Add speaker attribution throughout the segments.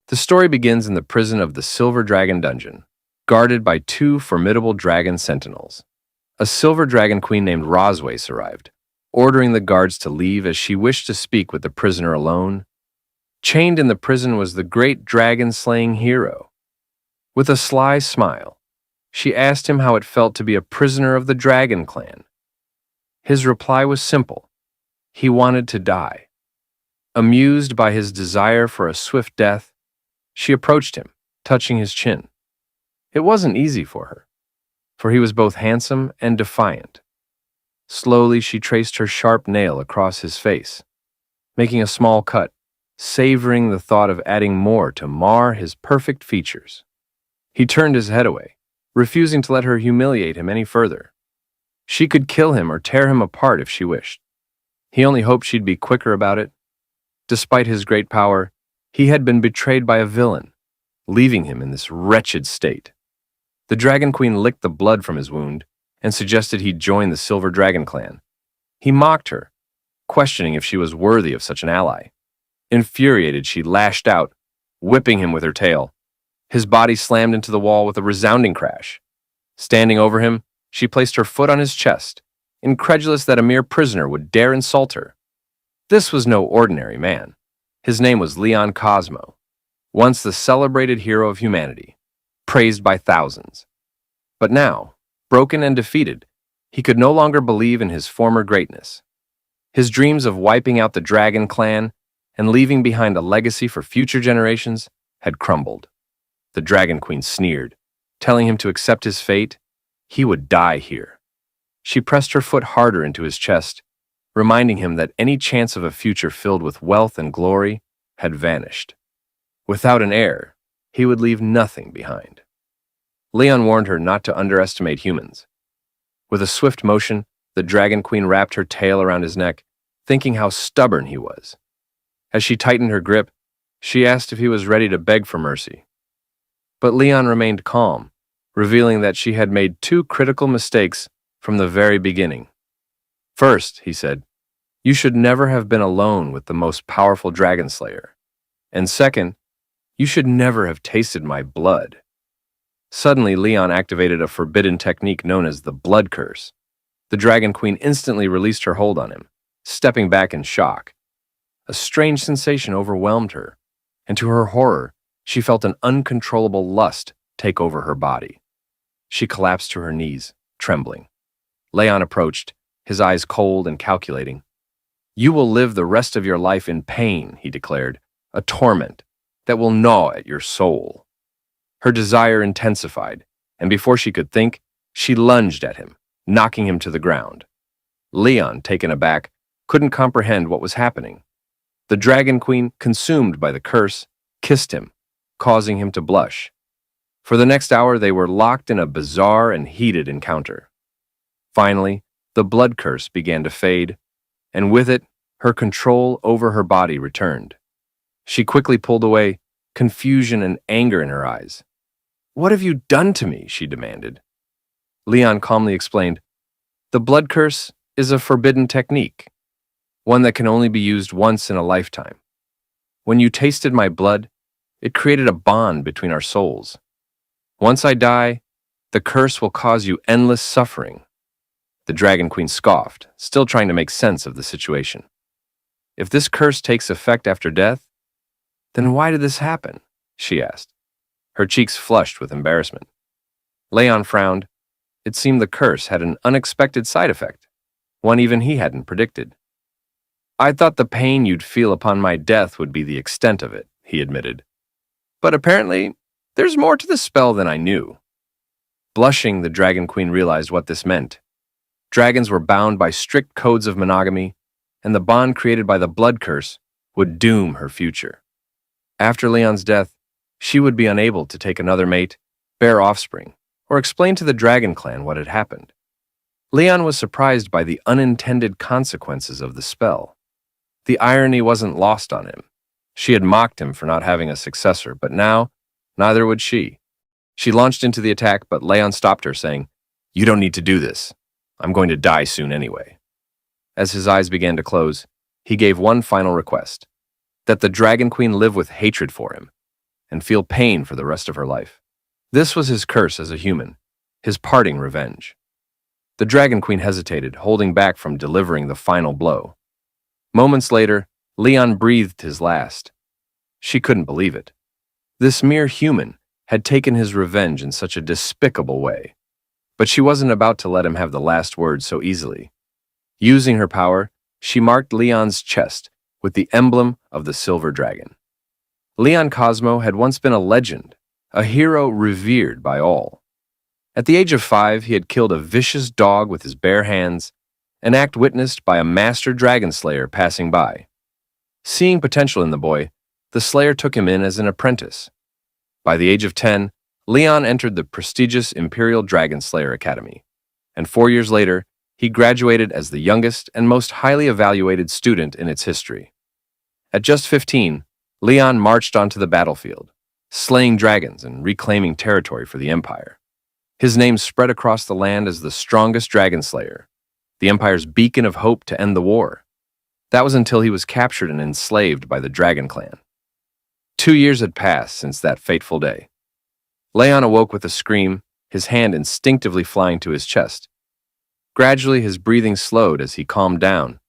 Speaker 1: The story begins in the prison of the Silver Dragon Dungeon, guarded by two formidable dragon sentinels. A silver dragon queen named Roswace arrived, ordering the guards to leave as she wished to speak with the prisoner alone. Chained in the prison was the great dragon-slaying hero. With a sly smile, she asked him how it felt to be a prisoner of the Dragon Clan. His reply was simple. He wanted to die. Amused by his desire for a swift death, she approached him, touching his chin. It wasn't easy for he was both handsome and defiant. Slowly, she traced her sharp nail across his face, making a small cut, savoring the thought of adding more to mar his perfect features. He turned his head away, refusing to let her humiliate him any further. She could kill him or tear him apart if she wished. He only hoped she'd be quicker about it. Despite his great power, he had been betrayed by a villain, leaving him in this wretched state. The Dragon Queen licked the blood from his wound and suggested he join the Silver Dragon Clan. He mocked her, questioning if she was worthy of such an ally. Infuriated, she lashed out, whipping him with her tail. His body slammed into the wall with a resounding crash. Standing over him, she placed her foot on his chest, incredulous that a mere prisoner would dare insult her. This was no ordinary man. His name was Leon Cosmo, once the celebrated hero of humanity, praised by thousands. But now, broken and defeated, he could no longer believe in his former greatness. His dreams of wiping out the Dragon Clan and leaving behind a legacy for future generations had crumbled. The Dragon Queen sneered, telling him to accept his fate. He would die here. She pressed her foot harder into his chest, reminding him that any chance of a future filled with wealth and glory had vanished. Without an heir, he would leave nothing behind. Leon warned her not to underestimate humans. With a swift motion, the Dragon Queen wrapped her tail around his neck, thinking how stubborn he was. As she tightened her grip, she asked if he was ready to beg for mercy. But Leon remained calm, revealing that she had made two critical mistakes from the very beginning. First, he said, you should never have been alone with the most powerful dragon slayer. And second, you should never have tasted my blood. Suddenly, Leon activated a forbidden technique known as the blood curse. The Dragon Queen instantly released her hold on him, stepping back in shock. A strange sensation overwhelmed her, and to her horror, she felt an uncontrollable lust take over her body. She collapsed to her knees, trembling. Leon approached, his eyes cold and calculating. You will live the rest of your life in pain, he declared, a torment that will gnaw at your soul. Her desire intensified, and before she could think, she lunged at him, knocking him to the ground. Leon, taken aback, couldn't comprehend what was happening. The Dragon Queen, consumed by the curse, kissed him, causing him to blush. For the next hour, they were locked in a bizarre and heated encounter. Finally, the blood curse began to fade, and with it, her control over her body returned. She quickly pulled away, confusion and anger in her eyes. What have you done to me? She demanded. Leon calmly explained, the blood curse is a forbidden technique, one that can only be used once in a lifetime. When you tasted my blood, it created a bond between our souls. Once I die, the curse will cause you endless suffering. The Dragon Queen scoffed, still trying to make sense of the situation. If this curse takes effect after death, then why did this happen? She asked. Her cheeks flushed with embarrassment. Leon frowned. It seemed the curse had an unexpected side effect, one even he hadn't predicted. I thought the pain you'd feel upon my death would be the extent of it, he admitted. But apparently, there's more to the spell than I knew. Blushing, the Dragon Queen realized what this meant. Dragons were bound by strict codes of monogamy, and the bond created by the blood curse would doom her future. After Leon's death, she would be unable to take another mate, bear offspring, or explain to the Dragon Clan what had happened. Leon was surprised by the unintended consequences of the spell. The irony wasn't lost on him. She had mocked him for not having a successor, but now, neither would she. She launched into the attack, but Leon stopped her, saying, You don't need to do this. I'm going to die soon anyway. As his eyes began to close, he gave one final request, that the Dragon Queen live with hatred for him, and feel pain for the rest of her life. This was his curse as a human, his parting revenge. The Dragon Queen hesitated, holding back from delivering the final blow. Moments later, Leon breathed his last. She couldn't believe it. This mere human had taken his revenge in such a despicable way. But she wasn't about to let him have the last word so easily. Using her power, she marked Leon's chest with the emblem of the silver dragon. Leon Cosmo had once been a legend, a hero revered by all. At the age of 5, he had killed a vicious dog with his bare hands, an act witnessed by a master dragon slayer passing by. Seeing potential in the boy, the slayer took him in as an apprentice. By the age of 10, Leon entered the prestigious Imperial Dragon Slayer Academy, and 4 years later, he graduated as the youngest and most highly evaluated student in its history. At just 15, Leon marched onto the battlefield, slaying dragons and reclaiming territory for the Empire. His name spread across the land as the strongest dragon slayer, the Empire's beacon of hope to end the war. That was until he was captured and enslaved by the Dragon Clan. 2 years had passed since that fateful day. Leon awoke with a scream, his hand instinctively flying to his chest. Gradually, his breathing slowed as he calmed down.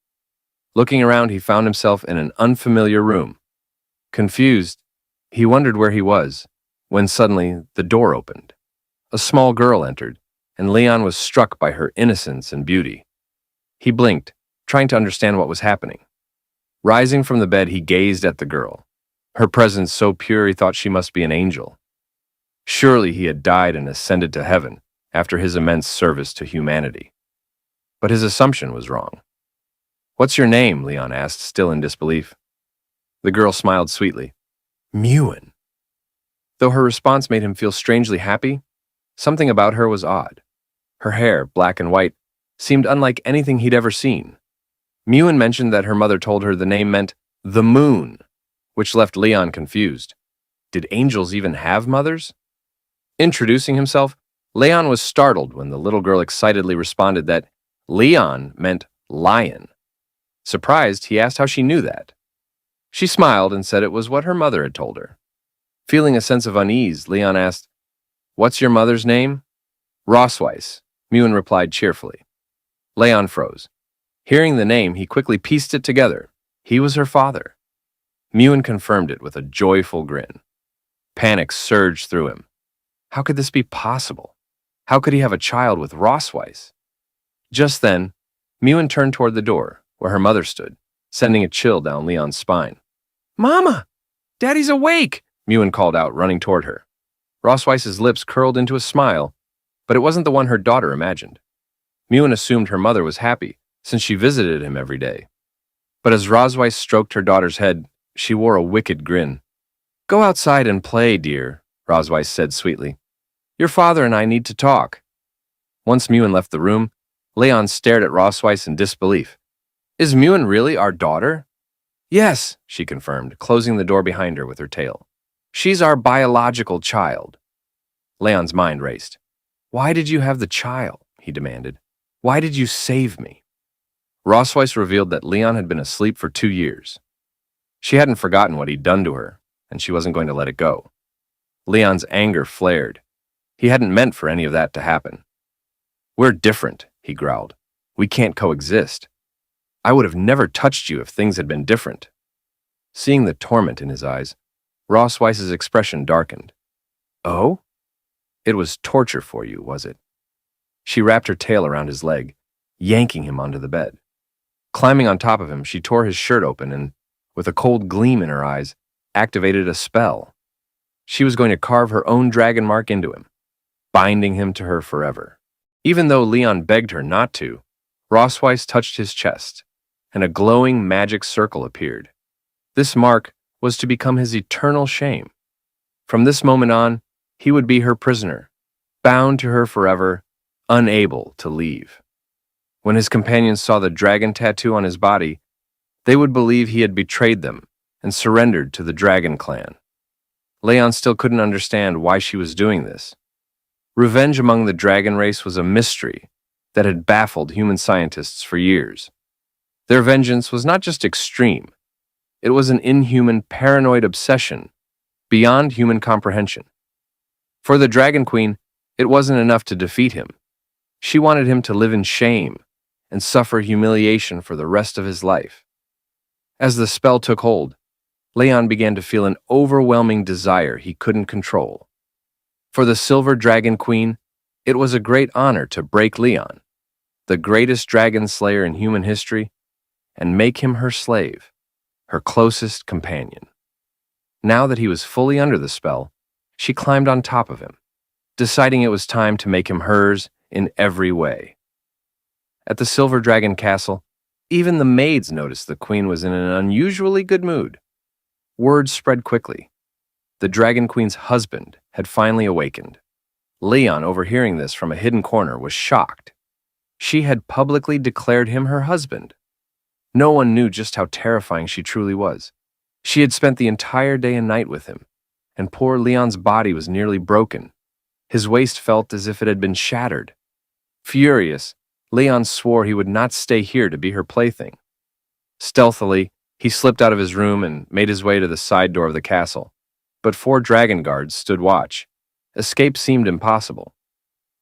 Speaker 1: Looking around, he found himself in an unfamiliar room. Confused, he wondered where he was, when suddenly the door opened. A small girl entered, and Leon was struck by her innocence and beauty. He blinked, trying to understand what was happening. Rising from the bed, he gazed at the girl. Her presence so pure he thought she must be an angel. Surely he had died and ascended to heaven after his immense service to humanity. But his assumption was wrong. "What's your name?" Leon asked, still in disbelief. The girl smiled sweetly. "Muin." Though her response made him feel strangely happy, something about her was odd. Her hair, black and white, seemed unlike anything he'd ever seen. Muin mentioned that her mother told her the name meant the moon, which left Leon confused. Did angels even have mothers? Introducing himself, Leon was startled when the little girl excitedly responded that Leon meant lion. Surprised, he asked how she knew that. She smiled and said it was what her mother had told her. Feeling a sense of unease, Leon asked, "What's your mother's name?" "Rosweiss," Muin replied cheerfully. Leon froze. Hearing the name, he quickly pieced it together. He was her father. Muin confirmed it with a joyful grin. Panic surged through him. How could this be possible? How could he have a child with Rosweiss? Just then, Muin turned toward the door, where her mother stood, sending a chill down Leon's spine. "Mama! Daddy's awake!" Muin called out, running toward her. Rosweiss's lips curled into a smile, but it wasn't the one her daughter imagined. Muin assumed her mother was happy, since she visited him every day. But as Rosweiss stroked her daughter's head, she wore a wicked grin. "Go outside and play, dear," Rosweiss said sweetly. "Your father and I need to talk." Once Muin left the room, Leon stared at Rosweiss in disbelief. "Is Muin really our daughter?" "Yes," she confirmed, closing the door behind her with her tail. "She's our biological child." Leon's mind raced. "Why did you have the child?" he demanded. "Why did you save me?" Rosweiss revealed that Leon had been asleep for 2 years. She hadn't forgotten what he'd done to her, and she wasn't going to let it go. Leon's anger flared. He hadn't meant for any of that to happen. "We're different," he growled. "We can't coexist. I would have never touched you if things had been different." Seeing the torment in his eyes, Rosweiss's expression darkened. "Oh? It was torture for you, was it?" She wrapped her tail around his leg, yanking him onto the bed. Climbing on top of him, she tore his shirt open and, with a cold gleam in her eyes, activated a spell. She was going to carve her own dragon mark into him, binding him to her forever. Even though Leon begged her not to, Rosweiss touched his chest, and a glowing magic circle appeared. This mark was to become his eternal shame. From this moment on, he would be her prisoner, bound to her forever, unable to leave. When his companions saw the dragon tattoo on his body, they would believe he had betrayed them and surrendered to the Dragon Clan. Leon still couldn't understand why she was doing this. Revenge among the dragon race was a mystery that had baffled human scientists for years. Their vengeance was not just extreme, it was an inhuman, paranoid obsession beyond human comprehension. For the Dragon Queen, it wasn't enough to defeat him. She wanted him to live in shame and suffer humiliation for the rest of his life. As the spell took hold, Leon began to feel an overwhelming desire he couldn't control. For the Silver Dragon Queen, it was a great honor to break Leon, the greatest dragon slayer in human history, and make him her slave, her closest companion. Now that he was fully under the spell, she climbed on top of him, deciding it was time to make him hers in every way. At the Silver Dragon Castle, even the maids noticed the queen was in an unusually good mood. Word spread quickly. The Dragon Queen's husband had finally awakened. Leon, overhearing this from a hidden corner, was shocked. She had publicly declared him her husband. No one knew just how terrifying she truly was. She had spent the entire day and night with him, and poor Leon's body was nearly broken. His waist felt as if it had been shattered. Furious, Leon swore he would not stay here to be her plaything. Stealthily, he slipped out of his room and made his way to the side door of the castle. But 4 dragon guards stood watch. Escape seemed impossible.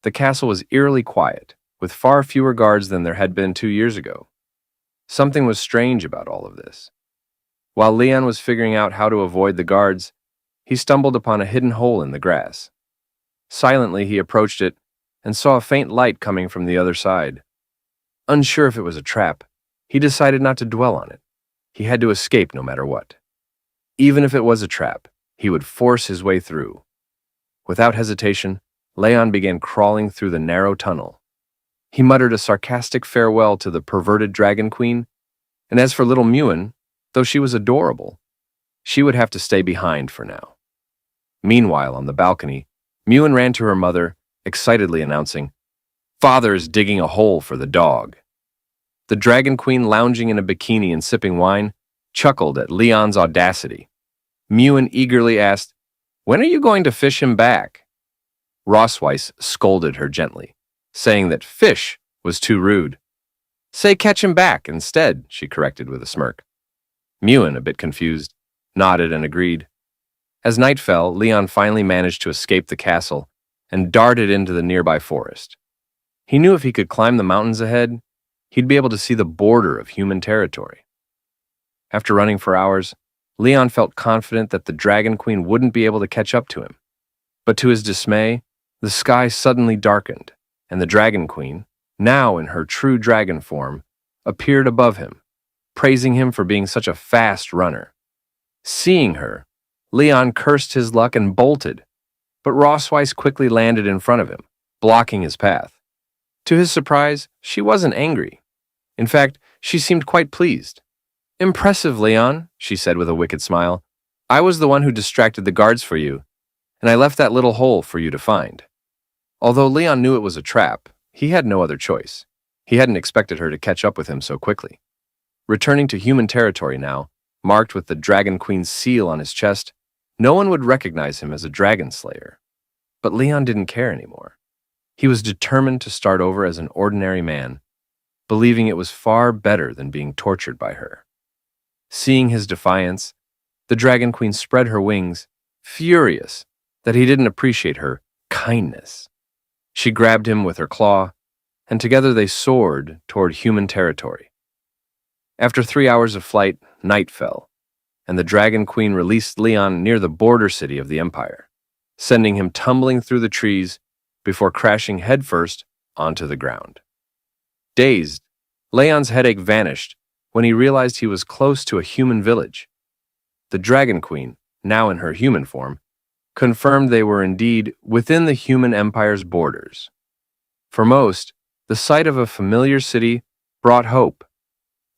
Speaker 1: The castle was eerily quiet, with far fewer guards than there had been 2 years ago. Something was strange about all of this. While Leon was figuring out how to avoid the guards, he stumbled upon a hidden hole in the grass. Silently, he approached it and saw a faint light coming from the other side. Unsure if it was a trap, he decided not to dwell on it. He had to escape no matter what. Even if it was a trap, he would force his way through. Without hesitation, Leon began crawling through the narrow tunnel. He muttered a sarcastic farewell to the perverted Dragon Queen, and as for little Mewen, though she was adorable, she would have to stay behind for now. Meanwhile, on the balcony, Mewen ran to her mother, excitedly announcing, "Father is digging a hole for the dog." The Dragon Queen, lounging in a bikini and sipping wine, chuckled at Leon's audacity. Mewen eagerly asked, "When are you going to fish him back?" Rossweiss scolded her gently, saying that fish was too rude. "Say catch him back instead," she corrected with a smirk. Mewen, a bit confused, nodded and agreed. As night fell, Leon finally managed to escape the castle and darted into the nearby forest. He knew if he could climb the mountains ahead, he'd be able to see the border of human territory. After running for hours, Leon felt confident that the Dragon Queen wouldn't be able to catch up to him. But to his dismay, the sky suddenly darkened, and the Dragon Queen, now in her true dragon form, appeared above him, praising him for being such a fast runner. Seeing her, Leon cursed his luck and bolted, but Rossweiss quickly landed in front of him, blocking his path. To his surprise, she wasn't angry. In fact, she seemed quite pleased. "Impressive, Leon," she said with a wicked smile. "I was the one who distracted the guards for you, and I left that little hole for you to find." Although Leon knew it was a trap, he had no other choice. He hadn't expected her to catch up with him so quickly. Returning to human territory now, marked with the Dragon Queen's seal on his chest, no one would recognize him as a dragon slayer. But Leon didn't care anymore. He was determined to start over as an ordinary man, believing it was far better than being tortured by her. Seeing his defiance, the Dragon Queen spread her wings, furious that he didn't appreciate her kindness. She grabbed him with her claw, and together they soared toward human territory. After 3 hours of flight, night fell, and the Dragon Queen released Leon near the border city of the Empire, sending him tumbling through the trees before crashing headfirst onto the ground. Dazed, Leon's headache vanished when he realized he was close to a human village. The Dragon Queen, now in her human form, confirmed they were indeed within the human empire's borders. For most, the sight of a familiar city brought hope,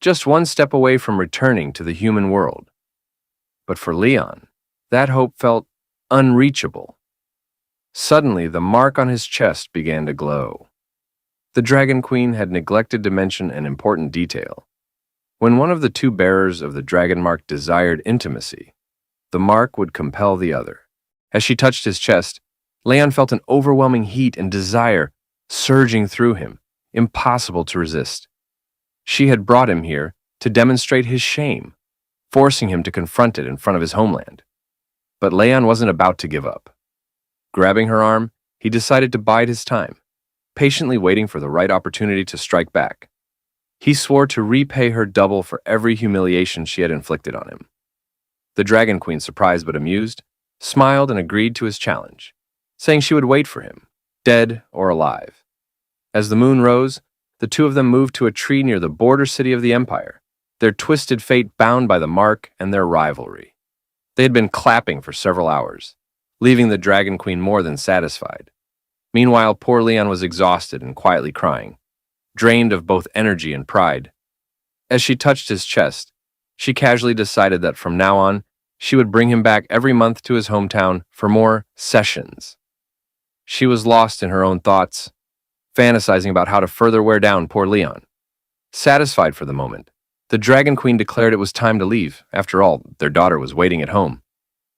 Speaker 1: just one step away from returning to the human world. But for Leon, that hope felt unreachable. Suddenly, the mark on his chest began to glow. The Dragon Queen had neglected to mention an important detail. When one of the 2 bearers of the dragon mark desired intimacy, the mark would compel the other. As she touched his chest, Leon felt an overwhelming heat and desire surging through him, impossible to resist. She had brought him here to demonstrate his shame, forcing him to confront it in front of his homeland. But Leon wasn't about to give up. Grabbing her arm, he decided to bide his time, patiently waiting for the right opportunity to strike back. He swore to repay her double for every humiliation she had inflicted on him. The Dragon Queen, surprised but amused, smiled and agreed to his challenge, saying she would wait for him, dead or alive. As the moon rose, the two of them moved to a tree near the border city of the Empire, their twisted fate bound by the mark and their rivalry. They had been clapping for several hours, leaving the Dragon Queen more than satisfied. Meanwhile, poor Leon was exhausted and quietly crying, drained of both energy and pride. As she touched his chest, she casually decided that from now on, she would bring him back every month to his hometown for more sessions. She was lost in her own thoughts, fantasizing about how to further wear down poor Leon. Satisfied for the moment, the Dragon Queen declared it was time to leave. After all, their daughter was waiting at home.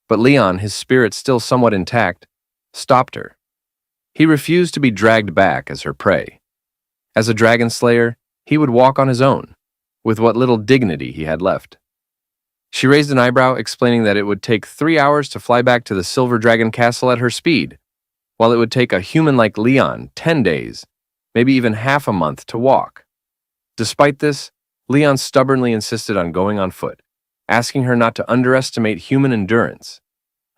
Speaker 1: But Leon, his spirit still somewhat intact, stopped her. He refused to be dragged back as her prey. As a dragon slayer, he would walk on his own, with what little dignity he had left. She raised an eyebrow, explaining that it would take 3 hours to fly back to the Silver Dragon Castle at her speed, while it would take a human like Leon 10 days, maybe even half a month to walk. Despite this, Leon stubbornly insisted on going on foot, asking her not to underestimate human endurance.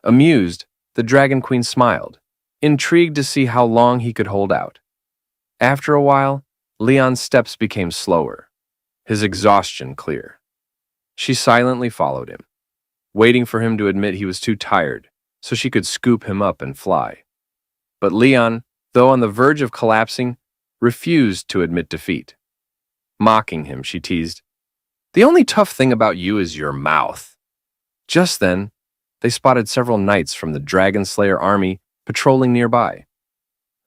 Speaker 1: Amused, the Dragon Queen smiled, intrigued to see how long he could hold out. After a while, Leon's steps became slower, his exhaustion clear. She silently followed him, waiting for him to admit he was too tired so she could scoop him up and fly. But Leon, though on the verge of collapsing, refused to admit defeat. Mocking him, she teased, "The only tough thing about you is your mouth." Just then, they spotted several knights from the Dragon Slayer army patrolling nearby.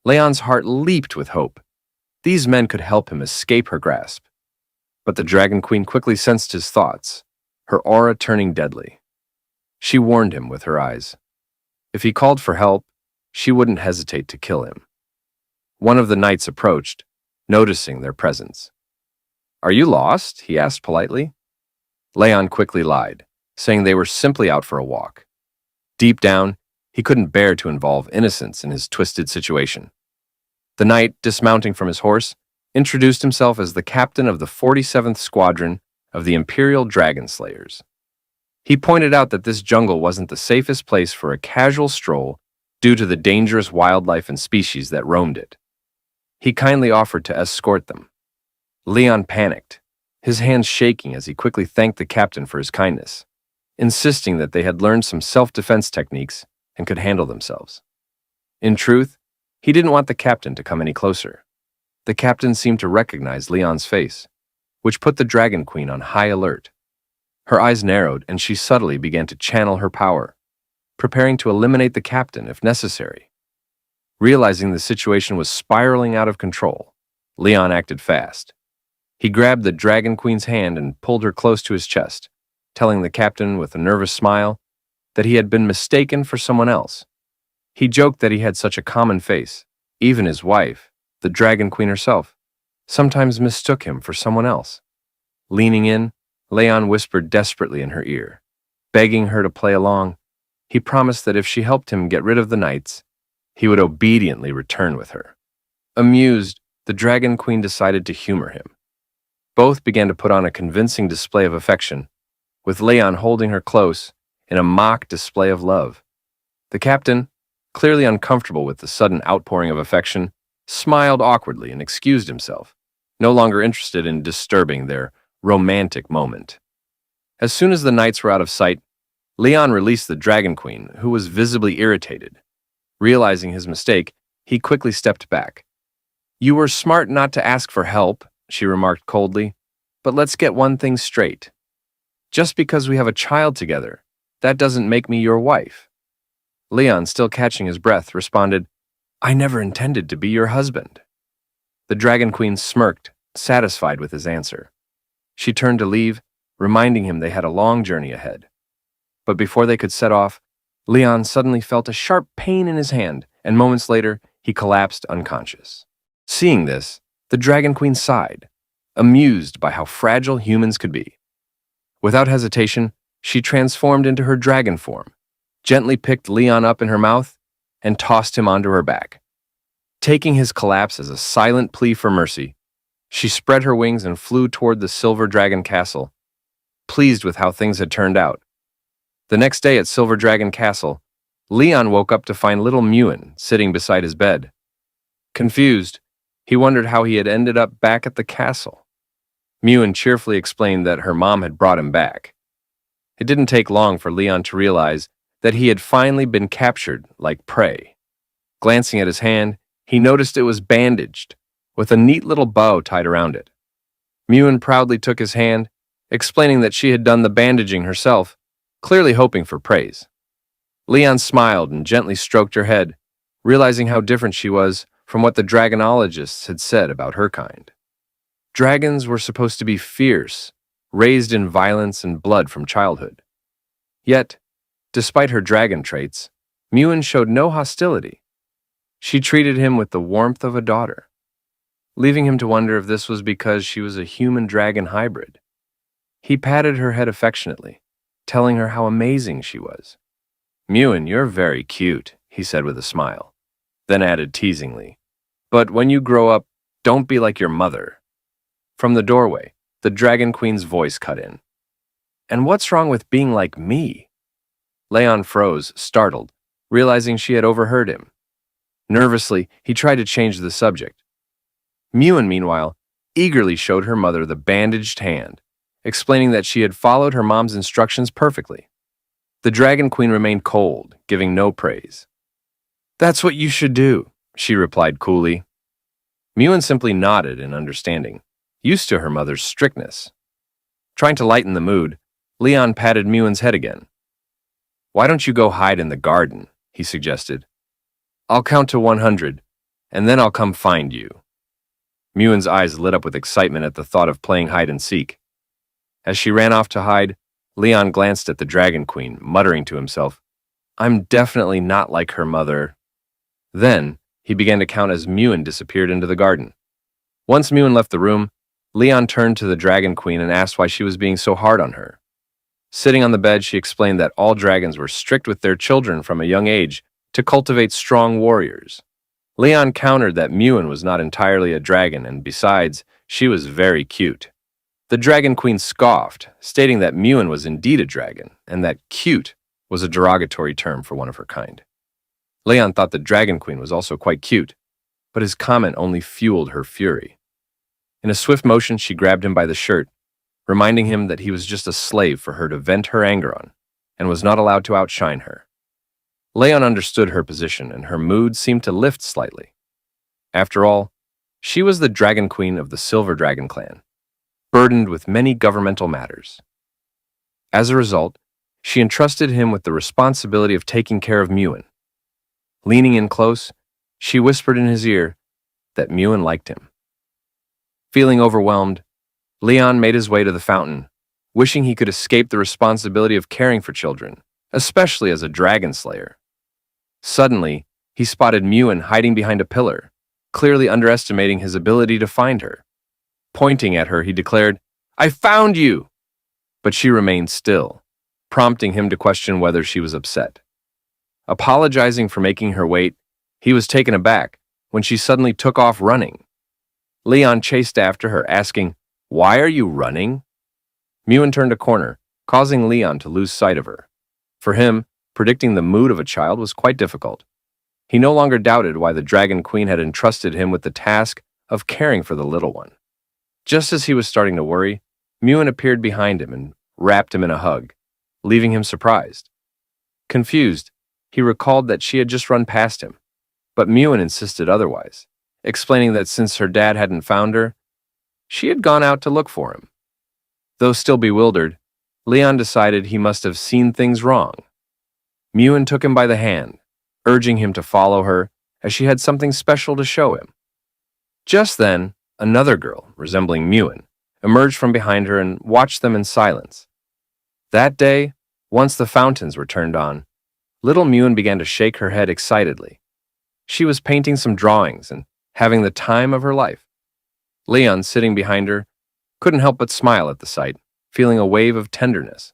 Speaker 1: Leon's heart leaped with hope. These men could help him escape her grasp. But the Dragon Queen quickly sensed his thoughts, her aura turning deadly. She warned him with her eyes. If he called for help, she wouldn't hesitate to kill him. One of the knights approached, noticing their presence. "Are you lost?" he asked politely. Leon quickly lied, saying they were simply out for a walk. Deep down, he couldn't bear to involve innocents in his twisted situation. The knight, dismounting from his horse, introduced himself as the captain of the 47th Squadron of the Imperial Dragon Slayers. He pointed out that this jungle wasn't the safest place for a casual stroll due to the dangerous wildlife and species that roamed it. He kindly offered to escort them. Leon panicked, his hands shaking as he quickly thanked the captain for his kindness, insisting that they had learned some self-defense techniques and could handle themselves. In truth, he didn't want the captain to come any closer. The captain seemed to recognize Leon's face, which put the Dragon Queen on high alert. Her eyes narrowed and she subtly began to channel her power, preparing to eliminate the captain if necessary. Realizing the situation was spiraling out of control, Leon acted fast. He grabbed the Dragon Queen's hand and pulled her close to his chest, telling the captain with a nervous smile that he had been mistaken for someone else. He joked that he had such a common face. Even his wife, the Dragon Queen herself, sometimes mistook him for someone else. Leaning in, Leon whispered desperately in her ear, begging her to play along. He promised that if she helped him get rid of the knights, he would obediently return with her. Amused, the Dragon Queen decided to humor him. Both began to put on a convincing display of affection, with Leon holding her close in a mock display of love. The captain, clearly uncomfortable with the sudden outpouring of affection, smiled awkwardly and excused himself, no longer interested in disturbing their romantic moment. As soon as the knights were out of sight, Leon released the Dragon Queen, who was visibly irritated. Realizing his mistake, he quickly stepped back. "You were smart not to ask for help," she remarked coldly, "but let's get one thing straight. Just because we have a child together, that doesn't make me your wife." Leon, still catching his breath, responded, "I never intended to be your husband." The Dragon Queen smirked, satisfied with his answer. She turned to leave, reminding him they had a long journey ahead. But before they could set off, Leon suddenly felt a sharp pain in his hand, and moments later, he collapsed unconscious. Seeing this, the Dragon Queen sighed, amused by how fragile humans could be. Without hesitation, she transformed into her dragon form, gently picked Leon up in her mouth and tossed him onto her back. Taking his collapse as a silent plea for mercy, she spread her wings and flew toward the Silver Dragon Castle, pleased with how things had turned out. The next day at Silver Dragon Castle, Leon woke up to find little Mewen sitting beside his bed. Confused, he wondered how he had ended up back at the castle. Mewen cheerfully explained that her mom had brought him back. It didn't take long for Leon to realize that he had finally been captured like prey. Glancing at his hand, he noticed it was bandaged, with a neat little bow tied around it. Mewen proudly took his hand, explaining that she had done the bandaging herself, clearly hoping for praise. Leon smiled and gently stroked her head, realizing how different she was from what the dragonologists had said about her kind. Dragons were supposed to be fierce, raised in violence and blood from childhood. Yet, despite her dragon traits, Mewen showed no hostility. She treated him with the warmth of a daughter, leaving him to wonder if this was because she was a human-dragon hybrid. He patted her head affectionately, telling her how amazing she was. "Mewen, you're very cute," he said with a smile, then added teasingly, "But when you grow up, don't be like your mother." From the doorway, the Dragon Queen's voice cut in. "And what's wrong with being like me?" Leon froze, startled, realizing she had overheard him. Nervously, he tried to change the subject. Mewen, meanwhile, eagerly showed her mother the bandaged hand, explaining that she had followed her mom's instructions perfectly. The Dragon Queen remained cold, giving no praise. "That's what you should do," she replied coolly. Mewen simply nodded in understanding, used to her mother's strictness. Trying to lighten the mood, Leon patted Mewen's head again. "Why don't you go hide in the garden?" he suggested. "I'll count to 100, and then I'll come find you." Mewen's eyes lit up with excitement at the thought of playing hide-and-seek. As she ran off to hide, Leon glanced at the Dragon Queen, muttering to himself, "I'm definitely not like her mother." Then, he began to count as Mewen disappeared into the garden. Once Mewen left the room, Leon turned to the Dragon Queen and asked why she was being so hard on her. Sitting on the bed, she explained that all dragons were strict with their children from a young age to cultivate strong warriors. Leon countered that Mewen was not entirely a dragon, and besides, she was very cute. The Dragon Queen scoffed, stating that Mewen was indeed a dragon, and that cute was a derogatory term for one of her kind. Leon thought the Dragon Queen was also quite cute, but his comment only fueled her fury. In a swift motion, she grabbed him by the shirt, reminding him that he was just a slave for her to vent her anger on, and was not allowed to outshine her. Leon understood her position, and her mood seemed to lift slightly. After all, she was the Dragon Queen of the Silver Dragon clan, burdened with many governmental matters. As a result, she entrusted him with the responsibility of taking care of Mewen. Leaning in close, she whispered in his ear that Mewen liked him. Feeling overwhelmed, Leon made his way to the fountain, wishing he could escape the responsibility of caring for children, especially as a dragon slayer. Suddenly, he spotted Mewen hiding behind a pillar, clearly underestimating his ability to find her. Pointing at her, he declared, "I found you!" But she remained still, prompting him to question whether she was upset. Apologizing for making her wait, he was taken aback when she suddenly took off running. Leon chased after her, asking, "Why are you running?" Mewen turned a corner, causing Leon to lose sight of her. For him, predicting the mood of a child was quite difficult. He no longer doubted why the Dragon Queen had entrusted him with the task of caring for the little one. Just as he was starting to worry, Mewen appeared behind him and wrapped him in a hug, leaving him surprised. Confused, he recalled that she had just run past him, but Mewen insisted otherwise, explaining that since her dad hadn't found her, she had gone out to look for him. Though still bewildered, Leon decided he must have seen things wrong. Mewen took him by the hand, urging him to follow her as she had something special to show him. Just then, another girl, resembling Mewen, emerged from behind her and watched them in silence. That day, once the fountains were turned on, little Mewen began to shake her head excitedly. She was painting some drawings and having the time of her life. Leon, sitting behind her, couldn't help but smile at the sight, feeling a wave of tenderness.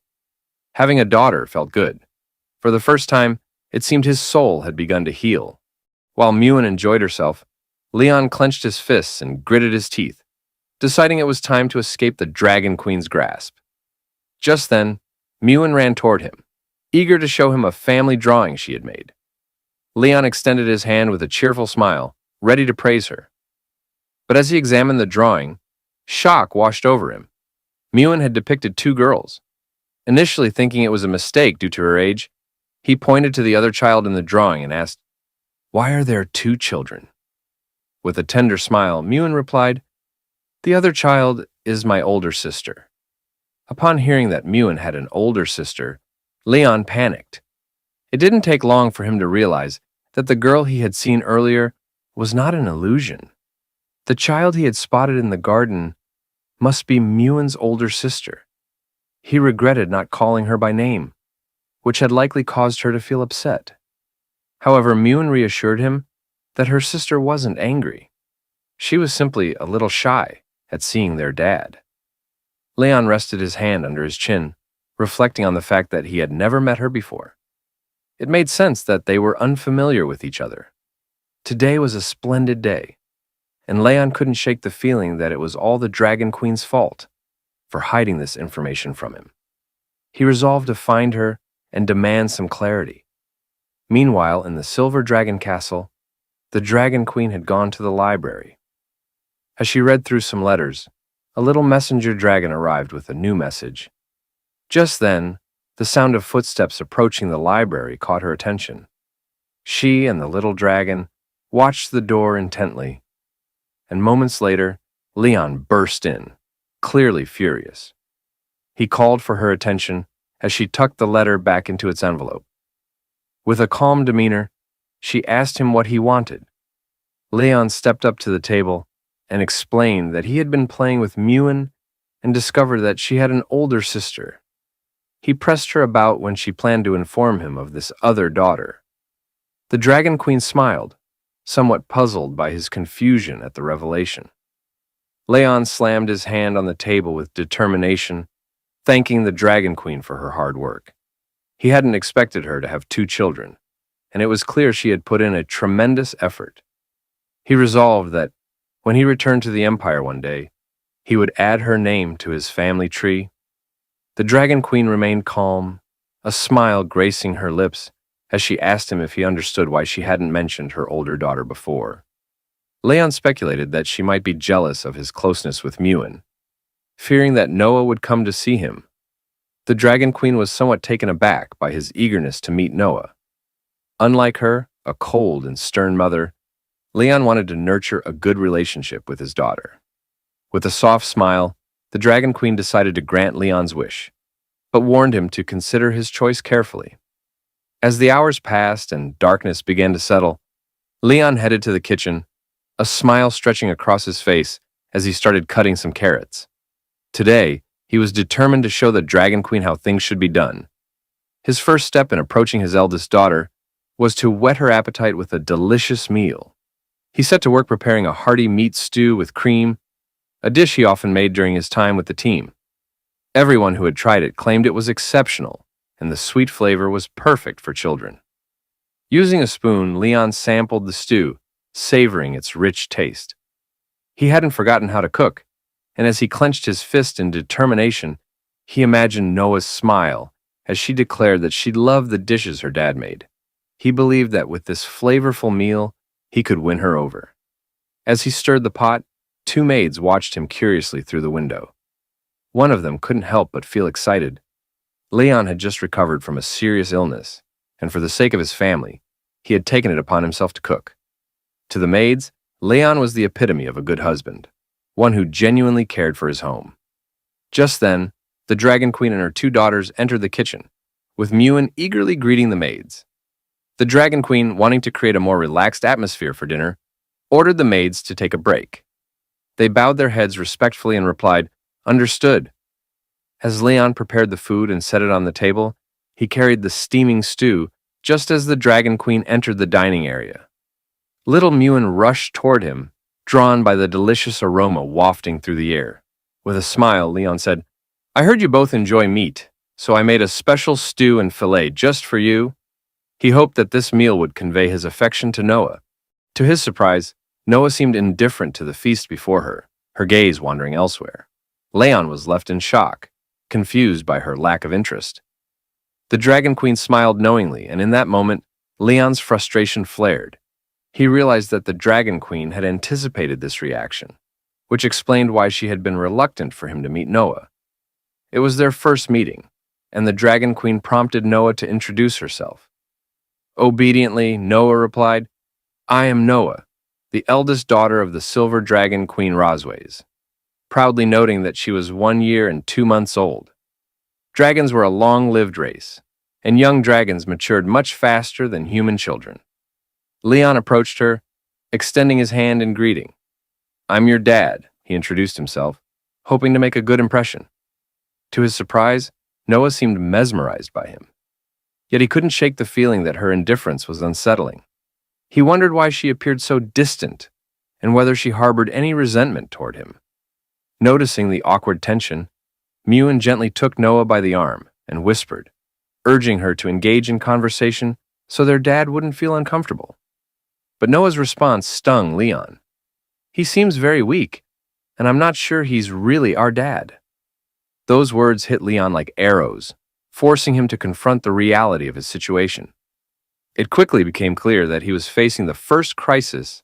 Speaker 1: Having a daughter felt good. For the first time, it seemed his soul had begun to heal. While Muin enjoyed herself, Leon clenched his fists and gritted his teeth, deciding it was time to escape the Dragon Queen's grasp. Just then, Muin ran toward him, eager to show him a family drawing she had made. Leon extended his hand with a cheerful smile, ready to praise her. But as he examined the drawing, shock washed over him. Muin had depicted two girls. Initially thinking it was a mistake due to her age, he pointed to the other child in the drawing and asked, "Why are there two children?" With a tender smile, Muin replied, "The other child is my older sister." Upon hearing that Muin had an older sister, Leon panicked. It didn't take long for him to realize that the girl he had seen earlier was not an illusion. The child he had spotted in the garden must be Muin's older sister. He regretted not calling her by name, which had likely caused her to feel upset. However, Muin reassured him that her sister wasn't angry. She was simply a little shy at seeing their dad. Leon rested his hand under his chin, reflecting on the fact that he had never met her before. It made sense that they were unfamiliar with each other. Today was a splendid day, and Leon couldn't shake the feeling that it was all the Dragon Queen's fault for hiding this information from him. He resolved to find her and demand some clarity. Meanwhile, in the Silver Dragon Castle, the Dragon Queen had gone to the library. As she read through some letters, a little messenger dragon arrived with a new message. Just then, the sound of footsteps approaching the library caught her attention. She and the little dragon watched the door intently, and moments later, Leon burst in, clearly furious. He called for her attention as she tucked the letter back into its envelope. With a calm demeanor, she asked him what he wanted. Leon stepped up to the table and explained that he had been playing with Muin and discovered that she had an older sister. He pressed her about when she planned to inform him of this other daughter. The Dragon Queen smiled, somewhat puzzled by his confusion at the revelation. Leon slammed his hand on the table with determination, thanking the Dragon Queen for her hard work. He hadn't expected her to have two children, and it was clear she had put in a tremendous effort. He resolved that, when he returned to the Empire one day, he would add her name to his family tree. The Dragon Queen remained calm, a smile gracing her lips as she asked him if he understood why she hadn't mentioned her older daughter before. Leon speculated that she might be jealous of his closeness with Muin, fearing that Noah would come to see him. The Dragon Queen was somewhat taken aback by his eagerness to meet Noah. Unlike her, a cold and stern mother, Leon wanted to nurture a good relationship with his daughter. With a soft smile, the Dragon Queen decided to grant Leon's wish, but warned him to consider his choice carefully. As the hours passed and darkness began to settle, Leon headed to the kitchen, a smile stretching across his face as he started cutting some carrots. Today, he was determined to show the Dragon Queen how things should be done. His first step in approaching his eldest daughter was to whet her appetite with a delicious meal. He set to work preparing a hearty meat stew with cream, a dish he often made during his time with the team. Everyone who had tried it claimed it was exceptional, and the sweet flavor was perfect for children. Using a spoon, Leon sampled the stew, savoring its rich taste. He hadn't forgotten how to cook, and as he clenched his fist in determination, he imagined Noah's smile as she declared that she loved the dishes her dad made. He believed that with this flavorful meal, he could win her over. As he stirred the pot, two maids watched him curiously through the window. One of them couldn't help but feel excited. Leon had just recovered from a serious illness, and for the sake of his family, he had taken it upon himself to cook. To the maids, Leon was the epitome of a good husband, one who genuinely cared for his home. Just then, the Dragon Queen and her two daughters entered the kitchen, with Muin eagerly greeting the maids. The Dragon Queen, wanting to create a more relaxed atmosphere for dinner, ordered the maids to take a break. They bowed their heads respectfully and replied, "Understood." As Leon prepared the food and set it on the table, he carried the steaming stew just as the Dragon Queen entered the dining area. Little Muin rushed toward him, drawn by the delicious aroma wafting through the air. With a smile, Leon said, "I heard you both enjoy meat. so I made a special stew and fillet just for you." He hoped that this meal would convey his affection to Noah. To his surprise, Noah seemed indifferent to the feast before her gaze wandering elsewhere. Leon was left in shock, confused by her lack of interest. The Dragon Queen smiled knowingly, and in that moment, Leon's frustration flared. He realized that the Dragon Queen had anticipated this reaction, which explained why she had been reluctant for him to meet Noah. It was their first meeting, and the Dragon Queen prompted Noah to introduce herself. Obediently, Noah replied, "I am Noah, the eldest daughter of the Silver Dragon Queen Rosways," proudly noting that she was 1 year and 2 months old. Dragons were a long-lived race, and young dragons matured much faster than human children. Leon approached her, extending his hand in greeting. "I'm your dad," he introduced himself, hoping to make a good impression. To his surprise, Noah seemed mesmerized by him. Yet he couldn't shake the feeling that her indifference was unsettling. He wondered why she appeared so distant, and whether she harbored any resentment toward him. Noticing the awkward tension, Mewan gently took Noah by the arm and whispered, urging her to engage in conversation so their dad wouldn't feel uncomfortable. But Noah's response stung Leon. "He seems very weak, and I'm not sure he's really our dad." Those words hit Leon like arrows, forcing him to confront the reality of his situation. It quickly became clear that he was facing the first crisis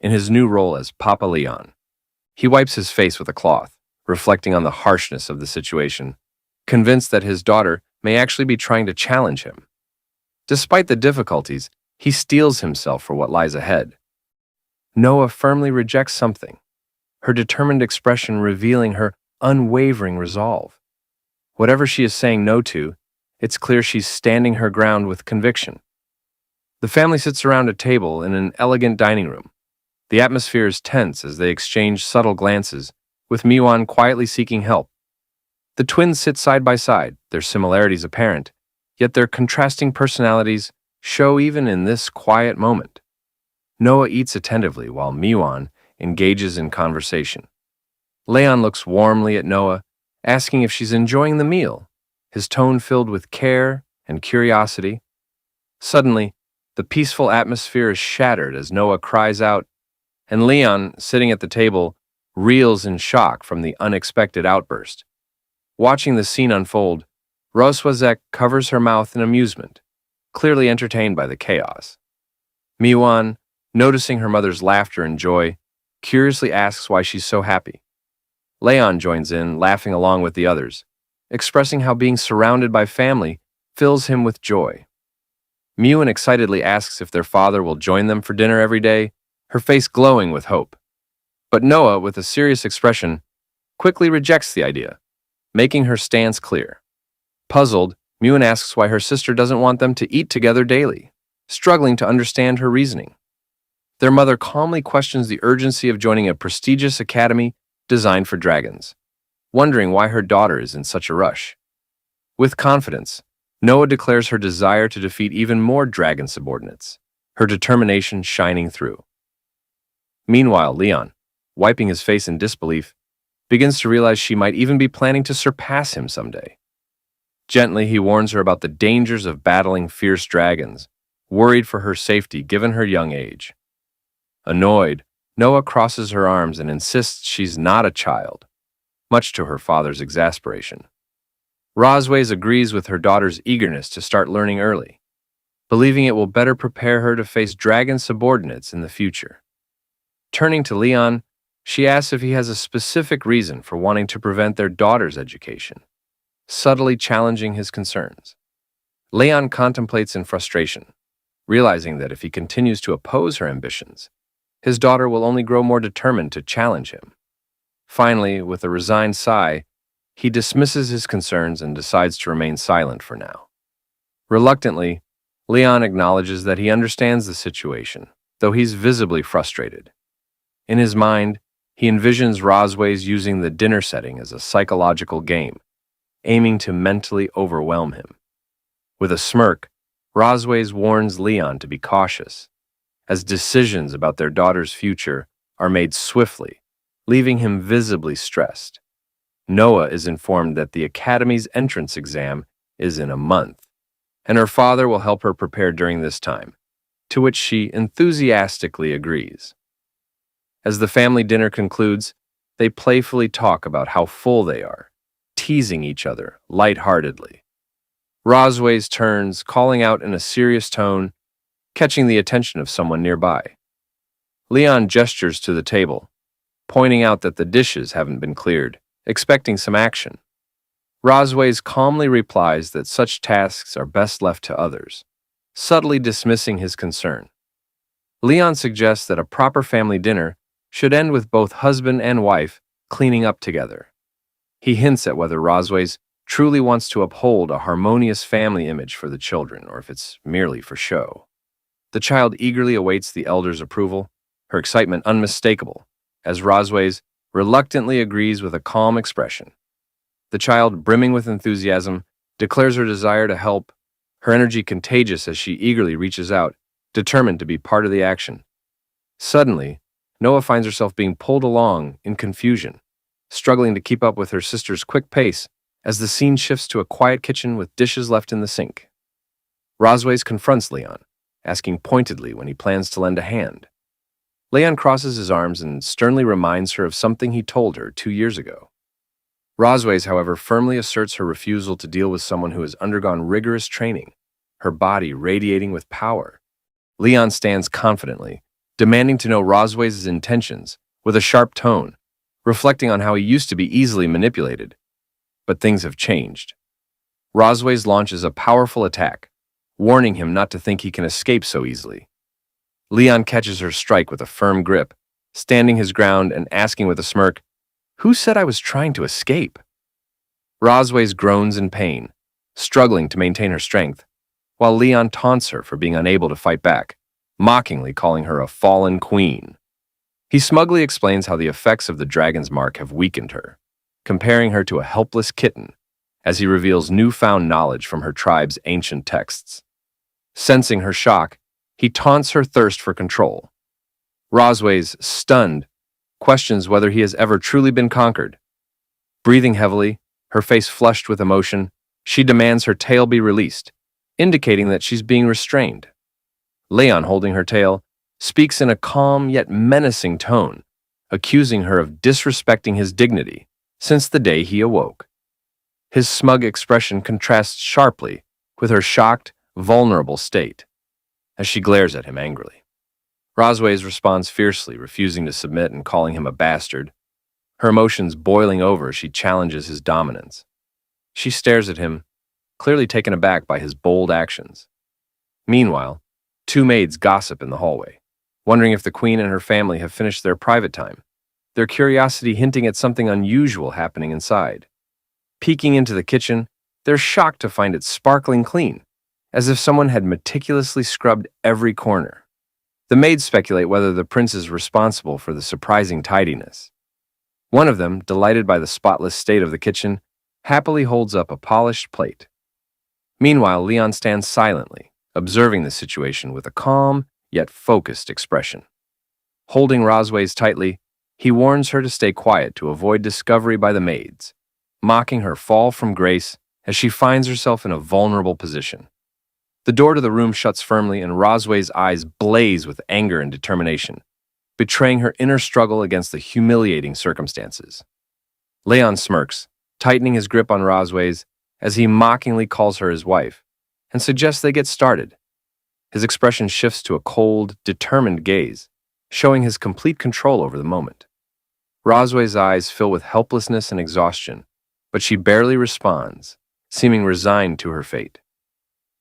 Speaker 1: in his new role as Papa Leon. He wipes his face with a cloth, reflecting on the harshness of the situation, convinced that his daughter may actually be trying to challenge him. Despite the difficulties, he steels himself for what lies ahead. Noah firmly rejects something, her determined expression revealing her unwavering resolve. Whatever she is saying no to, it's clear she's standing her ground with conviction. The family sits around a table in an elegant dining room. The atmosphere is tense as they exchange subtle glances, with Mewan quietly seeking help. The twins sit side by side, their similarities apparent, yet their contrasting personalities show even in this quiet moment. Noah eats attentively while Mewan engages in conversation. Leon looks warmly at Noah, asking if she's enjoying the meal, his tone filled with care and curiosity. Suddenly, the peaceful atmosphere is shattered as Noah cries out, and Leon, sitting at the table, reels in shock from the unexpected outburst. Watching the scene unfold, Roswazek covers her mouth in amusement, clearly entertained by the chaos. Mewan, noticing her mother's laughter and joy, curiously asks why she's so happy. Leon joins in, laughing along with the others, expressing how being surrounded by family fills him with joy. Mewan excitedly asks if their father will join them for dinner every day, her face glowing with hope. But Noah, with a serious expression, quickly rejects the idea, making her stance clear. Puzzled, Mewan asks why her sister doesn't want them to eat together daily, struggling to understand her reasoning. Their mother calmly questions the urgency of joining a prestigious academy designed for dragons, wondering why her daughter is in such a rush. With confidence, Noah declares her desire to defeat even more dragon subordinates, her determination shining through. Meanwhile, Leon, wiping his face in disbelief, begins to realize she might even be planning to surpass him someday. Gently, he warns her about the dangers of battling fierce dragons, worried for her safety given her young age. Annoyed, Noah crosses her arms and insists she's not a child, much to her father's exasperation. Rosways agrees with her daughter's eagerness to start learning early, believing it will better prepare her to face dragon subordinates in the future. Turning to Leon, she asks if he has a specific reason for wanting to prevent their daughter's education, subtly challenging his concerns. Leon contemplates in frustration, realizing that if he continues to oppose her ambitions, his daughter will only grow more determined to challenge him. Finally, with a resigned sigh, he dismisses his concerns and decides to remain silent for now. Reluctantly, Leon acknowledges that he understands the situation, though he's visibly frustrated. In his mind, he envisions Rosways using the dinner setting as a psychological game, aiming to mentally overwhelm him. With a smirk, Rosways warns Leon to be cautious, as decisions about their daughter's future are made swiftly, leaving him visibly stressed. Noah is informed that the academy's entrance exam is in a month, and her father will help her prepare during this time, to which she enthusiastically agrees. As the family dinner concludes, they playfully talk about how full they are, teasing each other lightheartedly. Rosways turns, calling out in a serious tone, catching the attention of someone nearby. Leon gestures to the table, pointing out that the dishes haven't been cleared, expecting some action. Rosways calmly replies that such tasks are best left to others, subtly dismissing his concern. Leon suggests that a proper family dinner should end with both husband and wife cleaning up together. He hints at whether Rosways truly wants to uphold a harmonious family image for the children, or if it's merely for show. The child eagerly awaits the elder's approval, her excitement unmistakable, as Rosways reluctantly agrees with a calm expression. The child, brimming with enthusiasm, declares her desire to help, her energy contagious as she eagerly reaches out, determined to be part of the action. Suddenly, Noah finds herself being pulled along in confusion, struggling to keep up with her sister's quick pace as the scene shifts to a quiet kitchen with dishes left in the sink. Rosways confronts Leon, asking pointedly when he plans to lend a hand. Leon crosses his arms and sternly reminds her of something he told her 2 years ago. Rosways, however, firmly asserts her refusal to deal with someone who has undergone rigorous training, her body radiating with power. Leon stands confidently, demanding to know Rosways' intentions with a sharp tone, reflecting on how he used to be easily manipulated. But things have changed. Rosways launches a powerful attack, warning him not to think he can escape so easily. Leon catches her strike with a firm grip, standing his ground and asking with a smirk, "Who said I was trying to escape?" Rosways groans in pain, struggling to maintain her strength, while Leon taunts her for being unable to fight back, mockingly calling her a fallen queen. He smugly explains how the effects of the dragon's mark have weakened her, comparing her to a helpless kitten, as he reveals newfound knowledge from her tribe's ancient texts. Sensing her shock, he taunts her thirst for control. Rosways, stunned, questions whether he has ever truly been conquered. Breathing heavily, her face flushed with emotion, she demands her tail be released, indicating that she's being restrained. Leon, holding her tail, speaks in a calm yet menacing tone, accusing her of disrespecting his dignity since the day he awoke. His smug expression contrasts sharply with her shocked, vulnerable state, as she glares at him angrily. Rosways responds fiercely, refusing to submit and calling him a bastard. Her emotions boiling over as she challenges his dominance. She stares at him, clearly taken aback by his bold actions. Meanwhile, 2 maids gossip in the hallway, wondering if the queen and her family have finished their private time, their curiosity hinting at something unusual happening inside. Peeking into the kitchen, they're shocked to find it sparkling clean, as if someone had meticulously scrubbed every corner. The maids speculate whether the prince is responsible for the surprising tidiness. One of them, delighted by the spotless state of the kitchen, happily holds up a polished plate. Meanwhile, Leon stands silently, observing the situation with a calm yet focused expression. Holding Rosways tightly, he warns her to stay quiet to avoid discovery by the maids, mocking her fall from grace as she finds herself in a vulnerable position. The door to the room shuts firmly and Rosways' eyes blaze with anger and determination, betraying her inner struggle against the humiliating circumstances. Leon smirks, tightening his grip on Rosways as he mockingly calls her his wife and suggests they get started. His expression shifts to a cold, determined gaze, showing his complete control over the moment. Rosways' eyes fill with helplessness and exhaustion, but she barely responds, seeming resigned to her fate.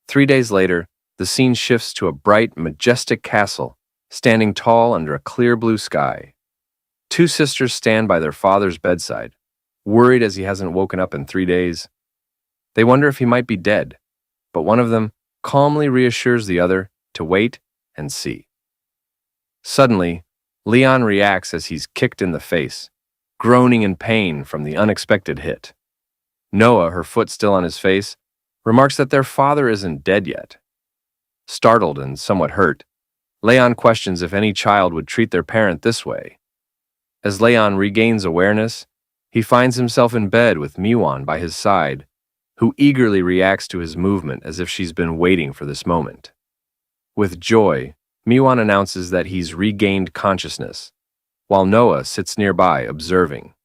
Speaker 1: 3 days later, the scene shifts to a bright, majestic castle standing tall under a clear blue sky. 2 sisters stand by their father's bedside, worried as he hasn't woken up in 3 days. They wonder if he might be dead, but one of them calmly reassures the other to wait and see. Suddenly, Leon reacts as he's kicked in the face, groaning in pain from the unexpected hit. Noah, her foot still on his face, remarks that their father isn't dead yet. Startled and somewhat hurt, Leon questions if any child would treat their parent this way. As Leon regains awareness, He finds himself in bed with Miwan by his side, who eagerly reacts to his movement as if she's been waiting for this moment. With joy, Miwan announces that he's regained consciousness, while Noah sits nearby observing.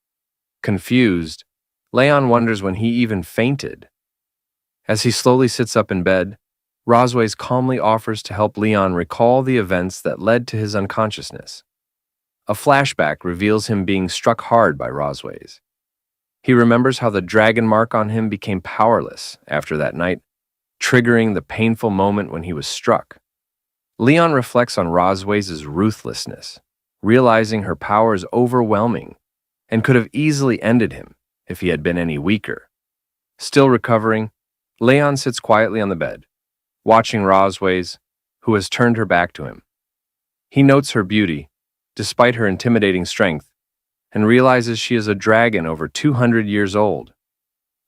Speaker 1: Confused, Leon wonders when he even fainted. As he slowly sits up in bed, Rosways calmly offers to help Leon recall the events that led to his unconsciousness. A flashback reveals him being struck hard by Rosways. He remembers how the dragon mark on him became powerless after that night, triggering the painful moment when he was struck. Leon reflects on Rosways' ruthlessness, realizing her power is overwhelming and could have easily ended him if he had been any weaker. Still recovering, Leon sits quietly on the bed, watching Rosways, who has turned her back to him. He notes her beauty, despite her intimidating strength, and realizes she is a dragon over 200 years old.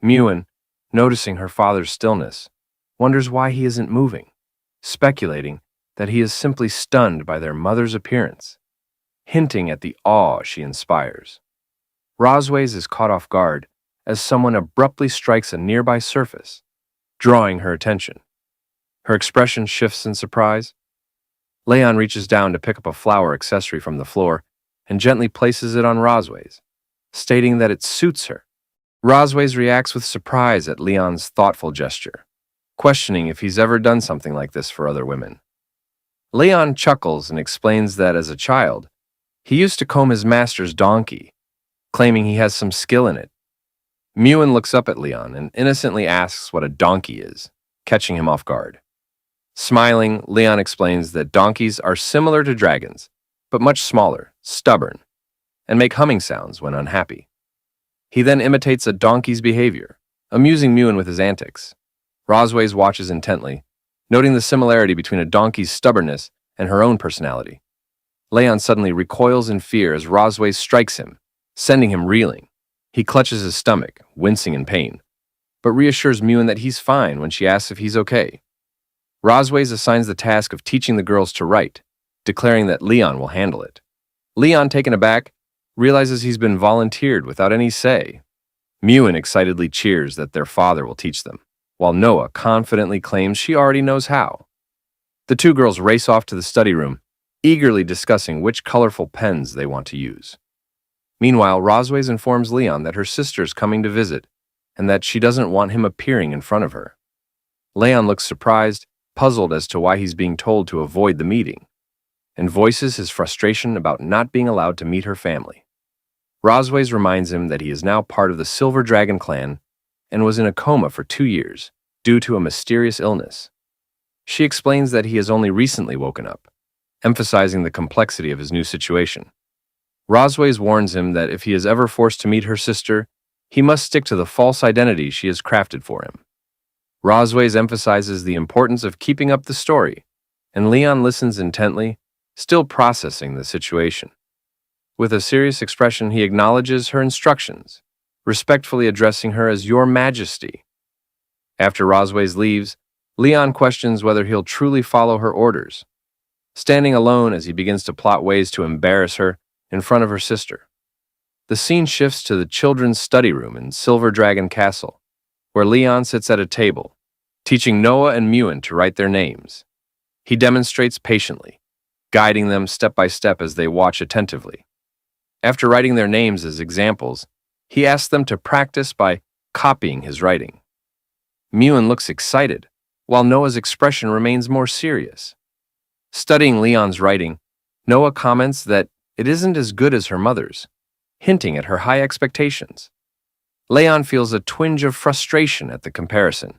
Speaker 1: Miwan, noticing her father's stillness, wonders why he isn't moving, speculating that he is simply stunned by their mother's appearance, hinting at the awe she inspires. Rosways is caught off guard as someone abruptly strikes a nearby surface, drawing her attention. Her expression shifts in surprise. Leon reaches down to pick up a flower accessory from the floor and gently places it on Rosways, stating that it suits her. Rosways reacts with surprise at Leon's thoughtful gesture, questioning if he's ever done something like this for other women. Leon chuckles and explains that as a child, he used to comb his master's donkey, claiming he has some skill in it. Miwan looks up at Leon and innocently asks what a donkey is, catching him off guard. Smiling, Leon explains that donkeys are similar to dragons, but much smaller, stubborn, and make humming sounds when unhappy. He then imitates a donkey's behavior, amusing Miwan with his antics. Rosways watches intently, noting the similarity between a donkey's stubbornness and her own personality. Leon suddenly recoils in fear as Rosways strikes him, sending him reeling. He clutches his stomach, wincing in pain, but reassures Miwan that he's fine when she asks if he's okay. Rosways assigns the task of teaching the girls to write, declaring that Leon will handle it. Leon, taken aback, realizes he's been volunteered without any say. Miwan excitedly cheers that their father will teach them, while Noah confidently claims she already knows how. The two girls race off to the study room, eagerly discussing which colorful pens they want to use. Meanwhile, Rosways informs Leon that her sister's coming to visit and that she doesn't want him appearing in front of her. Leon looks surprised, puzzled as to why he's being told to avoid the meeting, and voices his frustration about not being allowed to meet her family. Rosways reminds him that he is now part of the Silver Dragon clan and was in a coma for 2 years due to a mysterious illness. She explains that he has only recently woken up, emphasizing the complexity of his new situation. Rosways warns him that if he is ever forced to meet her sister, he must stick to the false identity she has crafted for him. Rosways emphasizes the importance of keeping up the story, and Leon listens intently, still processing the situation. With a serious expression, he acknowledges her instructions, respectfully addressing her as Your Majesty. After Rosways leaves, Leon questions whether he'll truly follow her orders, standing alone as he begins to plot ways to embarrass her in front of her sister. The scene shifts to the children's study room in Silver Dragon Castle, where Leon sits at a table, teaching Noah and Miwan to write their names. He demonstrates patiently, guiding them step by step as they watch attentively. After writing their names as examples, he asks them to practice by copying his writing. Miwan looks excited, while Noah's expression remains more serious. Studying Leon's writing, Noah comments that it isn't as good as her mother's, hinting at her high expectations. Leon feels a twinge of frustration at the comparison,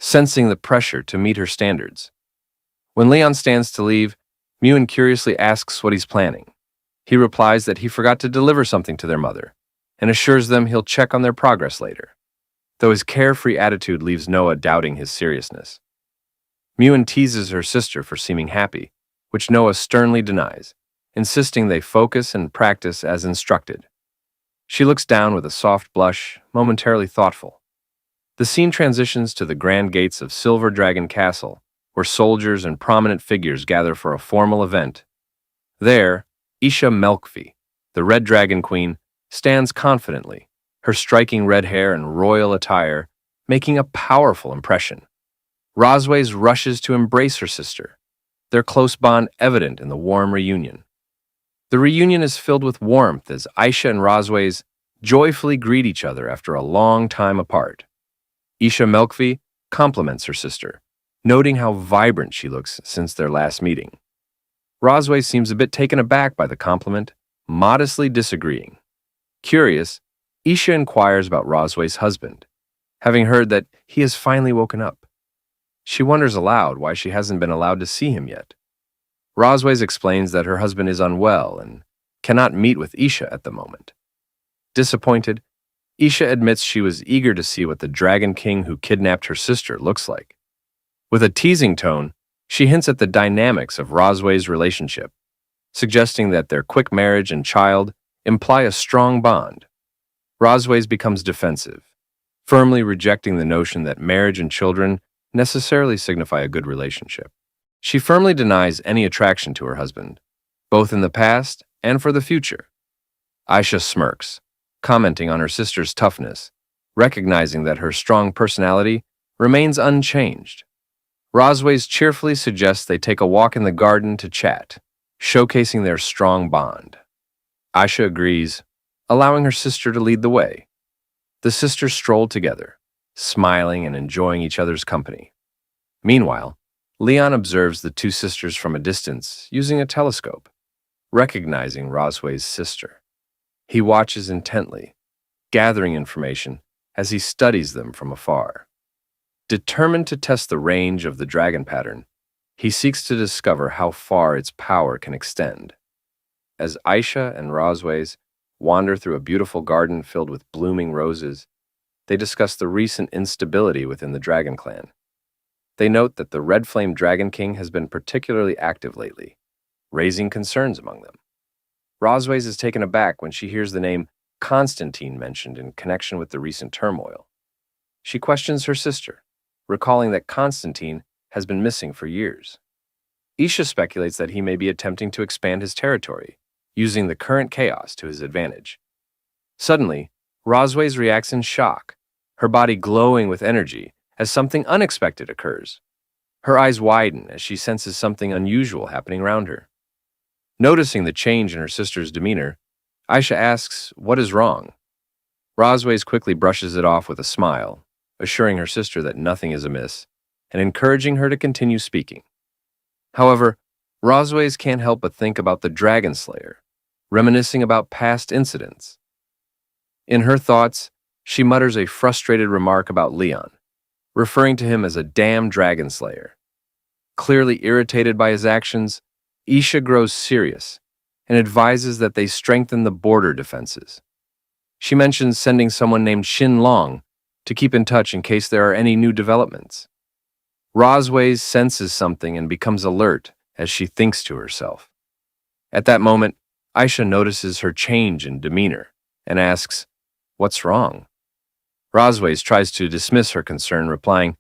Speaker 1: sensing the pressure to meet her standards. When Leon stands to leave, Miwan curiously asks what he's planning. He replies that he forgot to deliver something to their mother, and assures them he'll check on their progress later, though his carefree attitude leaves Noah doubting his seriousness. Miwan teases her sister for seeming happy, which Noah sternly denies, insisting they focus and practice as instructed. She looks down with a soft blush, momentarily thoughtful. The scene transitions to the grand gates of Silver Dragon Castle, where soldiers and prominent figures gather for a formal event. There, Isha Melkvi, the Red Dragon Queen, stands confidently, her striking red hair and royal attire making a powerful impression. Rosways rushes to embrace her sister, their close bond evident in the warm reunion. The reunion is filled with warmth as Aisha and Rosways joyfully greet each other after a long time apart. Isha Melkvi compliments her sister, noting how vibrant she looks since their last meeting. Rosway seems a bit taken aback by the compliment, modestly disagreeing. Curious, Isha inquires about Rosway's husband, having heard that he has finally woken up. She wonders aloud why she hasn't been allowed to see him yet. Rosways explains that her husband is unwell and cannot meet with Isha at the moment. Disappointed, Isha admits she was eager to see what the Dragon King who kidnapped her sister looks like. With a teasing tone, she hints at the dynamics of Rosway's relationship, suggesting that their quick marriage and child imply a strong bond. Rosways becomes defensive, firmly rejecting the notion that marriage and children necessarily signify a good relationship. She firmly denies any attraction to her husband, both in the past and for the future. Aisha smirks, commenting on her sister's toughness, recognizing that her strong personality remains unchanged. Rosways cheerfully suggests they take a walk in the garden to chat, showcasing their strong bond. Aisha agrees, allowing her sister to lead the way. The sisters stroll together, smiling and enjoying each other's company. Meanwhile, Leon observes the two sisters from a distance using a telescope, recognizing Rosway's sister. He watches intently, gathering information as he studies them from afar. Determined to test the range of the dragon pattern, he seeks to discover how far its power can extend. As Aisha and Rosways wander through a beautiful garden filled with blooming roses, they discuss the recent instability within the Dragon Clan. They note that the Red Flame Dragon King has been particularly active lately, raising concerns among them. Rosways is taken aback when she hears the name Constantine mentioned in connection with the recent turmoil. She questions her sister, recalling that Constantine has been missing for years. Isha speculates that he may be attempting to expand his territory, using the current chaos to his advantage. Suddenly, Rosways reacts in shock, her body glowing with energy as something unexpected occurs. Her eyes widen as she senses something unusual happening around her. Noticing the change in her sister's demeanor, Aisha asks, "What is wrong?" Rosways quickly brushes it off with a smile, assuring her sister that nothing is amiss and encouraging her to continue speaking. However, Rosways can't help but think about the Dragon Slayer, reminiscing about past incidents. In her thoughts, she mutters a frustrated remark about Leon, referring to him as a damn Dragon Slayer. Clearly irritated by his actions, Isha grows serious and advises that they strengthen the border defenses. She mentions sending someone named Shin Long to keep in touch in case there are any new developments. Rosways senses something and becomes alert as she thinks to herself. At that moment, Aisha notices her change in demeanor and asks, "What's wrong?" Rosways tries to dismiss her concern, replying,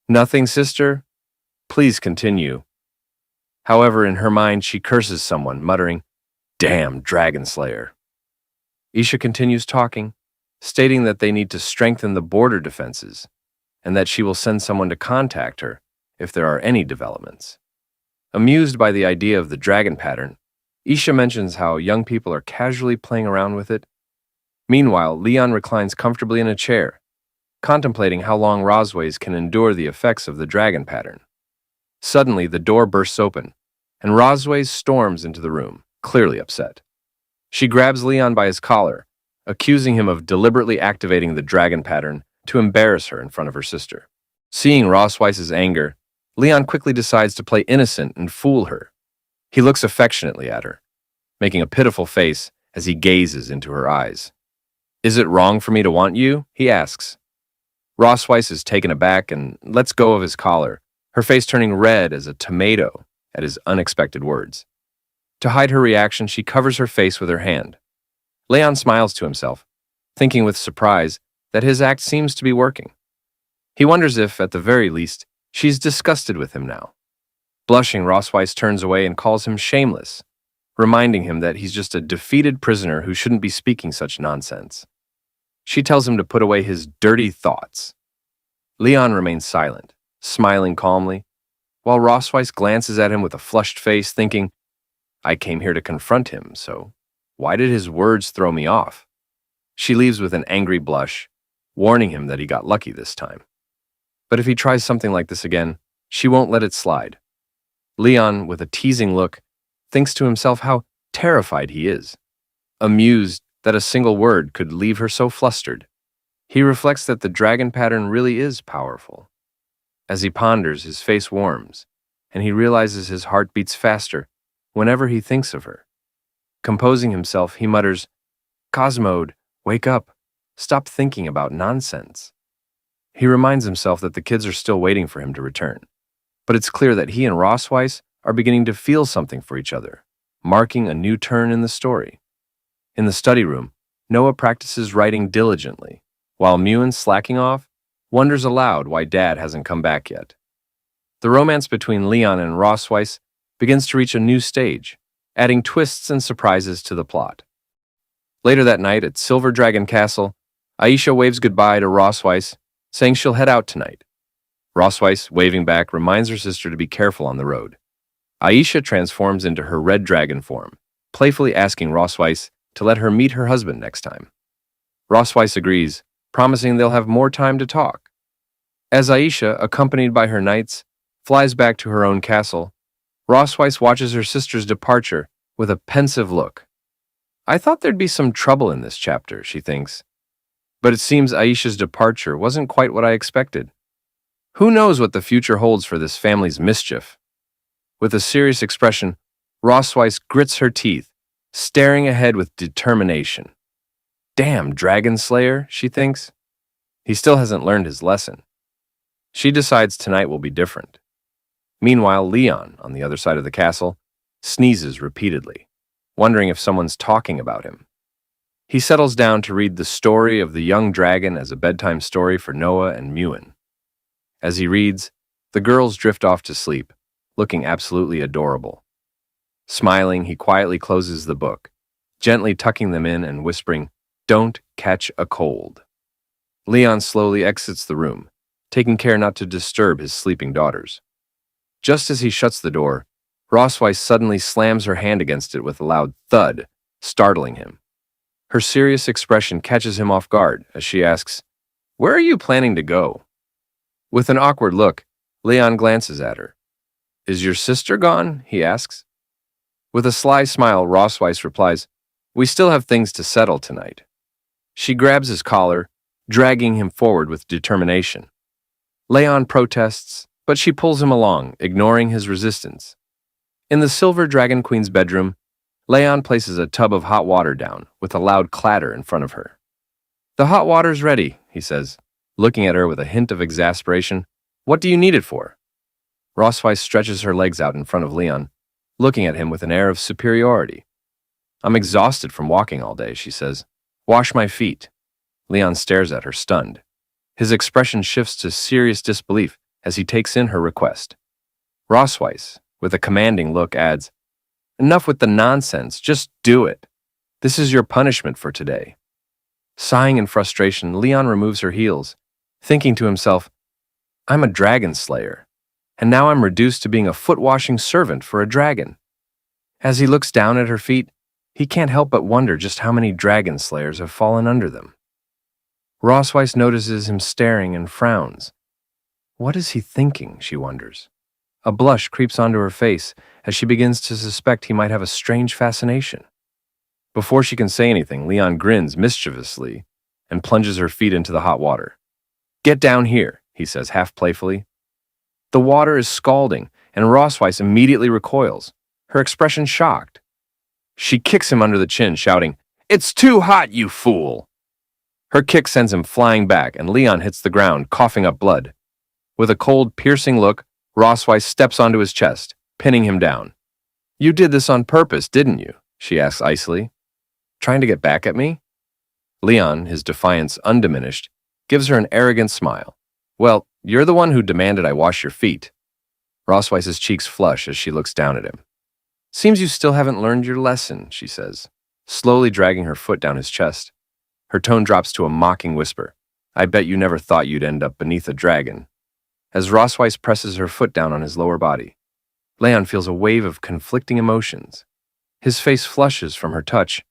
Speaker 1: "Nothing, sister. Please continue." However, in her mind, she curses someone, muttering, "Damn Dragon Slayer." Isha continues talking, stating that they need to strengthen the border defenses and that she will send someone to contact her if there are any developments. Amused by the idea of the dragon pattern, Isha mentions how young people are casually playing around with it. Meanwhile, Leon reclines comfortably in a chair, contemplating how long Rosways can endure the effects of the dragon pattern. Suddenly, the door bursts open, and Rosways storms into the room, clearly upset. She grabs Leon by his collar, accusing him of deliberately activating the dragon pattern to embarrass her in front of her sister. Seeing Rosways' anger, Leon quickly decides to play innocent and fool her. He looks affectionately at her, making a pitiful face as he gazes into her eyes. "Is it wrong for me to want you?" he asks. Rosways is taken aback and lets go of his collar, her face turning red as a tomato at his unexpected words. To hide her reaction, she covers her face with her hand. Leon smiles to himself, thinking with surprise that his act seems to be working. He wonders if, at the very least, she's disgusted with him now. Blushing, Rosways turns away and calls him shameless, reminding him that he's just a defeated prisoner who shouldn't be speaking such nonsense. She tells him to put away his dirty thoughts. Leon remains silent, smiling calmly, while Rossweiss glances at him with a flushed face, thinking, I came here to confront him, so why did his words throw me off? She leaves with an angry blush, warning him that he got lucky this time. But if he tries something like this again, she won't let it slide. Leon, with a teasing look, thinks to himself how terrified he is, amused that a single word could leave her so flustered. He reflects that the dragon pattern really is powerful. As he ponders, his face warms, and he realizes his heart beats faster whenever he thinks of her. Composing himself, he mutters, Cosmode, wake up. Stop thinking about nonsense. He reminds himself that the kids are still waiting for him to return. But it's clear that he and Rossweiss are beginning to feel something for each other, marking a new turn in the story. In the study room, Noah practices writing diligently, while Muen, slacking off, wonders aloud why Dad hasn't come back yet. The romance between Leon and Rossweiss begins to reach a new stage, adding twists and surprises to the plot. Later that night at Silver Dragon Castle, Aisha waves goodbye to Rossweiss, saying she'll head out tonight. Rossweiss, waving back, reminds her sister to be careful on the road. Aisha transforms into her red dragon form, playfully asking Rossweiss to let her meet her husband next time. Rossweiss agrees, promising they'll have more time to talk. As Aisha, accompanied by her knights, flies back to her own castle, Rossweiss watches her sister's departure with a pensive look. I thought there'd be some trouble in this chapter, she thinks. But it seems Aisha's departure wasn't quite what I expected. Who knows what the future holds for this family's mischief? With a serious expression, Rossweiss grits her teeth, staring ahead with determination. Damn, Dragon Slayer, she thinks. He still hasn't learned his lesson. She decides tonight will be different. Meanwhile, Leon, on the other side of the castle, sneezes repeatedly, wondering if someone's talking about him. He settles down to read The Story of the Young Dragon as a bedtime story for Noah and Muen. As he reads, the girls drift off to sleep, looking absolutely adorable. Smiling, he quietly closes the book, gently tucking them in and whispering, Don't catch a cold. Leon slowly exits the room, taking care not to disturb his sleeping daughters. Just as he shuts the door, Rossweiss suddenly slams her hand against it with a loud thud, startling him. Her serious expression catches him off guard as she asks, Where are you planning to go? With an awkward look, Leon glances at her. Is your sister gone? He asks. With a sly smile, Rossweiss replies, We still have things to settle tonight. She grabs his collar, dragging him forward with determination. Leon protests, but she pulls him along, ignoring his resistance. In the Silver Dragon Queen's bedroom, Leon places a tub of hot water down with a loud clatter in front of her. The hot water's ready, he says, looking at her with a hint of exasperation. What do you need it for? Rossweiss stretches her legs out in front of Leon, looking at him with an air of superiority. I'm exhausted from walking all day, she says. Wash my feet. Leon stares at her, stunned. His expression shifts to serious disbelief as he takes in her request. Rossweiss, with a commanding look, adds, Enough with the nonsense, just do it. This is your punishment for today. Sighing in frustration, Leon removes her heels, thinking to himself, I'm a dragon slayer, and now I'm reduced to being a foot-washing servant for a dragon. As he looks down at her feet, he can't help but wonder just how many dragon slayers have fallen under them. Rossweiss notices him staring and frowns. What is he thinking, she wonders. A blush creeps onto her face as she begins to suspect he might have a strange fascination. Before she can say anything, Leon grins mischievously and plunges her feet into the hot water. Get down here, he says half playfully. The water is scalding, and Rossweiss immediately recoils, her expression shocked. She kicks him under the chin, shouting, It's too hot, you fool! Her kick sends him flying back, and Leon hits the ground, coughing up blood. With a cold, piercing look, Rossweiss steps onto his chest, pinning him down. You did this on purpose, didn't you? She asks icily. Trying to get back at me? Leon, his defiance undiminished, gives her an arrogant smile. Well, you're the one who demanded I wash your feet. Rossweiss's cheeks flush as she looks down at him. Seems you still haven't learned your lesson, she says, slowly dragging her foot down his chest. Her tone drops to a mocking whisper. I bet you never thought you'd end up beneath a dragon. As Rosweiss presses her foot down on his lower body, Leon feels a wave of conflicting emotions. His face flushes from her touch,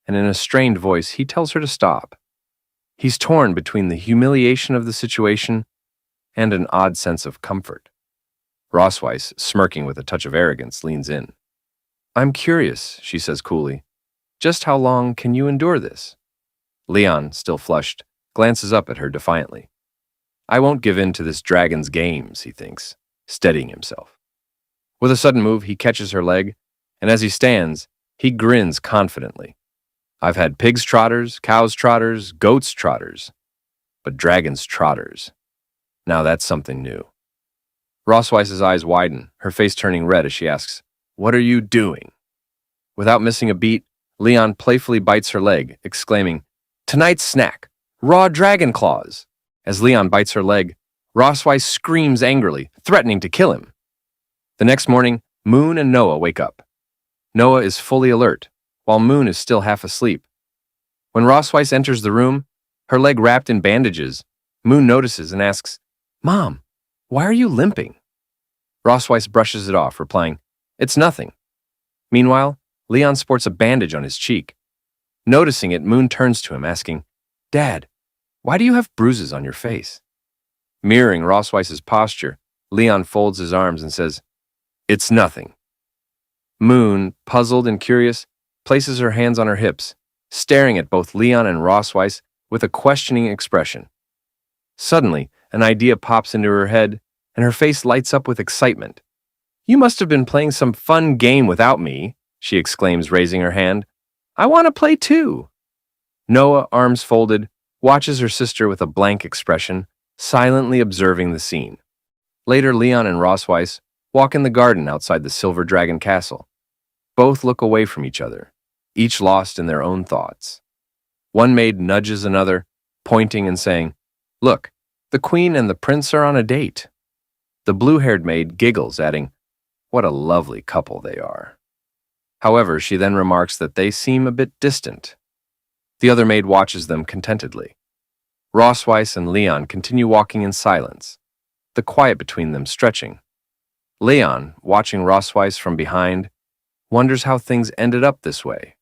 Speaker 1: and in a strained voice, he tells her to stop. He's torn between the humiliation of the situation and an odd sense of comfort. Rosweiss, smirking with a touch of arrogance, leans in. I'm curious, she says coolly. Just how long can you endure this? Leon, still flushed, glances up at her defiantly. I won't give in to this dragon's games, he thinks, steadying himself. With a sudden move, he catches her leg, and as he stands, he grins confidently. I've had pigs' trotters, cows' trotters, goats' trotters, but dragons' trotters. Now that's something new. Rosweiss's eyes widen, her face turning red as she asks, What are you doing? Without missing a beat, Leon playfully bites her leg, exclaiming, Tonight's snack, raw dragon claws. As Leon bites her leg, Rosweiss screams angrily, threatening to kill him. The next morning, Moon and Noah wake up. Noah is fully alert, while Moon is still half asleep. When Rosweiss enters the room, her leg wrapped in bandages, Moon notices and asks, Mom, why are you limping? Rosweiss brushes it off, replying, It's nothing. Meanwhile, Leon sports a bandage on his cheek. Noticing it, Moon turns to him, asking, Dad, why do you have bruises on your face? Mirroring Rosweiss's posture, Leon folds his arms and says, It's nothing. Moon, puzzled and curious, places her hands on her hips, staring at both Leon and Rosweiss with a questioning expression. Suddenly, an idea pops into her head, and her face lights up with excitement. You must have been playing some fun game without me, she exclaims, raising her hand. I want to play too. Noah, arms folded, watches her sister with a blank expression, silently observing the scene. Later, Leon and Rosweiss walk in the garden outside the Silver Dragon Castle. Both look away from each other, each lost in their own thoughts. One maid nudges another, pointing and saying, Look, the queen and the prince are on a date. The blue-haired maid giggles, adding, What a lovely couple they are. However, she then remarks that they seem a bit distant. The other maid watches them contentedly. Rosweiss and Leon continue walking in silence, the quiet between them stretching. Leon, watching Rosweiss from behind, wonders how things ended up this way.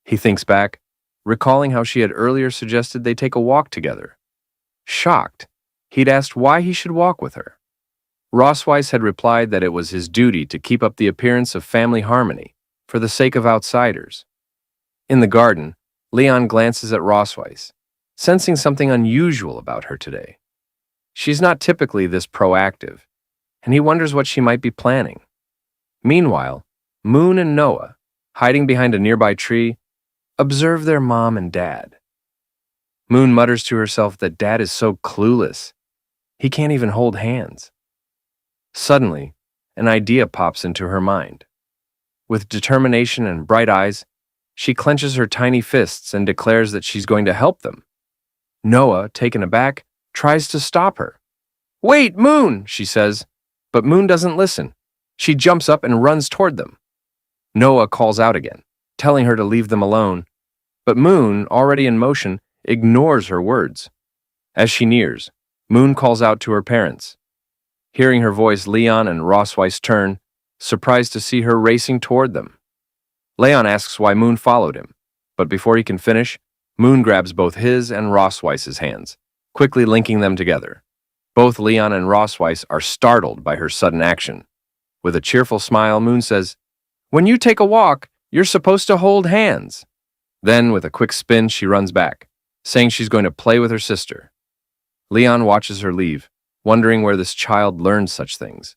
Speaker 1: He thinks back, recalling how she had earlier suggested they take a walk together. Shocked, he'd asked why he should walk with her. Rosweiss had replied that it was his duty to keep up the appearance of family harmony for the sake of outsiders. In the garden, Leon glances at Rosweiss, sensing something unusual about her today. She's not typically this proactive, and he wonders what she might be planning. Meanwhile, Moon and Noah, hiding behind a nearby tree, observe their mom and dad. Moon mutters to herself that Dad is so clueless. He can't even hold hands. Suddenly, an idea pops into her mind. With determination and bright eyes, she clenches her tiny fists and declares that she's going to help them. Noah, taken aback, tries to stop her. Wait, Moon, she says, but Moon doesn't listen. She jumps up and runs toward them. Noah calls out again, telling her to leave them alone, but Moon, already in motion, ignores her words. As she nears, Moon calls out to her parents. Hearing her voice, Leon and Rosweiss turn, surprised to see her racing toward them. Leon asks why Moon followed him, but before he can finish, Moon grabs both his and Rosweiss's hands, quickly linking them together. Both Leon and Rosweiss are startled by her sudden action. With a cheerful smile, Moon says, When you take a walk, you're supposed to hold hands. Then, with a quick spin, she runs back, saying she's going to play with her sister. Leon watches her leave, wondering where this child learned such things.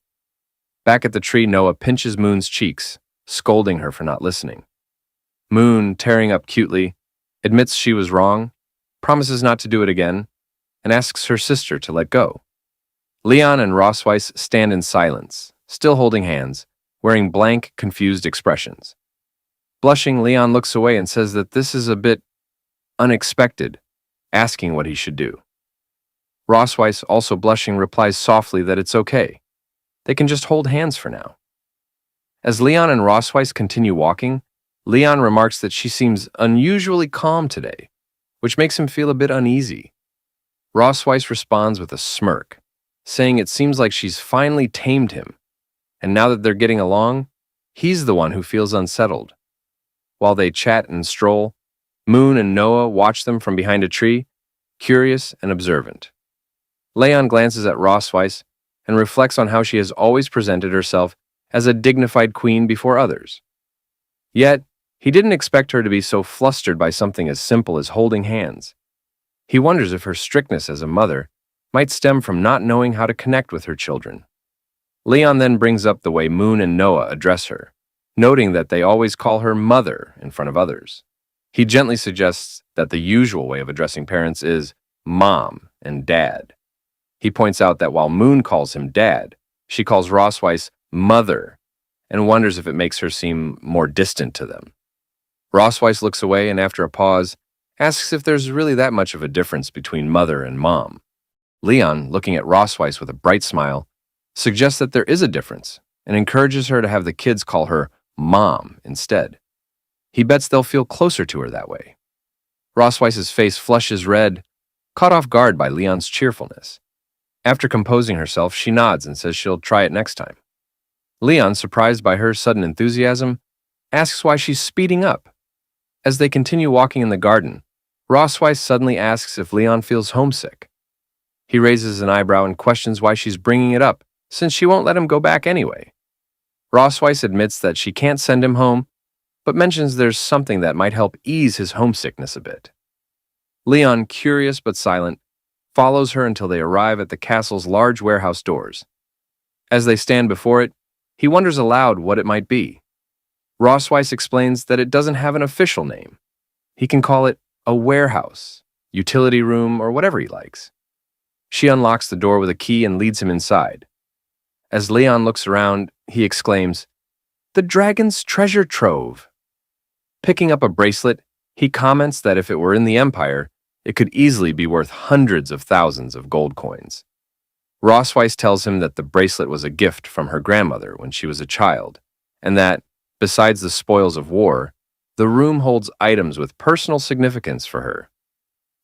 Speaker 1: Back at the tree, Noah pinches Moon's cheeks, scolding her for not listening. Moon, tearing up cutely, admits she was wrong, promises not to do it again, and asks her sister to let go. Leon and Rosweiss stand in silence, still holding hands, wearing blank, confused expressions. Blushing, Leon looks away and says that this is a bit unexpected, asking what he should do. Rosweiss, also blushing, replies softly that it's okay. They can just hold hands for now. As Leon and Rosweiss continue walking, Leon remarks that she seems unusually calm today, which makes him feel a bit uneasy. Rossweiss responds with a smirk, saying it seems like she's finally tamed him, and now that they're getting along, he's the one who feels unsettled. While they chat and stroll, Moon and Noah watch them from behind a tree, curious and observant. Leon glances at Rossweiss and reflects on how she has always presented herself as a dignified queen before others. Yet, he didn't expect her to be so flustered by something as simple as holding hands. He wonders if her strictness as a mother might stem from not knowing how to connect with her children. Leon then brings up the way Moon and Noah address her, noting that they always call her mother in front of others. He gently suggests that the usual way of addressing parents is mom and dad. He points out that while Moon calls him dad, she calls Rossweiss mother and wonders if it makes her seem more distant to them. Rossweiss looks away and after a pause, asks if there's really that much of a difference between mother and mom. Leon, looking at Rossweiss with a bright smile, suggests that there is a difference and encourages her to have the kids call her mom instead. He bets they'll feel closer to her that way. Rossweiss's face flushes red, caught off guard by Leon's cheerfulness. After composing herself, she nods and says she'll try it next time. Leon, surprised by her sudden enthusiasm, asks why she's speeding up. As they continue walking in the garden, Rossweiss suddenly asks if Leon feels homesick. He raises an eyebrow and questions why she's bringing it up, since she won't let him go back anyway. Rossweiss admits that she can't send him home, but mentions there's something that might help ease his homesickness a bit. Leon, curious but silent, follows her until they arrive at the castle's large warehouse doors. As they stand before it, he wonders aloud what it might be. Rossweiss explains that it doesn't have an official name. He can call it a warehouse, utility room, or whatever he likes. She unlocks the door with a key and leads him inside. As Leon looks around, he exclaims, "The dragon's treasure trove." Picking up a bracelet, he comments that if it were in the Empire, it could easily be worth hundreds of thousands of gold coins. Rossweiss tells him that the bracelet was a gift from her grandmother when she was a child, and that, besides the spoils of war, the room holds items with personal significance for her.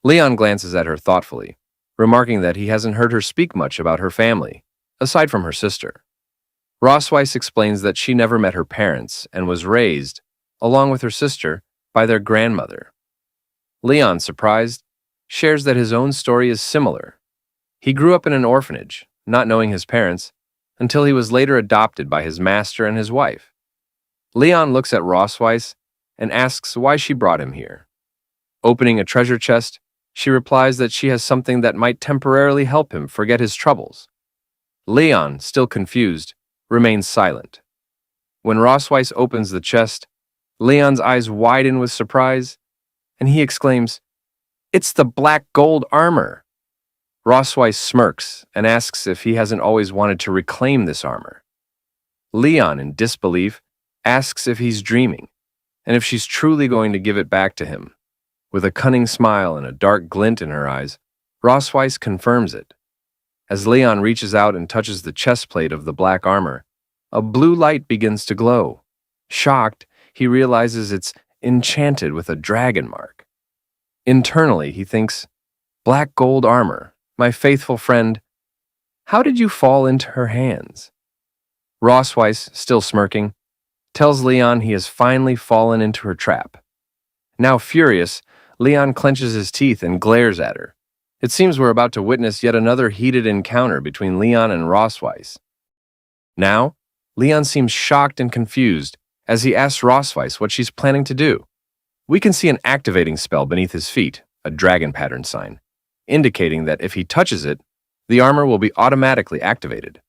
Speaker 1: Leon glances at her thoughtfully, remarking that he hasn't heard her speak much about her family, aside from her sister. Rossweiss explains that she never met her parents and was raised, along with her sister, by their grandmother. Leon, surprised, shares that his own story is similar. He grew up in an orphanage, not knowing his parents, until he was later adopted by his master and his wife. Leon looks at Rossweiss and asks why she brought him here. Opening a treasure chest, she replies that she has something that might temporarily help him forget his troubles. Leon, still confused, remains silent. When Rossweiss opens the chest, Leon's eyes widen with surprise, and he exclaims, "It's the black gold armor!" Rossweiss smirks and asks if he hasn't always wanted to reclaim this armor. Leon, in disbelief, asks if he's dreaming, and if she's truly going to give it back to him. With a cunning smile and a dark glint in her eyes, Rossweiss confirms it. As Leon reaches out and touches the chest plate of the black armor, a blue light begins to glow. Shocked, he realizes it's enchanted with a dragon mark. Internally, he thinks, "Black gold armor, my faithful friend, how did you fall into her hands?" Rossweiss, still smirking, tells Leon he has finally fallen into her trap. Now furious, Leon clenches his teeth and glares at her. It seems we're about to witness yet another heated encounter between Leon and Rossweiss. Now, Leon seems shocked and confused as he asks Rossweiss what she's planning to do. We can see an activating spell beneath his feet, a dragon pattern sign, indicating that if he touches it, the armor will be automatically activated.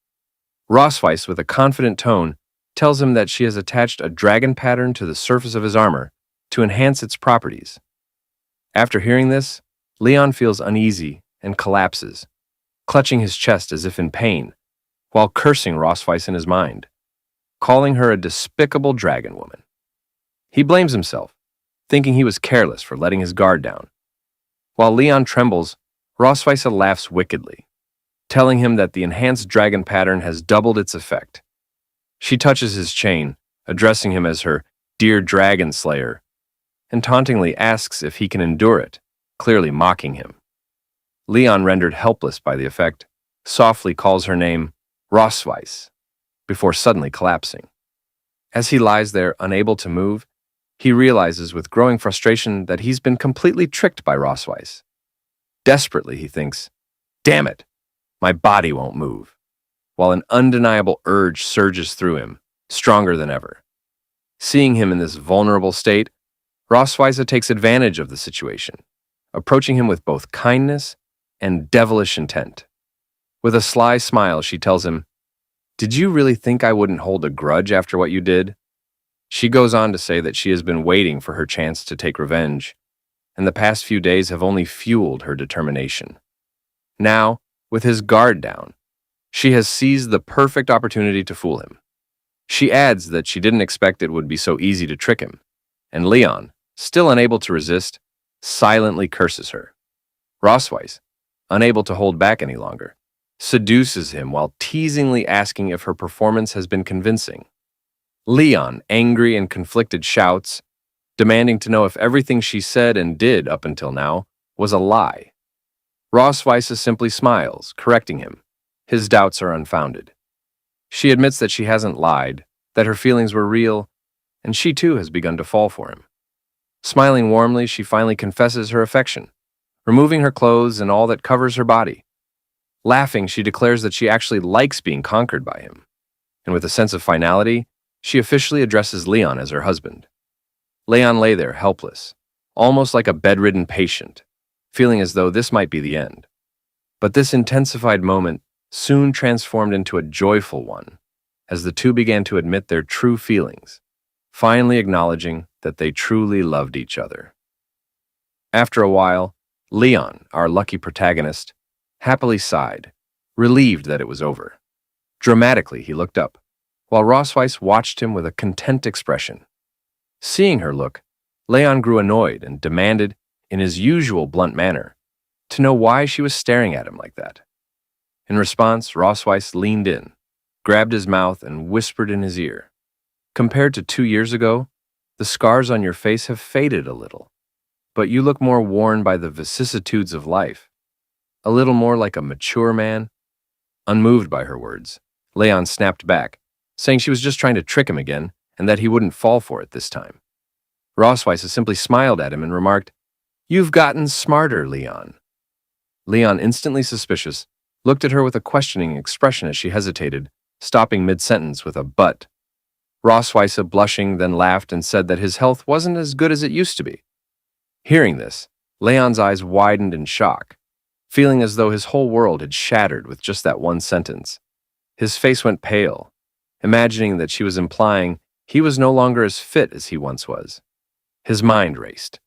Speaker 1: Rossweiss, with a confident tone, tells him that she has attached a dragon pattern to the surface of his armor to enhance its properties. After hearing this, Leon feels uneasy and collapses, clutching his chest as if in pain, while cursing Rossweiss in his mind, calling her a despicable dragon woman. He blames himself, thinking he was careless for letting his guard down. While Leon trembles, Rossweiss laughs wickedly, telling him that the enhanced dragon pattern has doubled its effect. She touches his chain, addressing him as her "dear dragon slayer," and tauntingly asks if he can endure it, clearly mocking him. Leon, rendered helpless by the effect, softly calls her name Rossweiss before suddenly collapsing. As he lies there, unable to move, he realizes with growing frustration that he's been completely tricked by Rossweiss. Desperately, he thinks, "Damn it, my body won't move," while an undeniable urge surges through him, stronger than ever. Seeing him in this vulnerable state, Rossweiss takes advantage of the situation, approaching him with both kindness and devilish intent. With a sly smile, she tells him, "Did you really think I wouldn't hold a grudge after what you did?" She goes on to say that she has been waiting for her chance to take revenge, and the past few days have only fueled her determination. Now, with his guard down, she has seized the perfect opportunity to fool him. She adds that she didn't expect it would be so easy to trick him, and Leon, still unable to resist, silently curses her. Rossweiss, unable to hold back any longer, seduces him while teasingly asking if her performance has been convincing. Leon, angry and conflicted, shouts, demanding to know if everything she said and did up until now was a lie. Rossweiss simply smiles, correcting him. His doubts are unfounded. She admits that she hasn't lied, that her feelings were real, and she too has begun to fall for him. Smiling warmly, she finally confesses her affection, removing her clothes and all that covers her body. Laughing, she declares that she actually likes being conquered by him, and with a sense of finality, she officially addresses Leon as her husband. Leon lay there, helpless, almost like a bedridden patient, feeling as though this might be the end. But this intensified moment soon transformed into a joyful one, as the two began to admit their true feelings, finally acknowledging that they truly loved each other. After a while, Leon, our lucky protagonist, happily sighed, relieved that it was over. Dramatically, he looked up, while Rossweiss watched him with a content expression. Seeing her look, Leon grew annoyed and demanded, in his usual blunt manner, to know why she was staring at him like that. In response, Rossweiss leaned in, grabbed his mouth, and whispered in his ear, "Compared to 2 years ago, the scars on your face have faded a little, but you look more worn by the vicissitudes of life, a little more like a mature man." Unmoved by her words, Leon snapped back, saying she was just trying to trick him again and that he wouldn't fall for it this time. Rossweiss simply smiled at him and remarked, "You've gotten smarter, Leon." Leon, instantly suspicious, looked at her with a questioning expression as she hesitated, stopping mid-sentence with a "but." Rossweiss, blushing, then laughed and said that his health wasn't as good as it used to be. Hearing this, Leon's eyes widened in shock, feeling as though his whole world had shattered with just that one sentence. His face went pale, imagining that she was implying he was no longer as fit as he once was. His mind raced,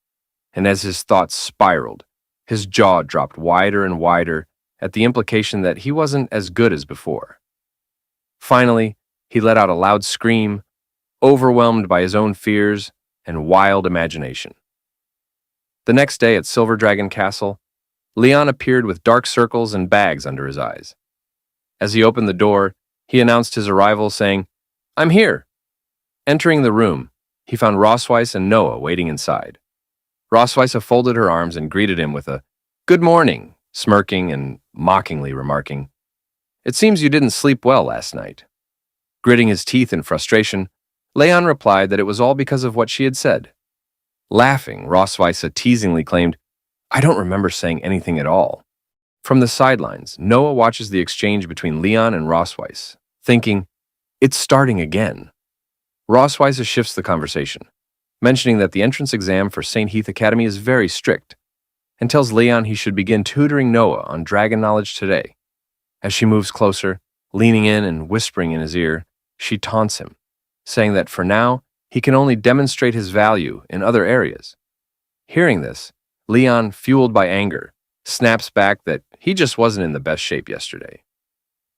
Speaker 1: and as his thoughts spiraled, his jaw dropped wider and wider at the implication that he wasn't as good as before. Finally, he let out a loud scream, overwhelmed by his own fears and wild imagination. The next day at Silver Dragon Castle, Leon appeared with dark circles and bags under his eyes. As he opened the door, he announced his arrival, saying, "I'm here." Entering the room, he found Rossweiss and Noah waiting inside. Rossweiss folded her arms and greeted him with a "Good morning," smirking and mockingly remarking, "It seems you didn't sleep well last night." Gritting his teeth in frustration, Leon replied that it was all because of what she had said. Laughing, Rossweiss teasingly claimed, "I don't remember saying anything at all." From the sidelines, Noah watches the exchange between Leon and Rossweiss, thinking, "It's starting again." Rossweiss shifts the conversation, mentioning that the entrance exam for St. Heath Academy is very strict, and tells Leon he should begin tutoring Noah on dragon knowledge today. As she moves closer, leaning in and whispering in his ear, she taunts him, saying that for now, he can only demonstrate his value in other areas. Hearing this, Leon, fueled by anger, snaps back that he just wasn't in the best shape yesterday.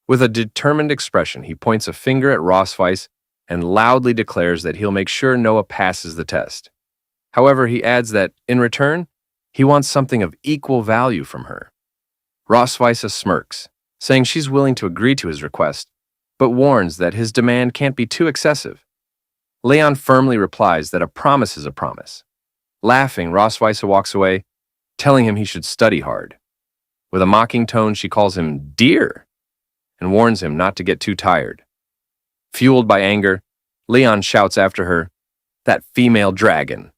Speaker 1: With a determined expression, he points a finger at Rossweiss and loudly declares that he'll make sure Noah passes the test. However, he adds that, in return, he wants something of equal value from her. Rossweiss smirks, saying she's willing to agree to his request, but warns that his demand can't be too excessive. Leon firmly replies that a promise is a promise. Laughing, Rossweiss walks away, telling him he should study hard. With a mocking tone, she calls him dear and warns him not to get too tired. Fueled by anger, Leon shouts after her, "That female dragon!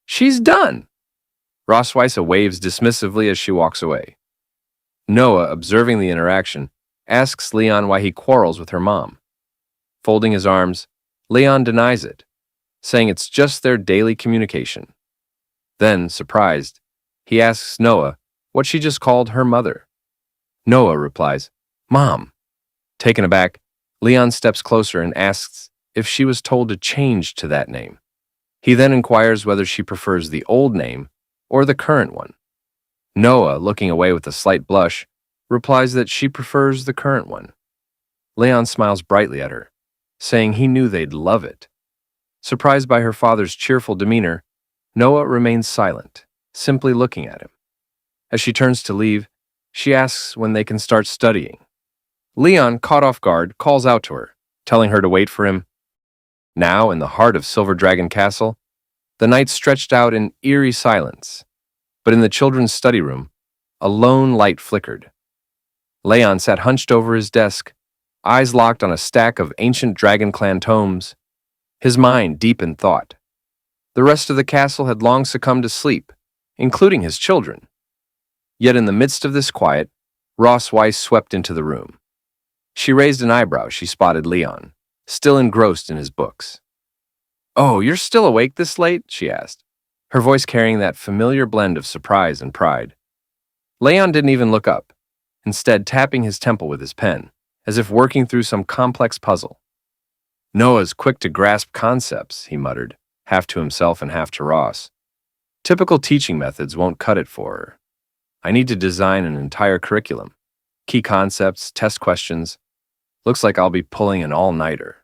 Speaker 1: She's done!" Rosweiss waves dismissively as she walks away. Noah, observing the interaction, asks Leon why he quarrels with her mom. Folding his arms, Leon denies it, saying it's just their daily communication. Then, surprised, he asks Noah what she just called her mother. Noah replies, "Mom." Taken aback, Leon steps closer and asks if she was told to change to that name. He then inquires whether she prefers the old name or the current one. Noah, looking away with a slight blush, replies that she prefers the current one. Leon smiles brightly at her, saying he knew they'd love it. Surprised by her father's cheerful demeanor, Noah remains silent, simply looking at him. As she turns to leave, she asks when they can start studying. Leon, caught off guard, calls out to her, telling her to wait for him. Now, in the heart of Silver Dragon Castle, the night stretched out in eerie silence, but in the children's study room, a lone light flickered. Leon sat hunched over his desk, eyes locked on a stack of ancient Dragon Clan tomes, his mind deep in thought. The rest of the castle had long succumbed to sleep, including his children. Yet in the midst of this quiet, Rosweiss swept into the room. She raised an eyebrow as she spotted Leon, still engrossed in his books. "Oh, you're still awake this late?" she asked, her voice carrying that familiar blend of surprise and pride. Leon didn't even look up, instead tapping his temple with his pen, as if working through some complex puzzle. "Noah's quick to grasp concepts," he muttered, half to himself and half to Ross. "Typical teaching methods won't cut it for her. I need to design an entire curriculum. Key concepts, test questions. Looks like I'll be pulling an all-nighter."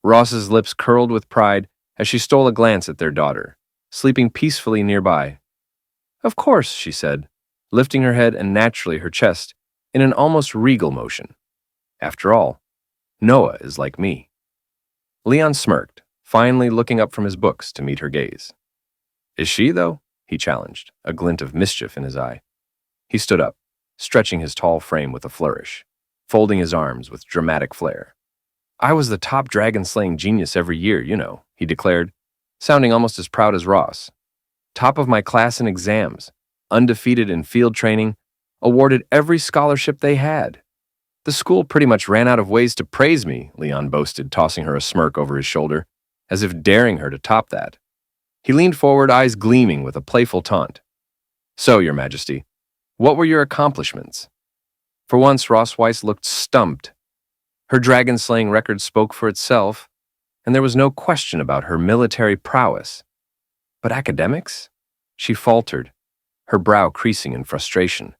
Speaker 1: Ross's lips curled with pride as she stole a glance at their daughter, sleeping peacefully nearby. "Of course," she said, lifting her head and naturally her chest in an almost regal motion. "After all, Noah is like me." Leon smirked, finally looking up from his books to meet her gaze. "Is she, though?" he challenged, a glint of mischief in his eye. He stood up, stretching his tall frame with a flourish, folding his arms with dramatic flair. "I was the top dragon-slaying genius every year, you know," he declared, sounding almost as proud as Ross. "Top of my class in exams, undefeated in field training, awarded every scholarship they had. The school pretty much ran out of ways to praise me," Leon boasted, tossing her a smirk over his shoulder, as if daring her to top that. He leaned forward, eyes gleaming with a playful taunt. "So, Your Majesty, what were your accomplishments?" For once, Rosweiss looked stumped. Her dragon-slaying record spoke for itself, and there was no question about her military prowess. But academics? She faltered, her brow creasing in frustration.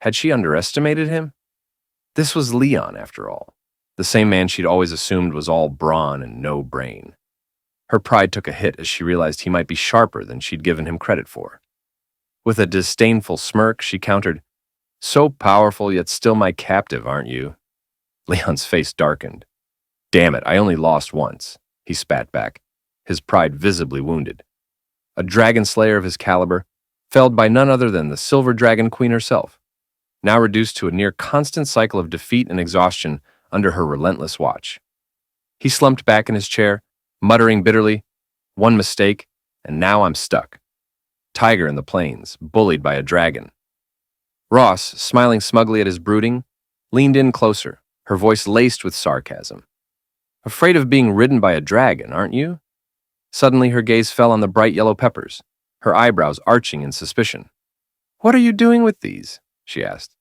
Speaker 1: Had she underestimated him? This was Leon, after all, the same man she'd always assumed was all brawn and no brain. Her pride took a hit as she realized he might be sharper than she'd given him credit for. With a disdainful smirk, she countered, "So powerful yet still my captive, aren't you?" Leon's face darkened. "Damn it, I only lost once," he spat back, his pride visibly wounded. A dragon slayer of his caliber, felled by none other than the Silver Dragon Queen herself, now reduced to a near constant cycle of defeat and exhaustion under her relentless watch. He slumped back in his chair, muttering bitterly, "One mistake, and now I'm stuck. Tiger in the plains, bullied by a dragon." Ross, smiling smugly at his brooding, leaned in closer, her voice laced with sarcasm. "Afraid of being ridden by a dragon, aren't you?" Suddenly her gaze fell on the bright yellow peppers, her eyebrows arching in suspicion. "What are you doing with these?" she asked.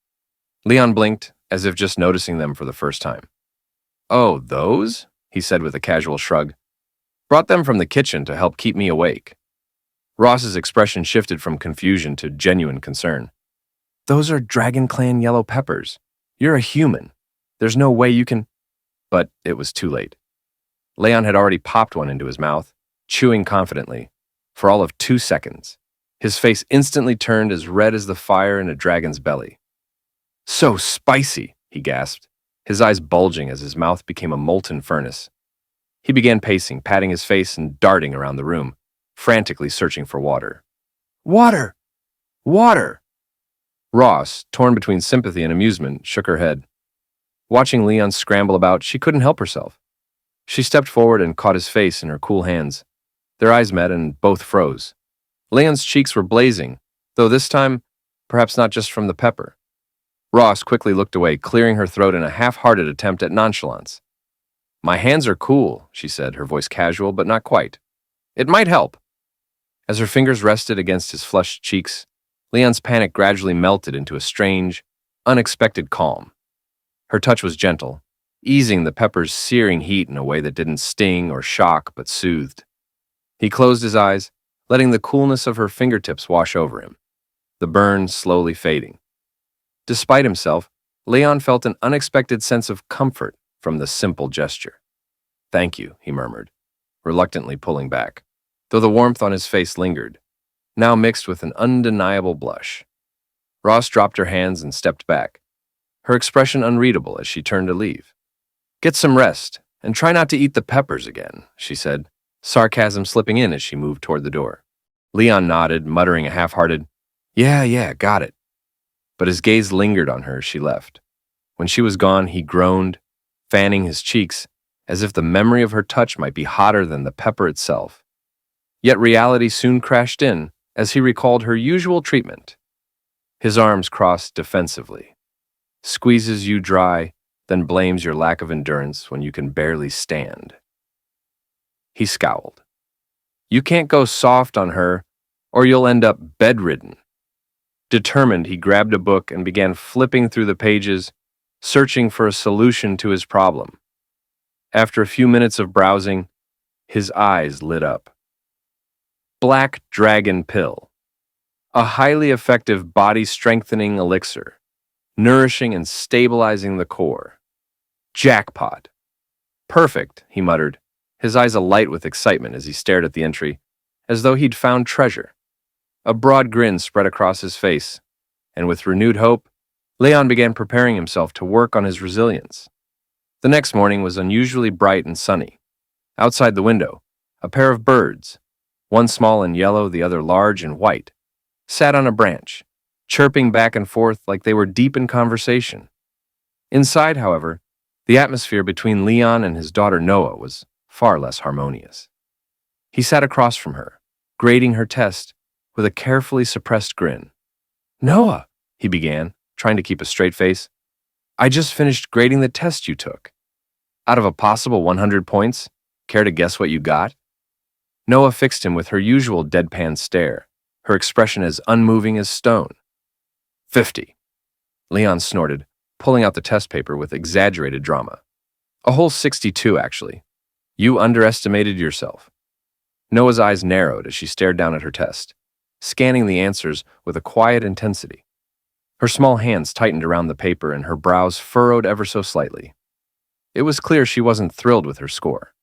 Speaker 1: Leon blinked, as if just noticing them for the first time. "Oh, those?" he said with a casual shrug. "Brought them from the kitchen to help keep me awake." Ross's expression shifted from confusion to genuine concern. "Those are Dragon Clan yellow peppers. You're a human. There's no way you can—" But it was too late. Leon had already popped one into his mouth, chewing confidently, for all of 2 seconds. His face instantly turned as red as the fire in a dragon's belly. "So spicy," he gasped, his eyes bulging as his mouth became a molten furnace. He began pacing, patting his face and darting around the room, frantically searching for water. "Water!" Water! Ross, torn between sympathy and amusement, shook her head. Watching Leon scramble about, she couldn't help herself. She stepped forward and caught his face in her cool hands. Their eyes met and both froze. Leon's cheeks were blazing, though this time, perhaps not just from the pepper. Ross quickly looked away, clearing her throat in a half-hearted attempt at nonchalance. My hands are cool, she said, her voice casual, but not quite. It might help. As her fingers rested against his flushed cheeks, Leon's panic gradually melted into a strange, unexpected calm. Her touch was gentle, easing the pepper's searing heat in a way that didn't sting or shock but soothed. He closed his eyes, letting the coolness of her fingertips wash over him, the burn slowly fading. Despite himself, Leon felt an unexpected sense of comfort from the simple gesture. Thank you, he murmured, reluctantly pulling back, though the warmth on his face lingered, now mixed with an undeniable blush. Ross dropped her hands and stepped back, her expression unreadable as she turned to leave. Get some rest, and try not to eat the peppers again, she said, sarcasm slipping in as she moved toward the door. Leon nodded, muttering a half-hearted, Yeah, got it. But his gaze lingered on her as she left. When she was gone, he groaned, fanning his cheeks, as if the memory of her touch might be hotter than the pepper itself. Yet reality soon crashed in as he recalled her usual treatment. His arms crossed defensively. Squeezes you dry, then blames your lack of endurance when you can barely stand. He scowled. You can't go soft on her, or you'll end up bedridden. Determined, he grabbed a book and began flipping through the pages, searching for a solution to his problem. After a few minutes of browsing, his eyes lit up. Black Dragon Pill. A highly effective body-strengthening elixir, nourishing and stabilizing the core. Jackpot. Perfect, he muttered, his eyes alight with excitement as he stared at the entry, as though he'd found treasure. A broad grin spread across his face, and with renewed hope, Leon began preparing himself to work on his resilience. The next morning was unusually bright and sunny. Outside the window, a pair of birds, one small and yellow, the other large and white, sat on a branch, chirping back and forth like they were deep in conversation. Inside, however, the atmosphere between Leon and his daughter Noah was far less harmonious. He sat across from her, grading her test with a carefully suppressed grin. Noah, he began, trying to keep a straight face, I just finished grading the test you took. Out of a possible 100 points, care to guess what you got? Noah fixed him with her usual deadpan stare, her expression as unmoving as stone. 50. Leon snorted, pulling out the test paper with exaggerated drama. A whole 62, actually. You underestimated yourself. Noah's eyes narrowed as she stared down at her test, scanning the answers with a quiet intensity. Her small hands tightened around the paper and her brows furrowed ever so slightly. It was clear she wasn't thrilled with her score.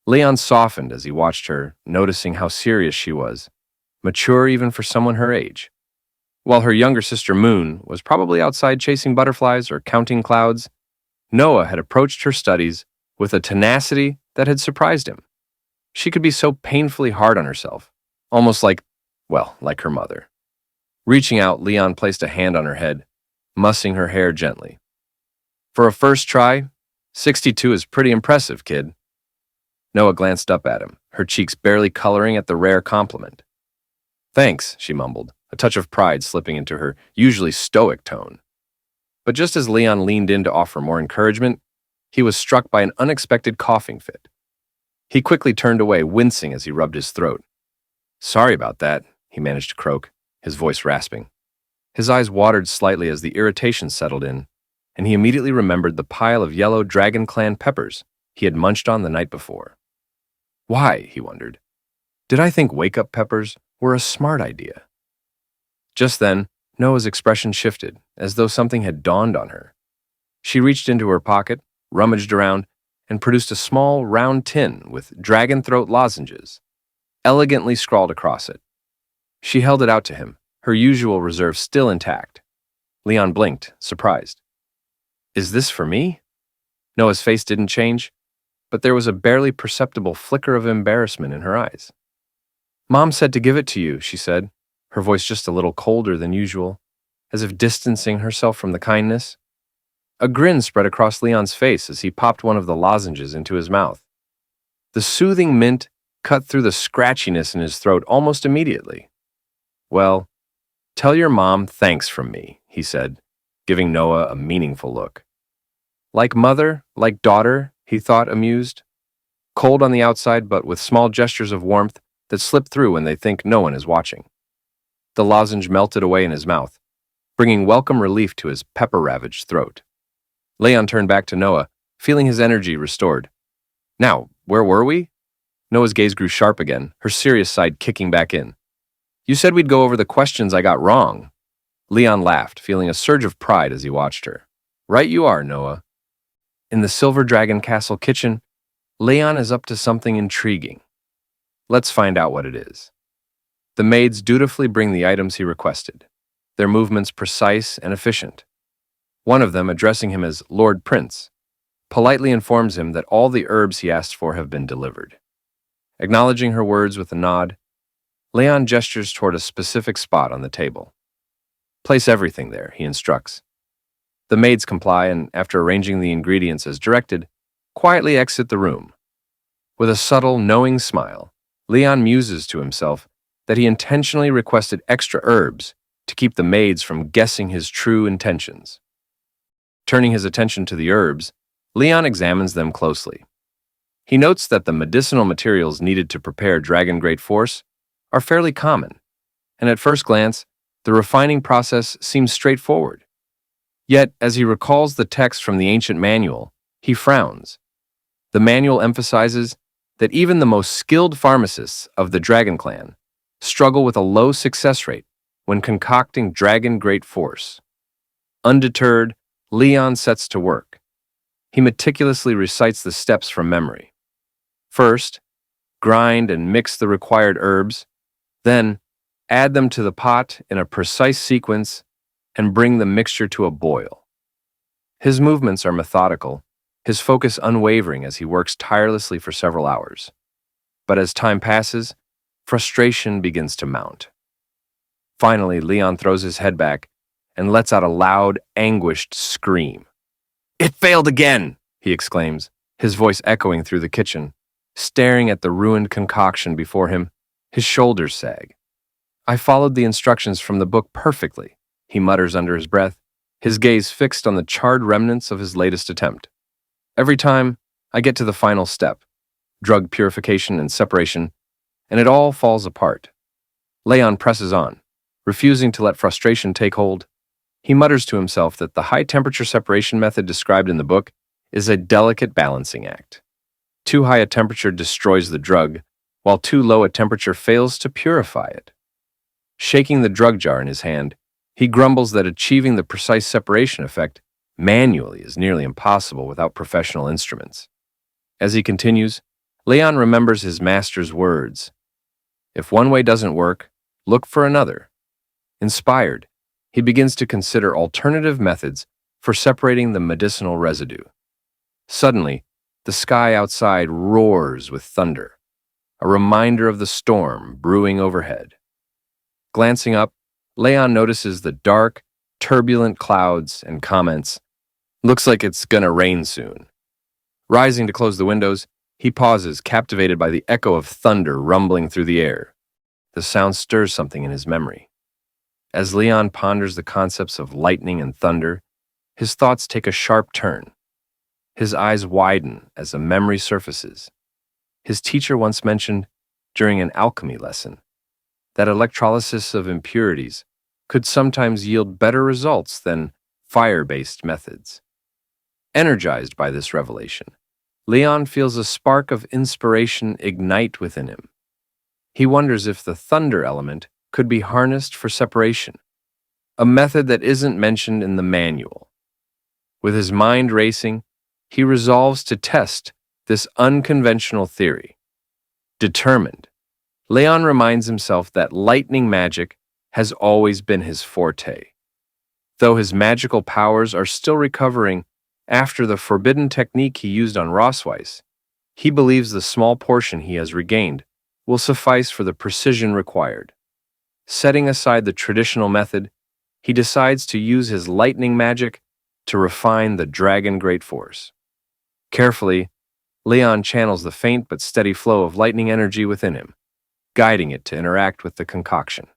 Speaker 1: Leon softened as he watched her, noticing how serious she was, mature even for someone her age. While her younger sister Moon was probably outside chasing butterflies or counting clouds, Noah had approached her studies with a tenacity that had surprised him. She could be so painfully hard on herself, almost like her mother. Reaching out, Leon placed a hand on her head, mussing her hair gently. For a first try, 62 is pretty impressive, kid. Noah glanced up at him, her cheeks barely coloring at the rare compliment. Thanks, she mumbled, a touch of pride slipping into her usually stoic tone. But just as Leon leaned in to offer more encouragement, he was struck by an unexpected coughing fit. He quickly turned away, wincing as he rubbed his throat. Sorry about that, he managed to croak, his voice rasping. His eyes watered slightly as the irritation settled in, and he immediately remembered the pile of yellow Dragon Clan peppers he had munched on the night before. Why, he wondered, did I think wake-up peppers were a smart idea? Just then, Noah's expression shifted, as though something had dawned on her. She reached into her pocket, rummaged around, and produced a small, round tin with dragon throat lozenges, elegantly scrawled across it. She held it out to him, her usual reserve still intact. Leon blinked, surprised. Is this for me? Noah's face didn't change, but there was a barely perceptible flicker of embarrassment in her eyes. Mom said to give it to you, she said, her voice just a little colder than usual, as if distancing herself from the kindness. A grin spread across Leon's face as he popped one of the lozenges into his mouth. The soothing mint cut through the scratchiness in his throat almost immediately. "Well, tell your mom thanks from me," he said, giving Noah a meaningful look. Like mother, like daughter, he thought, amused. Cold on the outside, but with small gestures of warmth that slip through when they think no one is watching. The lozenge melted away in his mouth, bringing welcome relief to his pepper-ravaged throat. Leon turned back to Noah, feeling his energy restored. "Now, where were we?" Noah's gaze grew sharp again, her serious side kicking back in. "You said we'd go over the questions I got wrong." Leon laughed, feeling a surge of pride as he watched her. "Right you are, Noah." In the Silver Dragon Castle kitchen, Leon is up to something intriguing. Let's find out what it is. The maids dutifully bring the items he requested, their movements precise and efficient. One of them, addressing him as Lord Prince, politely informs him that all the herbs he asked for have been delivered. Acknowledging her words with a nod, Leon gestures toward a specific spot on the table. "Place everything there," he instructs. The maids comply and, after arranging the ingredients as directed, quietly exit the room. With a subtle, knowing smile, Leon muses to himself that he intentionally requested extra herbs to keep the maids from guessing his true intentions. Turning his attention to the herbs, Leon examines them closely. He notes that the medicinal materials needed to prepare Dragon Great Force are fairly common, and at first glance, the refining process seems straightforward. Yet, as he recalls the text from the ancient manual, he frowns. The manual emphasizes that even the most skilled pharmacists of the Dragon Clan struggle with a low success rate when concocting Dragon Great Force. Undeterred, Leon sets to work. He meticulously recites the steps from memory. First, grind and mix the required herbs, then add them to the pot in a precise sequence and bring the mixture to a boil. His movements are methodical, his focus unwavering as he works tirelessly for several hours. But as time passes, frustration begins to mount. Finally, Leon throws his head back and lets out a loud, anguished scream. "It failed again!" he exclaims, his voice echoing through the kitchen. Staring at the ruined concoction before him, his shoulders sag. "I followed the instructions from the book perfectly," he mutters under his breath, his gaze fixed on the charred remnants of his latest attempt. "Every time, I get to the final step, drug purification and separation, and it all falls apart." Leon presses on, refusing to let frustration take hold. He mutters to himself that the high-temperature separation method described in the book is a delicate balancing act. Too high a temperature destroys the drug, while too low a temperature fails to purify it. Shaking the drug jar in his hand, he grumbles that achieving the precise separation effect manually is nearly impossible without professional instruments. As he continues, Leon remembers his master's words. If one way doesn't work, look for another. Inspired, he begins to consider alternative methods for separating the medicinal residue. Suddenly, the sky outside roars with thunder, a reminder of the storm brewing overhead. Glancing up, Leon notices the dark, turbulent clouds and comments, "Looks like it's gonna rain soon." Rising to close the windows, he pauses, captivated by the echo of thunder rumbling through the air. The sound stirs something in his memory. As Leon ponders the concepts of lightning and thunder, his thoughts take a sharp turn. His eyes widen as a memory surfaces. His teacher once mentioned, during an alchemy lesson, that electrolysis of impurities could sometimes yield better results than fire-based methods. Energized by this revelation, Leon feels a spark of inspiration ignite within him. He wonders if the thunder element could be harnessed for separation, a method that isn't mentioned in the manual. With his mind racing, he resolves to test this unconventional theory. Determined, Leon reminds himself that lightning magic has always been his forte. Though his magical powers are still recovering after the forbidden technique he used on Rossweiss, he believes the small portion he has regained will suffice for the precision required. Setting aside the traditional method, he decides to use his lightning magic to refine the dragon great force. Carefully, Leon channels the faint but steady flow of lightning energy within him, guiding it to interact with the concoction.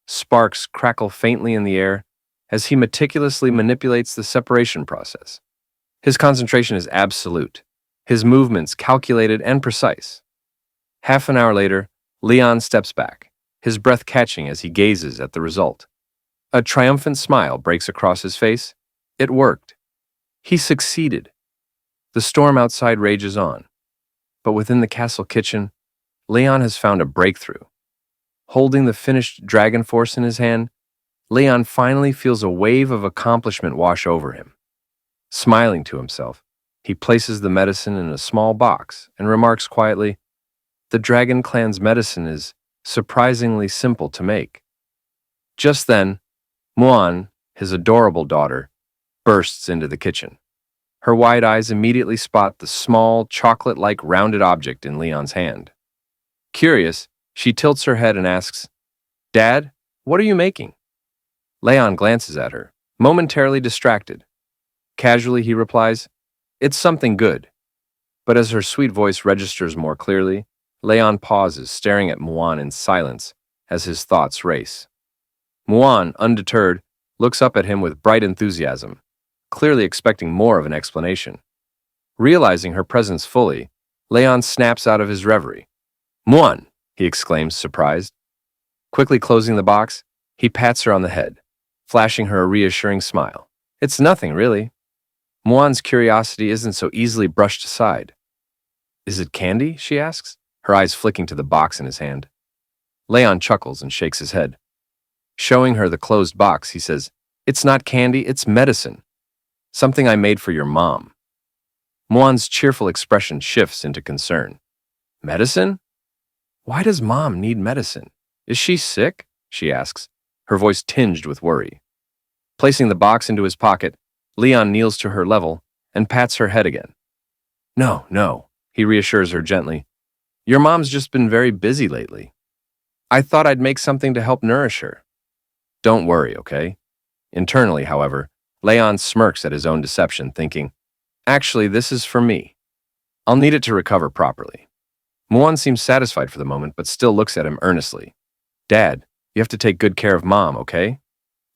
Speaker 1: Sparks crackle faintly in the air as he meticulously manipulates the separation process. His concentration is absolute, his movements calculated and precise. Half an hour later, Leon steps back, his breath catching as he gazes at the result. A triumphant smile breaks across his face. It worked. He succeeded. The storm outside rages on, but within the castle kitchen, Leon has found a breakthrough. Holding the finished dragon force in his hand, Leon finally feels a wave of accomplishment wash over him. Smiling to himself, he places the medicine in a small box and remarks quietly, "The dragon clan's medicine is surprisingly simple to make." Just then, Muan, his adorable daughter, bursts into the kitchen. Her wide eyes immediately spot the small, chocolate-like rounded object in Leon's hand. Curious, she tilts her head and asks, "Dad, what are you making?" Leon glances at her, momentarily distracted. Casually, he replies, "It's something good." But as her sweet voice registers more clearly, Leon pauses, staring at Muan in silence as his thoughts race. Muan, undeterred, looks up at him with bright enthusiasm, clearly expecting more of an explanation. Realizing her presence fully, Leon snaps out of his reverie. "Muan!" he exclaims, surprised. Quickly closing the box, he pats her on the head, flashing her a reassuring smile. "It's nothing, really." Muan's curiosity isn't so easily brushed aside. "Is it candy?" she asks, her eyes flicking to the box in his hand. Leon chuckles and shakes his head. Showing her the closed box, he says, "It's not candy, it's medicine. Something I made for your mom." Muan's cheerful expression shifts into concern. "Medicine? Why does Mom need medicine? Is she sick?" she asks, her voice tinged with worry. Placing the box into his pocket, Leon kneels to her level and pats her head again. No, he reassures her gently. "Your mom's just been very busy lately. I thought I'd make something to help nourish her." "Don't worry, okay?" Internally, however, Leon smirks at his own deception, thinking, "Actually, this is for me. I'll need it to recover properly." Muan seems satisfied for the moment, but still looks at him earnestly. "Dad, you have to take good care of Mom, okay?"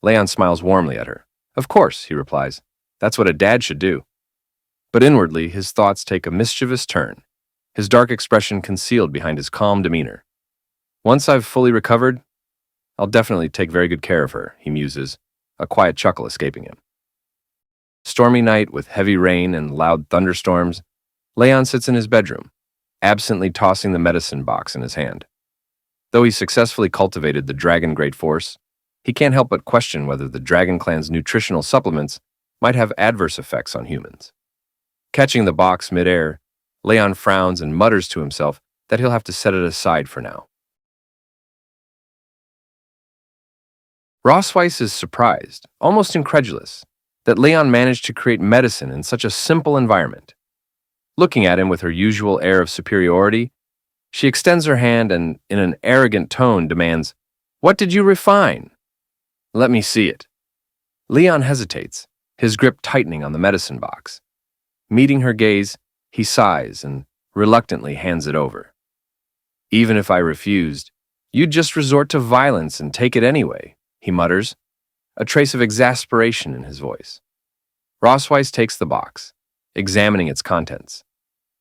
Speaker 1: Leon smiles warmly at her. "Of course," he replies. "That's what a dad should do." But inwardly, his thoughts take a mischievous turn, his dark expression concealed behind his calm demeanor. "Once I've fully recovered, I'll definitely take very good care of her," he muses, a quiet chuckle escaping him. Stormy night with heavy rain and loud thunderstorms, Leon sits in his bedroom, absently tossing the medicine box in his hand. Though he successfully cultivated the dragon great force, he can't help but question whether the dragon clan's nutritional supplements might have adverse effects on humans. Catching the box midair, Leon frowns and mutters to himself that he'll have to set it aside for now. Rosweiss is surprised, almost incredulous, that Leon managed to create medicine in such a simple environment. Looking at him with her usual air of superiority, she extends her hand and, in an arrogant tone, demands, "What did you refine?" "Let me see it." Leon hesitates, his grip tightening on the medicine box. Meeting her gaze, he sighs and reluctantly hands it over. "Even if I refused, you'd just resort to violence and take it anyway," he mutters, a trace of exasperation in his voice. Rosweiss takes the box, examining its contents.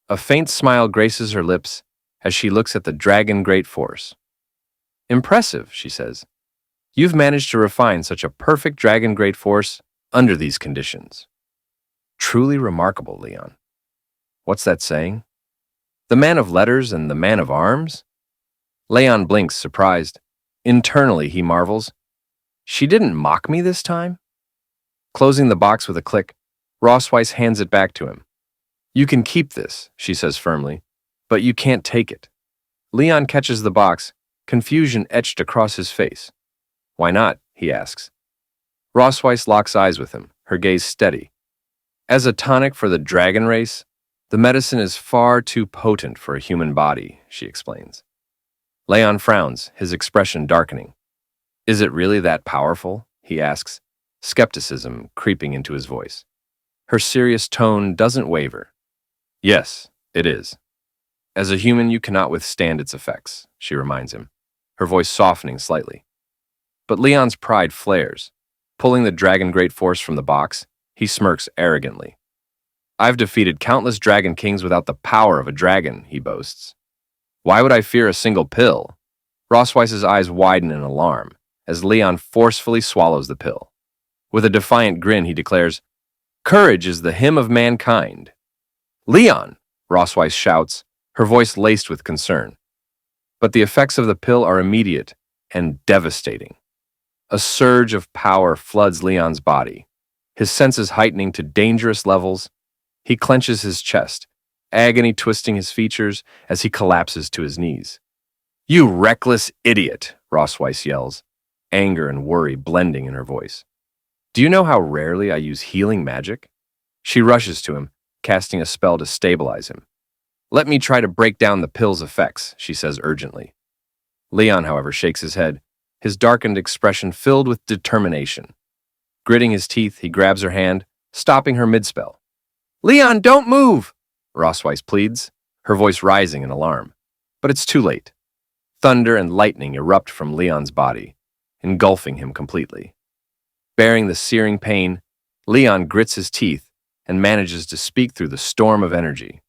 Speaker 1: A faint smile graces her lips as she looks at the dragon great force. "Impressive," she says. "You've managed to refine such a perfect dragon great force under these conditions." "Truly remarkable, Leon." "What's that saying? The man of letters and the man of arms?" Leon blinks, surprised. Internally, he marvels. She didn't mock me this time? Closing the box with a click, Rosweiss hands it back to him. "You can keep this," she says firmly, "but you can't take it." Leon catches the box, confusion etched across his face. "Why not?" he asks. Rosweiss locks eyes with him, her gaze steady. "As a tonic for the dragon race, the medicine is far too potent for a human body," she explains. Leon frowns, his expression darkening. Is it really that powerful? He asks, skepticism creeping into his voice. Her serious tone doesn't waver. Yes, it is. As a human, you cannot withstand its effects, she reminds him, her voice softening slightly. But Leon's pride flares. Pulling the dragon great force from the box, he smirks arrogantly. I've defeated countless dragon kings without the power of a dragon, he boasts. Why would I fear a single pill? Rossweiss's eyes widen in alarm as Leon forcefully swallows the pill. With a defiant grin, he declares, Courage is the hymn of mankind. Leon, Rossweiss shouts, her voice laced with concern. But the effects of the pill are immediate and devastating. A surge of power floods Leon's body, his senses heightening to dangerous levels. He clenches his chest, agony twisting his features as he collapses to his knees. You reckless idiot, Rossweiss yells, anger and worry blending in her voice. Do you know how rarely I use healing magic? She rushes to him, casting a spell to stabilize him. Let me try to break down the pill's effects, she says urgently. Leon, however, shakes his head, his darkened expression filled with determination. Gritting his teeth, he grabs her hand, stopping her mid-spell. Leon, don't move! Rossweiss pleads, her voice rising in alarm. But it's too late. Thunder and lightning erupt from Leon's body, engulfing him completely. Bearing the searing pain, Leon grits his teeth and manages to speak through the storm of energy.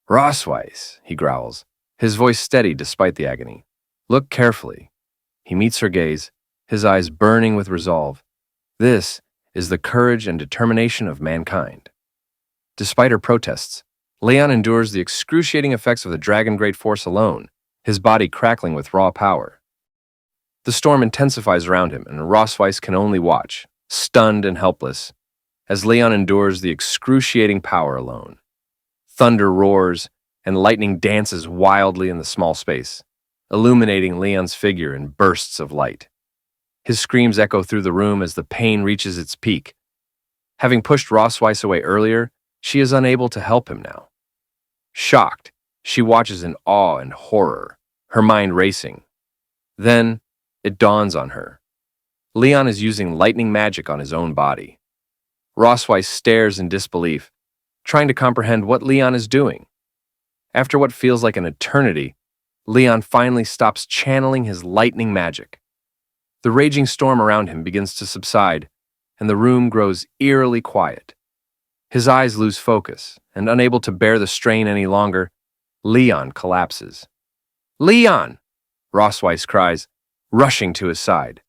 Speaker 1: Rossweiss, he growls, his voice steady despite the agony. Look carefully. He meets her gaze, his eyes burning with resolve. This is the courage and determination of mankind. Despite her protests, Leon endures the excruciating effects of the dragon great force alone, his body crackling with raw power. The storm intensifies around him, and Rossweiss can only watch, stunned and helpless, as Leon endures the excruciating power alone. Thunder roars, and lightning dances wildly in the small space, illuminating Leon's figure in bursts of light. His screams echo through the room as the pain reaches its peak. Having pushed Rossweiss away earlier, she is unable to help him now. Shocked, she watches in awe and horror, her mind racing. Then, it dawns on her. Leon is using lightning magic on his own body. Rossweiss stares in disbelief, trying to comprehend what Leon is doing. After what feels like an eternity, Leon finally stops channeling his lightning magic. The raging storm around him begins to subside, and the room grows eerily quiet. His eyes lose focus, and unable to bear the strain any longer, Leon collapses. Leon! Rossweiss cries, rushing to his side.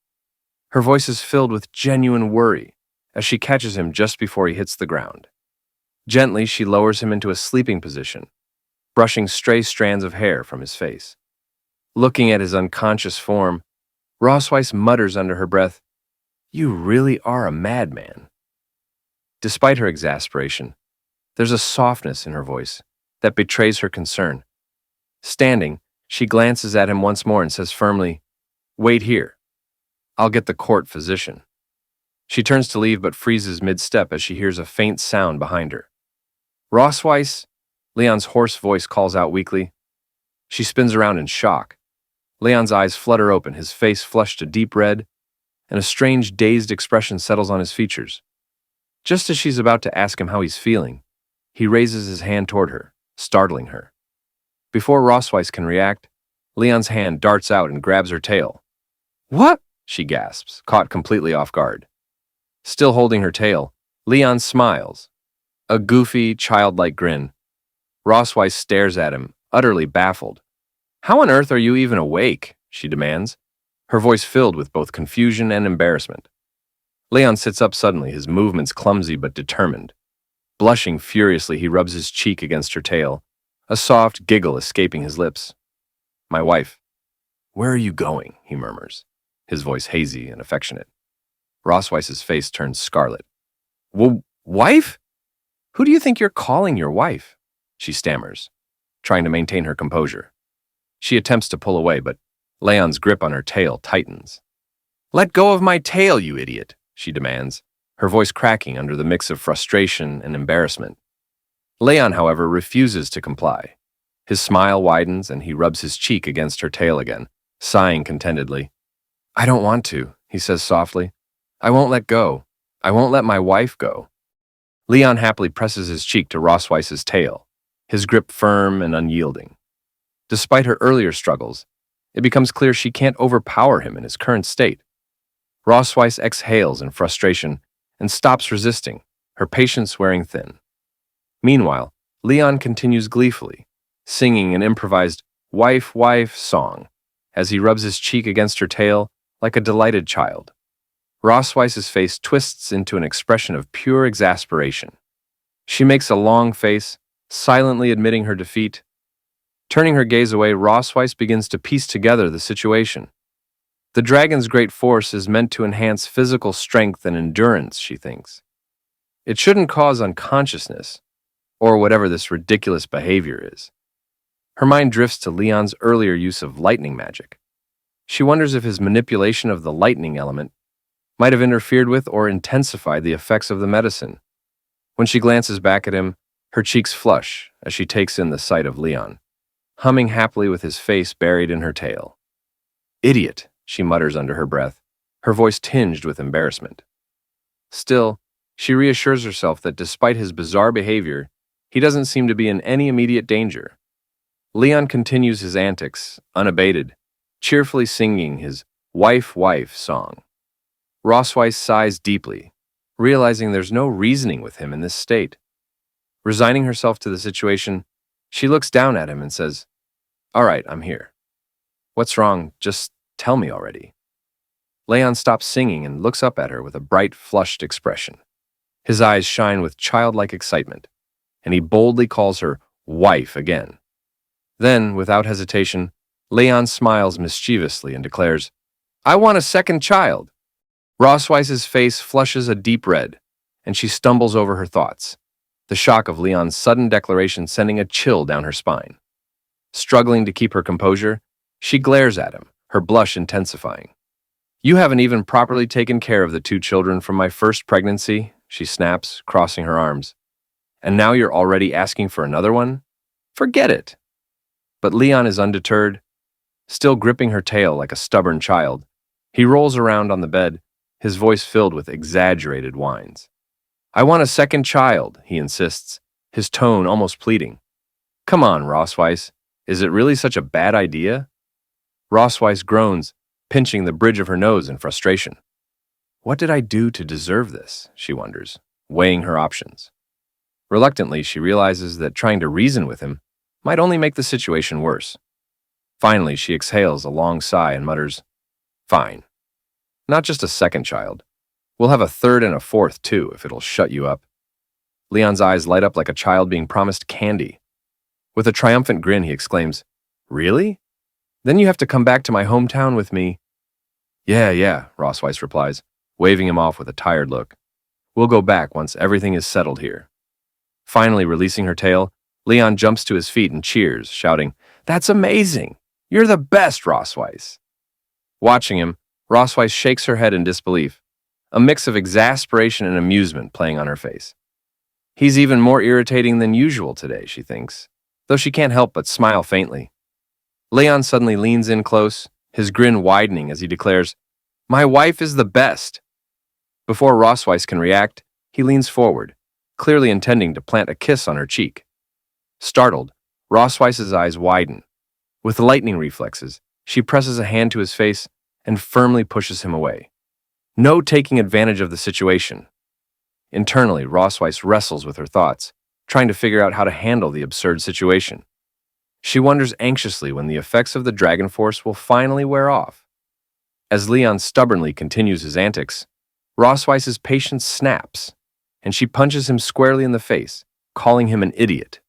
Speaker 1: Her voice is filled with genuine worry as she catches him just before he hits the ground. Gently, she lowers him into a sleeping position, brushing stray strands of hair from his face. Looking at his unconscious form, Rossweiss mutters under her breath, You really are a madman. Despite her exasperation, there's a softness in her voice that betrays her concern. Standing, she glances at him once more and says firmly, Wait here. I'll get the court physician. She turns to leave but freezes mid-step as she hears a faint sound behind her. Rossweiss, Leon's hoarse voice calls out weakly. She spins around in shock. Leon's eyes flutter open, his face flushed a deep red, and a strange, dazed expression settles on his features. Just as she's about to ask him how he's feeling, he raises his hand toward her, startling her. Before Rossweiss can react, Leon's hand darts out and grabs her tail. What? She gasps, caught completely off guard. Still holding her tail, Leon smiles. A goofy, childlike grin. Rossweiss stares at him, utterly baffled. How on earth are you even awake? She demands, her voice filled with both confusion and embarrassment. Leon sits up suddenly, his movements clumsy but determined. Blushing furiously, he rubs his cheek against her tail, a soft giggle escaping his lips. My wife. Where are you going? He murmurs, his voice hazy and affectionate. Rossweiss's face turns scarlet. Wife? Who do you think you're calling your wife? She stammers, trying to maintain her composure. She attempts to pull away, but Leon's grip on her tail tightens. Let go of my tail, you idiot, she demands, her voice cracking under the mix of frustration and embarrassment. Leon, however, refuses to comply. His smile widens and he rubs his cheek against her tail again, sighing contentedly. I don't want to, he says softly. I won't let go. I won't let my wife go. Leon happily presses his cheek to Rossweiss's tail, his grip firm and unyielding. Despite her earlier struggles, it becomes clear she can't overpower him in his current state. Rossweiss exhales in frustration and stops resisting, her patience wearing thin. Meanwhile, Leon continues gleefully, singing an improvised wife, wife song as he rubs his cheek against her tail like a delighted child. Rossweiss's face twists into an expression of pure exasperation. She makes a long face, silently admitting her defeat. Turning her gaze away, Rossweiss begins to piece together the situation. The dragon's great force is meant to enhance physical strength and endurance, she thinks. It shouldn't cause unconsciousness, or whatever this ridiculous behavior is. Her mind drifts to Leon's earlier use of lightning magic. She wonders if his manipulation of the lightning element might have interfered with or intensified the effects of the medicine. When she glances back at him, her cheeks flush as she takes in the sight of Leon, humming happily with his face buried in her tail. Idiot, she mutters under her breath, her voice tinged with embarrassment. Still, she reassures herself that despite his bizarre behavior, he doesn't seem to be in any immediate danger. Leon continues his antics, unabated, cheerfully singing his wife, wife song. Rossweiss sighs deeply, realizing there's no reasoning with him in this state. Resigning herself to the situation, she looks down at him and says, All right, I'm here. What's wrong? Just tell me already. Leon stops singing and looks up at her with a bright, flushed expression. His eyes shine with childlike excitement, and he boldly calls her wife again. Then, without hesitation, Leon smiles mischievously and declares, I want a second child. Rossweiss's face flushes a deep red, and she stumbles over her thoughts, the shock of Leon's sudden declaration sending a chill down her spine. Struggling to keep her composure, she glares at him, her blush intensifying. You haven't even properly taken care of the 2 children from my first pregnancy, she snaps, crossing her arms. And now you're already asking for another one? Forget it. But Leon is undeterred. Still gripping her tail like a stubborn child, he rolls around on the bed, his voice filled with exaggerated whines. I want a second child, he insists, his tone almost pleading. Come on, Rossweiss, is it really such a bad idea? Rossweiss groans, pinching the bridge of her nose in frustration. What did I do to deserve this, she wonders, weighing her options. Reluctantly, she realizes that trying to reason with him might only make the situation worse. Finally, she exhales a long sigh and mutters, Fine. Not just a second child. We'll have a third and a fourth, too, if it'll shut you up. Leon's eyes light up like a child being promised candy. With a triumphant grin, he exclaims, Really? Then you have to come back to my hometown with me. Yeah, Rossweiss replies, waving him off with a tired look. We'll go back once everything is settled here. Finally, releasing her tail, Leon jumps to his feet and cheers, shouting, That's amazing! You're the best, Rossweiss! Watching him, Rossweiss shakes her head in disbelief, a mix of exasperation and amusement playing on her face. He's even more irritating than usual today, she thinks, though she can't help but smile faintly. Leon suddenly leans in close, his grin widening as he declares, My wife is the best! Before Rossweiss can react, he leans forward, clearly intending to plant a kiss on her cheek. Startled, Rossweiss's eyes widen. With lightning reflexes, she presses a hand to his face and firmly pushes him away. No taking advantage of the situation. Internally, Rossweiss wrestles with her thoughts, trying to figure out how to handle the absurd situation. She wonders anxiously when the effects of the dragon force will finally wear off. As Leon stubbornly continues his antics, Rossweiss's patience snaps, and she punches him squarely in the face, calling him an idiot.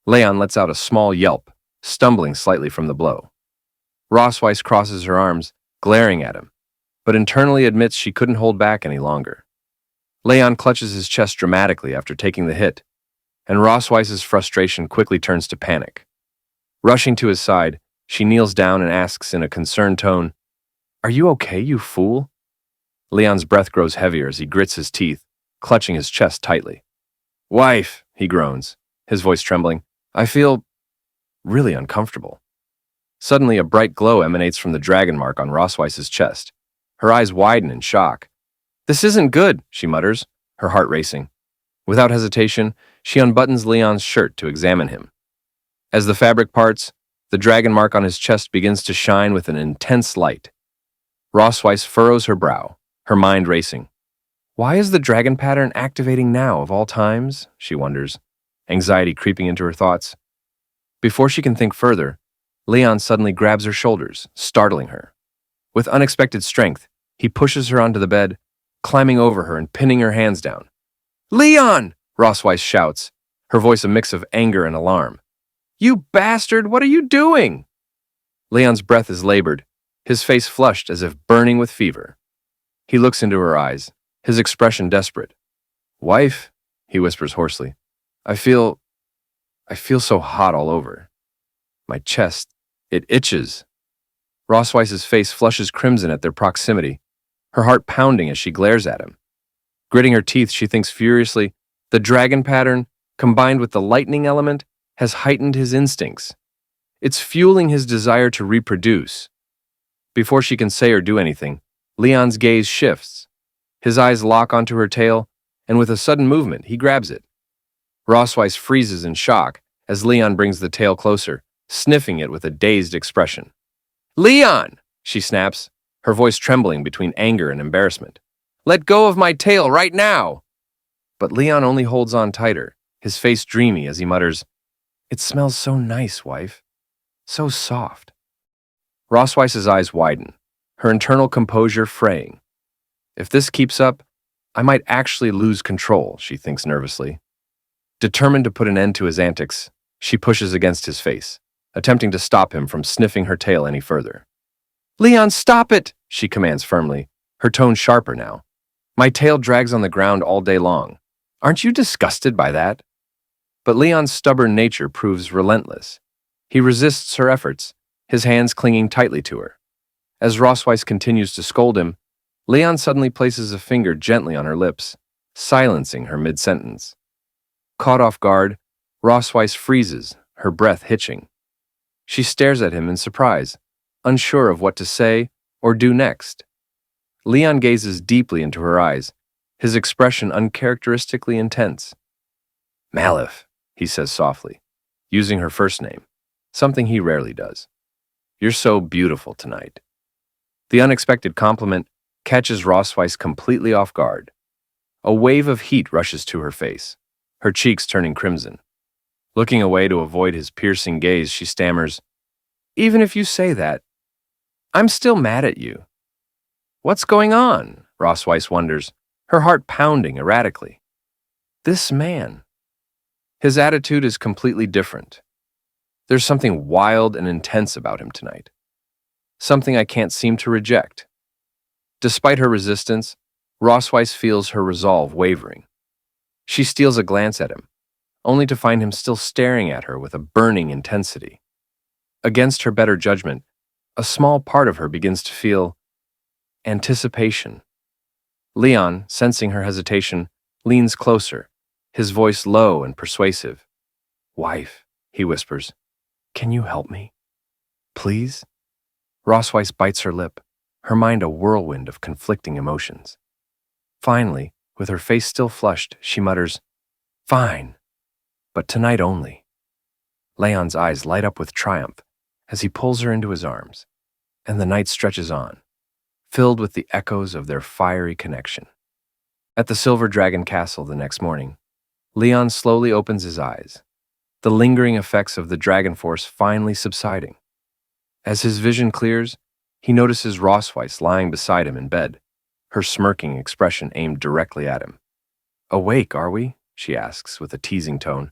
Speaker 1: Leon lets out a small yelp, stumbling slightly from the blow. Rossweiss crosses her arms, glaring at him, but internally admits she couldn't hold back any longer. Leon clutches his chest dramatically after taking the hit, and Rossweiss's frustration quickly turns to panic. Rushing to his side, she kneels down and asks in a concerned tone, Are you okay, you fool? Leon's breath grows heavier as he grits his teeth, clutching his chest tightly. Wife, he groans, his voice trembling, I feel really uncomfortable. Suddenly, a bright glow emanates from the dragon mark on Rossweiss's chest, Her eyes widen in shock. "This isn't good," she mutters, her heart racing. Without hesitation, she unbuttons Leon's shirt to examine him. As the fabric parts, the dragon mark on his chest begins to shine with an intense light. Rosweiss furrows her brow, her mind racing. Why is the dragon pattern activating now of all times? She wonders, anxiety creeping into her thoughts. Before she can think further, Leon suddenly grabs her shoulders, startling her. With unexpected strength, he pushes her onto the bed, climbing over her and pinning her hands down. "Leon!" Rosweiss shouts, her voice a mix of anger and alarm. "You bastard, what are you doing?" Leon's breath is labored, his face flushed as if burning with fever. He looks into her eyes, his expression desperate. "Wife," he whispers hoarsely, I feel so hot all over. My chest, it itches." Rosweiss's face flushes crimson at their proximity, her heart pounding as she glares at him. Gritting her teeth, she thinks furiously, the dragon pattern, combined with the lightning element, has heightened his instincts. It's fueling his desire to reproduce. Before she can say or do anything, Leon's gaze shifts. His eyes lock onto her tail, and with a sudden movement, he grabs it. Rosweiss freezes in shock as Leon brings the tail closer, sniffing it with a dazed expression. "Leon!" she snaps, her voice trembling between anger and embarrassment. "Let go of my tail right now!" But Leon only holds on tighter, his face dreamy as he mutters, "It smells so nice, wife. So soft." Rosweiss's eyes widen, her internal composure fraying. If this keeps up, I might actually lose control, she thinks nervously. Determined to put an end to his antics, she pushes against his face, attempting to stop him from sniffing her tail any further. "Leon, stop it!" she commands firmly, her tone sharper now. "My tail drags on the ground all day long. Aren't you disgusted by that?" But Leon's stubborn nature proves relentless. He resists her efforts, his hands clinging tightly to her. As Rosweiss continues to scold him, Leon suddenly places a finger gently on her lips, silencing her mid-sentence. Caught off guard, Rosweiss freezes, her breath hitching. She stares at him in surprise, unsure of what to say or do next. Leon gazes deeply into her eyes, his expression uncharacteristically intense. "Malif," he says softly, using her first name, something he rarely does. "You're so beautiful tonight." The unexpected compliment catches Rosweiss completely off guard. A wave of heat rushes to her face, her cheeks turning crimson. Looking away to avoid his piercing gaze, she stammers, "Even if you say that, I'm still mad at you." "What's going on?" Rosweiss wonders, her heart pounding erratically. This man. His attitude is completely different. There's something wild and intense about him tonight. Something I can't seem to reject. Despite her resistance, Rosweiss feels her resolve wavering. She steals a glance at him, only to find him still staring at her with a burning intensity. Against her better judgment, a small part of her begins to feel anticipation. Leon, sensing her hesitation, leans closer, his voice low and persuasive. "Wife," he whispers, "can you help me? Please?" Rosweiss bites her lip, her mind a whirlwind of conflicting emotions. Finally, with her face still flushed, she mutters, "Fine, but tonight only." Leon's eyes light up with triumph as he pulls her into his arms, and the night stretches on, filled with the echoes of their fiery connection. At the Silver Dragon Castle the next morning, Leon slowly opens his eyes, the lingering effects of the dragon force finally subsiding. As his vision clears, he notices Rosweiss lying beside him in bed, her smirking expression aimed directly at him. "Awake, are we?" she asks with a teasing tone,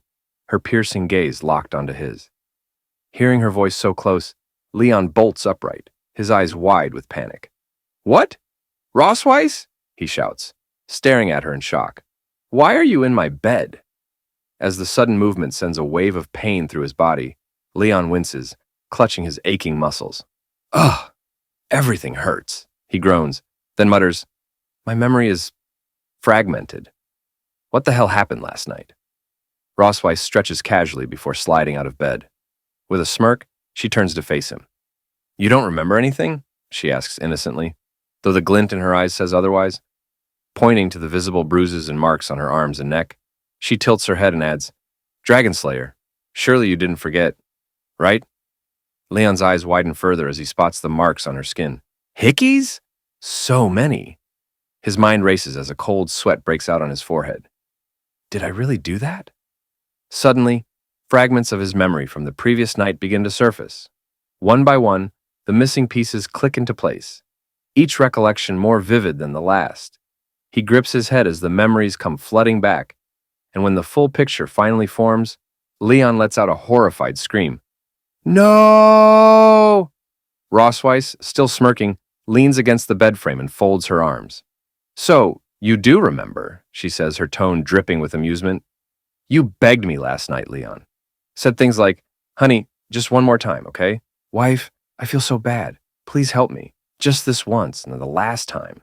Speaker 1: her piercing gaze locked onto his. Hearing her voice so close, Leon bolts upright, his eyes wide with panic. "What? Rosweiss?" he shouts, staring at her in shock. "Why are you in my bed?" As the sudden movement sends a wave of pain through his body, Leon winces, clutching his aching muscles. "Ugh, everything hurts," he groans, then mutters, "My memory is fragmented. What the hell happened last night?" Rosweiss stretches casually before sliding out of bed. With a smirk, she turns to face him. "You don't remember anything?" she asks innocently. though the glint in her eyes says otherwise. Pointing to the visible bruises and marks on her arms and neck, she tilts her head and adds, "Dragon Slayer, surely you didn't forget, right?" Leon's eyes widen further as he spots the marks on her skin. Hickeys? So many. His mind races as a cold sweat breaks out on his forehead. Did I really do that? Suddenly, fragments of his memory from the previous night begin to surface. One by one, the missing pieces click into place, each recollection more vivid than the last. He grips his head as the memories come flooding back, and when the full picture finally forms, Leon lets out a horrified scream. No! Rossweiss, still smirking, leans against the bed frame and folds her arms. So, you do remember, she says, her tone dripping with amusement. You begged me last night, Leon. Said things like, "Honey, just one more time, okay? Wife, I feel so bad. Please help me. Just this once, and the last time."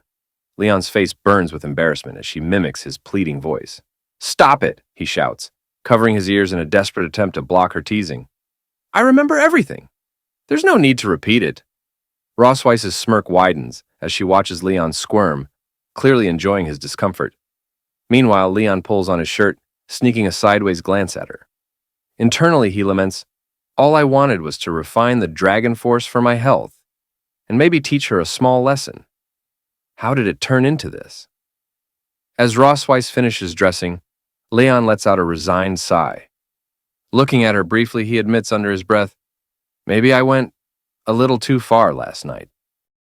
Speaker 1: Leon's face burns with embarrassment as she mimics his pleading voice. "Stop it," he shouts, covering his ears in a desperate attempt to block her teasing. "I remember everything. There's no need to repeat it." Rossweiss's smirk widens as she watches Leon squirm, clearly enjoying his discomfort. Meanwhile, Leon pulls on his shirt, sneaking a sideways glance at her. Internally, he laments, "All I wanted was to refine the dragon force for my health, and maybe teach her a small lesson. How did it turn into this?" As Rossweiss finishes dressing, Leon lets out a resigned sigh. Looking at her briefly, he admits under his breath, "Maybe I went a little too far last night."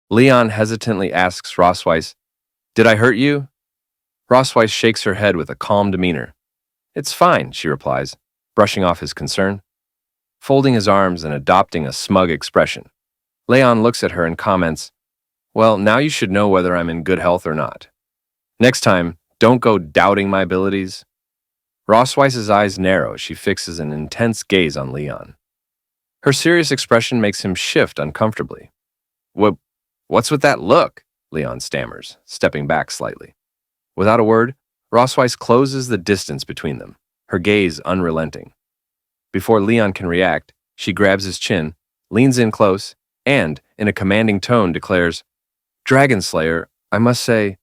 Speaker 1: Leon hesitantly asks Rossweiss, "Did I hurt you?" Rossweiss shakes her head with a calm demeanor. "It's fine," she replies, brushing off his concern. Folding his arms and adopting a smug expression, Leon looks at her and comments, "Well, now you should know whether I'm in good health or not. Next time, don't go doubting my abilities." Rossweiss's eyes narrow as she fixes an intense gaze on Leon. Her serious expression makes him shift uncomfortably. What's with that look?" Leon stammers, stepping back slightly. Without a word, Rossweiss closes the distance between them, her gaze unrelenting. Before Leon can react, she grabs his chin, leans in close, and, in a commanding tone, declares, "Dragon Slayer, I must say,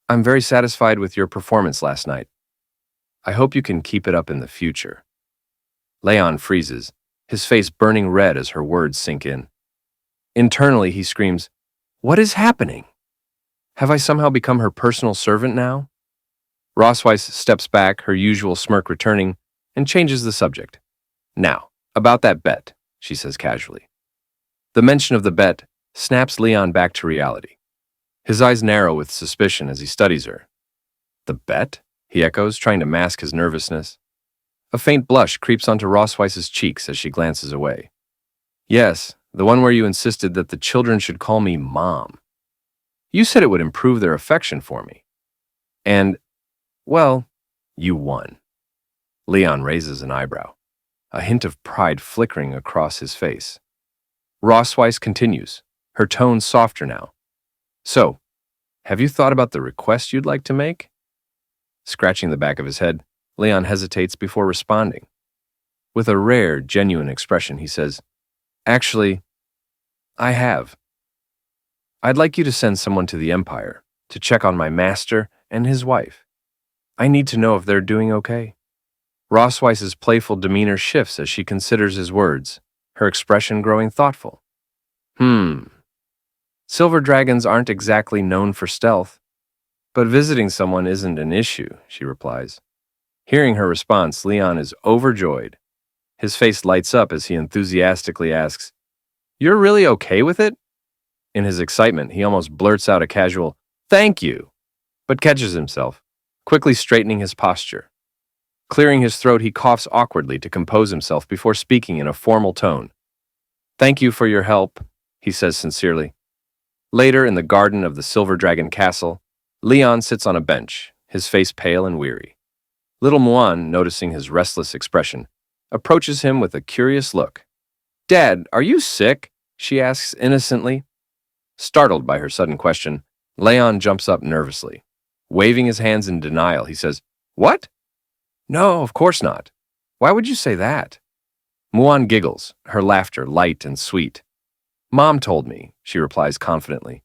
Speaker 1: I'm very satisfied with your performance last night. I hope you can keep it up in the future." Leon freezes, his face burning red as her words sink in. Internally, he screams, "What is happening? Have I somehow become her personal servant now?" Rossweiss steps back, her usual smirk returning, and changes the subject. "Now, about that bet," she says casually. The mention of the bet snaps Leon back to reality. His eyes narrow with suspicion as he studies her. "The bet?" he echoes, trying to mask his nervousness. A faint blush creeps onto Rossweiss's cheeks as she glances away. "Yes, the one where you insisted that the children should call me Mom. You said it would improve their affection for me. And, well, you won." Leon raises an eyebrow, a hint of pride flickering across his face. Rossweiss continues, her tone softer now. "So, have you thought about the request you'd like to make?" Scratching the back of his head, Leon hesitates before responding. With a rare, genuine expression, he says, "Actually, I have. I'd like you to send someone to the Empire to check on my master and his wife. I need to know if they're doing okay." Rossweiss's playful demeanor shifts as she considers his words, her expression growing thoughtful. Silver dragons aren't exactly known for stealth, but visiting someone isn't an issue," she replies. Hearing her response, Leon is overjoyed. His face lights up as he enthusiastically asks, "You're really okay with it?" In his excitement, he almost blurts out a casual, "Thank you," but catches himself, quickly straightening his posture. Clearing his throat, he coughs awkwardly to compose himself before speaking in a formal tone. "Thank you for your help," he says sincerely. Later, in the garden of the Silver Dragon Castle, Leon sits on a bench, his face pale and weary. Little Muan, noticing his restless expression, approaches him with a curious look. "Dad, are you sick?" she asks innocently. Startled by her sudden question, Leon jumps up nervously. Waving his hands in denial, he says, "What? No, of course not. Why would you say that?" Muan giggles, her laughter light and sweet. "Mom told me," she replies confidently.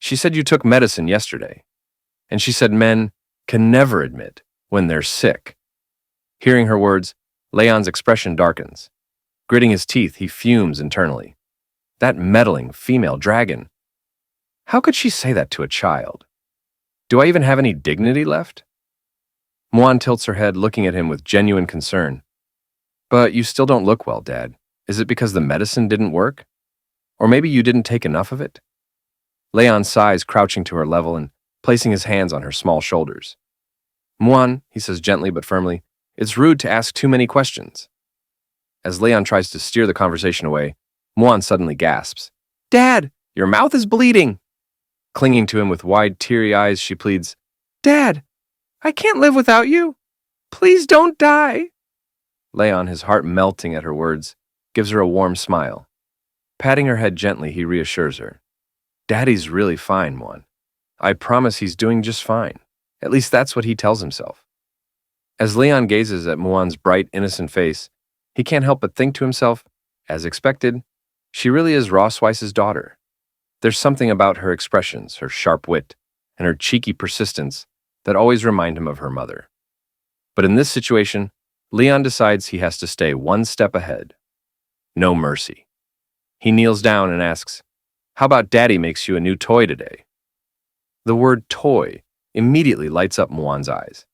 Speaker 1: She said you took medicine yesterday. And she said men can never admit when they're sick. Hearing her words, Leon's expression darkens. Gritting his teeth, he fumes internally. That meddling female dragon. How could she say that to a child? Do I even have any dignity left? Muan tilts her head, looking at him with genuine concern. But you still don't look well, Dad. Is it because the medicine didn't work? Or maybe you didn't take enough of it? Leon sighs, crouching to her level and placing his hands on her small shoulders. Muan, he says gently but firmly, it's rude to ask too many questions. As Leon tries to steer the conversation away, Muan suddenly gasps. Dad, your mouth is bleeding. Clinging to him with wide, teary eyes, she pleads, Dad, I can't live without you. Please don't die. Leon, his heart melting at her words, gives her a warm smile. Patting her head gently, he reassures her. Daddy's really fine, Muan. I promise he's doing just fine. At least that's what he tells himself. As Leon gazes at Muan's bright, innocent face, he can't help but think to himself, as expected, she really is Ross Weiss's daughter. There's something about her expressions, her sharp wit, and her cheeky persistence that always remind him of her mother. But in this situation, Leon decides he has to stay one step ahead. No mercy. He kneels down and asks, How about Daddy makes you a new toy today? The word toy immediately lights up Muan's eyes.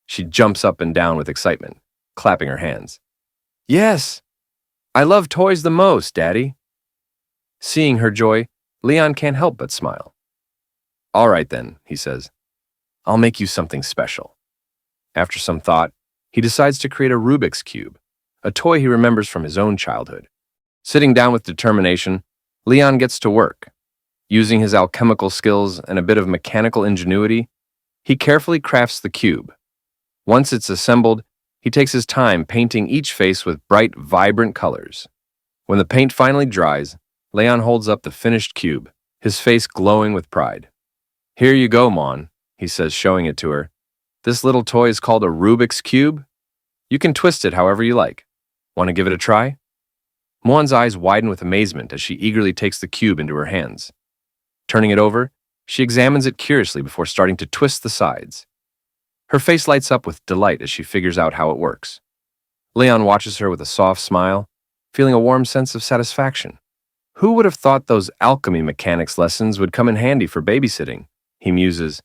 Speaker 1: She jumps up and down with excitement, clapping her hands. Yes, I love toys the most, Daddy. Seeing her joy, Leon can't help but smile. All right then, he says. I'll make you something special. After some thought, he decides to create a Rubik's Cube, a toy he remembers from his own childhood. Sitting down with determination, Leon gets to work. Using his alchemical skills and a bit of mechanical ingenuity, he carefully crafts the cube. Once it's assembled, he takes his time painting each face with bright, vibrant colors. When the paint finally dries, Leon holds up the finished cube, his face glowing with pride. Here you go, Mon, he says, showing it to her. This little toy is called a Rubik's Cube. You can twist it however you like. Want to give it a try? Muan's eyes widen with amazement as she eagerly takes the cube into her hands. Turning it over, she examines it curiously before starting to twist the sides. Her face lights up with delight as she figures out how it works. Leon watches her with a soft smile, feeling a warm sense of satisfaction. Who would have thought those alchemy mechanics lessons would come in handy for babysitting? He muses.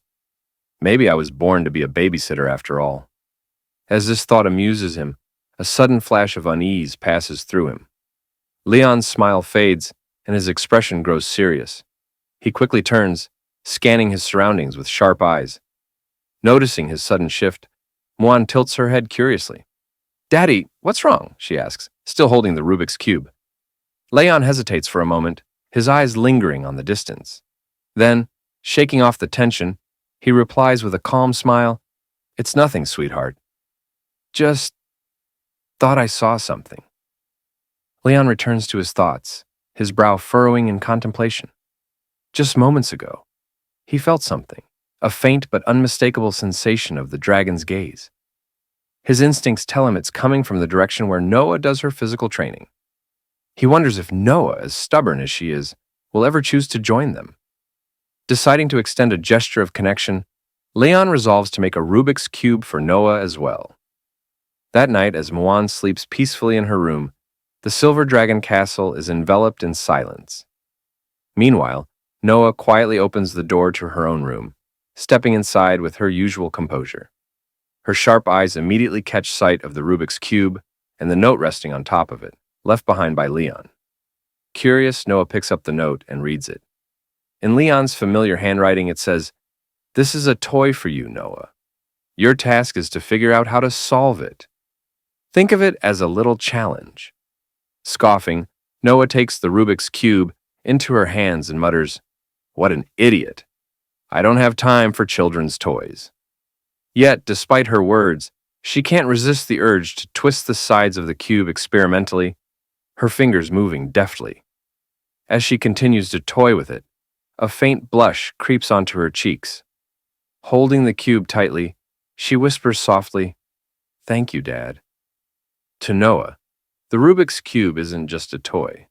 Speaker 1: Maybe I was born to be a babysitter after all. As this thought amuses him, a sudden flash of unease passes through him. Leon's smile fades, and his expression grows serious. He quickly turns, scanning his surroundings with sharp eyes. Noticing his sudden shift, Muan tilts her head curiously. Daddy, what's wrong? She asks, still holding the Rubik's Cube. Leon hesitates for a moment, his eyes lingering on the distance. Then, shaking off the tension, he replies with a calm smile, It's nothing, sweetheart. Just thought I saw something. Leon returns to his thoughts, his brow furrowing in contemplation. Just moments ago, he felt something, a faint but unmistakable sensation of the dragon's gaze. His instincts tell him it's coming from the direction where Noah does her physical training. He wonders if Noah, as stubborn as she is, will ever choose to join them. Deciding to extend a gesture of connection, Leon resolves to make a Rubik's Cube for Noah as well. That night, as Muan sleeps peacefully in her room, the Silver Dragon Castle is enveloped in silence. Meanwhile, Noah quietly opens the door to her own room, stepping inside with her usual composure. Her sharp eyes immediately catch sight of the Rubik's Cube and the note resting on top of it, left behind by Leon. Curious, Noah picks up the note and reads it. In Leon's familiar handwriting, it says, This is a toy for you, Noah. Your task is to figure out how to solve it. Think of it as a little challenge. Scoffing, Noah takes the Rubik's Cube into her hands and mutters, What an idiot. I don't have time for children's toys. Yet, despite her words, she can't resist the urge to twist the sides of the cube experimentally, her fingers moving deftly. As she continues to toy with it, a faint blush creeps onto her cheeks. Holding the cube tightly, she whispers softly, Thank you, Dad. To Noah, the Rubik's Cube isn't just a toy.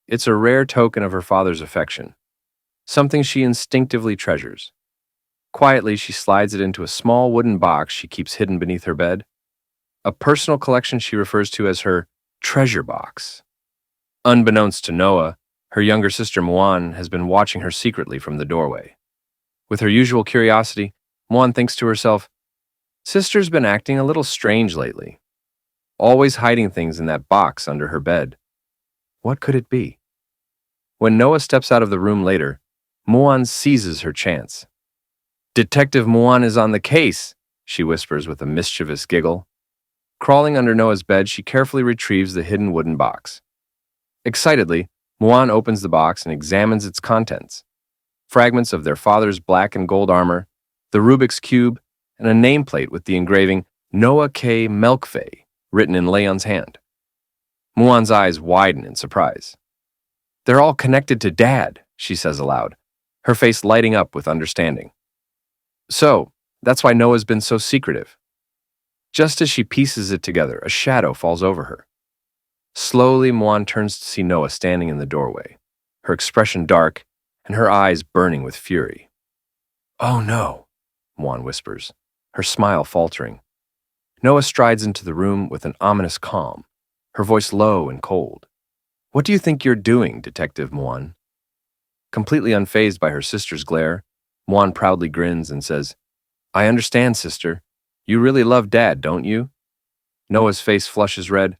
Speaker 1: It's a rare token of her father's affection. something she instinctively treasures. Quietly, she slides it into a small wooden box she keeps hidden beneath her bed, a personal collection she refers to as her treasure box. Unbeknownst to Noah, her younger sister Muan has been watching her secretly from the doorway. With her usual curiosity, Muan thinks to herself, "Sister's been acting a little strange lately, always hiding things in that box under her bed. What could it be?" When Noah steps out of the room later, Muan seizes her chance. "Detective Muan is on the case," she whispers with a mischievous giggle. Crawling under Noah's bed, she carefully retrieves the hidden wooden box. Excitedly, Muan opens the box and examines its contents. Fragments of their father's black and gold armor, the Rubik's Cube, and a nameplate with the engraving Noah K. Melkfei written in Leon's hand. Muan's eyes widen in surprise. "They're all connected to Dad," she says aloud, her face lighting up with understanding. "So, that's why Noah's been so secretive." Just as she pieces it together, a shadow falls over her. Slowly, Muan turns to see Noah standing in the doorway, her expression dark and her eyes burning with fury. "Oh no," Muan whispers, her smile faltering. Noah strides into the room with an ominous calm, her voice low and cold. "What do you think you're doing, Detective Muan?" Completely unfazed by her sister's glare, Muan proudly grins and says, "I understand, sister. You really love Dad, don't you?" Noah's face flushes red,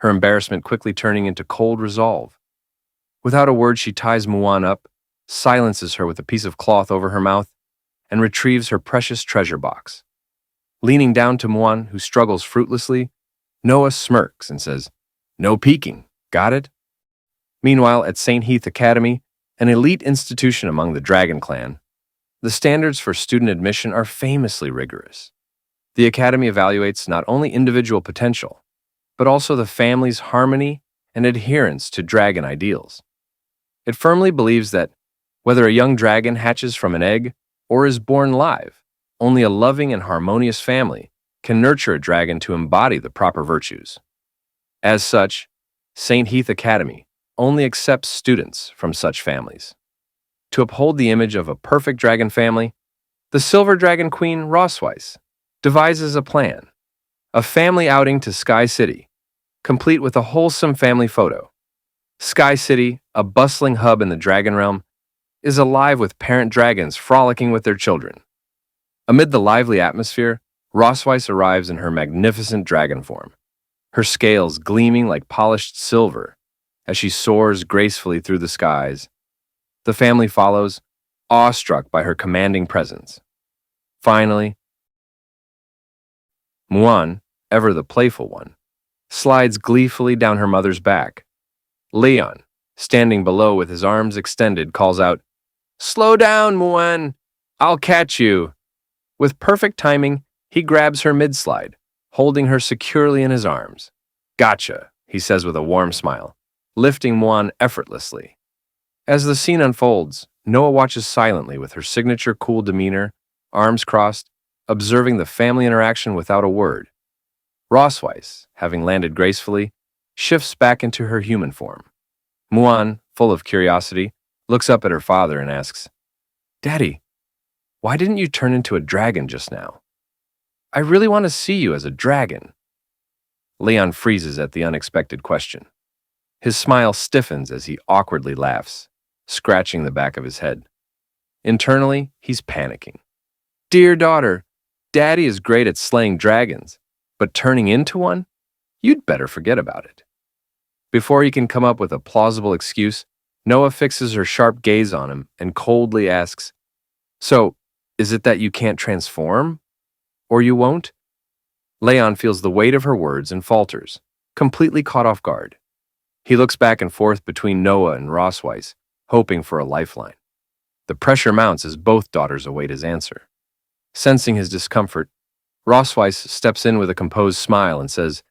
Speaker 1: her embarrassment quickly turning into cold resolve. Without a word, she ties Muan up, silences her with a piece of cloth over her mouth, and retrieves her precious treasure box. Leaning down to Muan, who struggles fruitlessly, Noah smirks and says, "No peeking, got it?" Meanwhile, at St. Heath Academy, an elite institution among the Dragon Clan, the standards for student admission are famously rigorous. The Academy evaluates not only individual potential, but also the family's harmony and adherence to dragon ideals. It firmly believes that whether a young dragon hatches from an egg or is born live, only a loving and harmonious family can nurture a dragon to embody the proper virtues. As such, St. Heath Academy only accepts students from such families. To uphold the image of a perfect dragon family, the Silver Dragon Queen Rosweiss devises a plan, a family outing to Sky City, complete with a wholesome family photo. Sky City, a bustling hub in the dragon realm, is alive with parent dragons frolicking with their children. Amid the lively atmosphere, Rosweiss arrives in her magnificent dragon form, her scales gleaming like polished silver as she soars gracefully through the skies. The family follows, awestruck by her commanding presence. Finally, Muan, ever the playful one, slides gleefully down her mother's back. Leon, standing below with his arms extended, calls out, "Slow down, Muan! I'll catch you!" With perfect timing, he grabs her mid-slide, holding her securely in his arms. "Gotcha," he says with a warm smile, lifting Muan effortlessly. As the scene unfolds, Noah watches silently with her signature cool demeanor, arms crossed, observing the family interaction without a word. Rosweiss, having landed gracefully, shifts back into her human form. Muan, full of curiosity, looks up at her father and asks, "Daddy, why didn't you turn into a dragon just now? I really want to see you as a dragon." Leon freezes at the unexpected question. His smile stiffens as he awkwardly laughs, scratching the back of his head. Internally, he's panicking. "Dear daughter, Daddy is great at slaying dragons, but turning into one? You'd better forget about it." Before he can come up with a plausible excuse, Noah fixes her sharp gaze on him and coldly asks, "So, is it that you can't transform? Or you won't?" Leon feels the weight of her words and falters, completely caught off guard. He looks back and forth between Noah and Rosweiss, hoping for a lifeline. The pressure mounts as both daughters await his answer. Sensing his discomfort, Rosweiss steps in with a composed smile and says,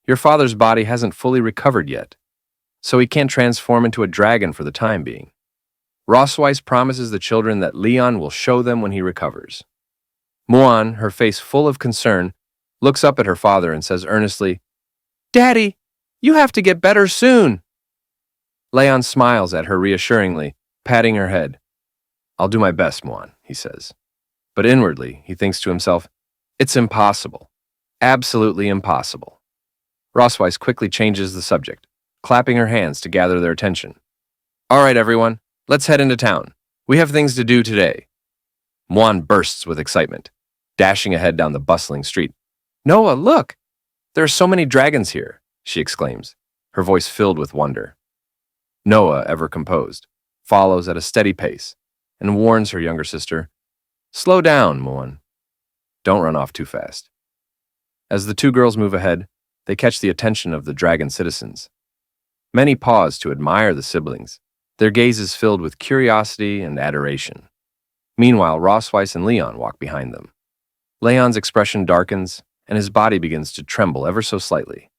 Speaker 1: "Your father's body hasn't fully recovered yet, so he can't transform into a dragon for the time being. Rosweiss promises the children that Leon will show them when he recovers." Muan, her face full of concern, looks up at her father and says earnestly, "Daddy, you have to get better soon." Leon smiles at her reassuringly, patting her head. I'll do my best, Muan, he says. But inwardly, he thinks to himself, it's impossible. Absolutely impossible. Rosweiss quickly changes the subject, clapping her hands to gather their attention. All right, everyone, let's head into town. We have things to do today. Muan bursts with excitement, dashing ahead down the bustling street. Noah, look! There are so many dragons here, she exclaims, her voice filled with wonder. Noah, ever composed, follows at a steady pace and warns her younger sister, Slow down, Muan. Don't run off too fast. As the two girls move ahead, they catch the attention of the dragon citizens. Many pause to admire the siblings, their gazes filled with curiosity and adoration. Meanwhile, Rosweiss and Leon walk behind them. Leon's expression darkens, and his body begins to tremble ever so slightly.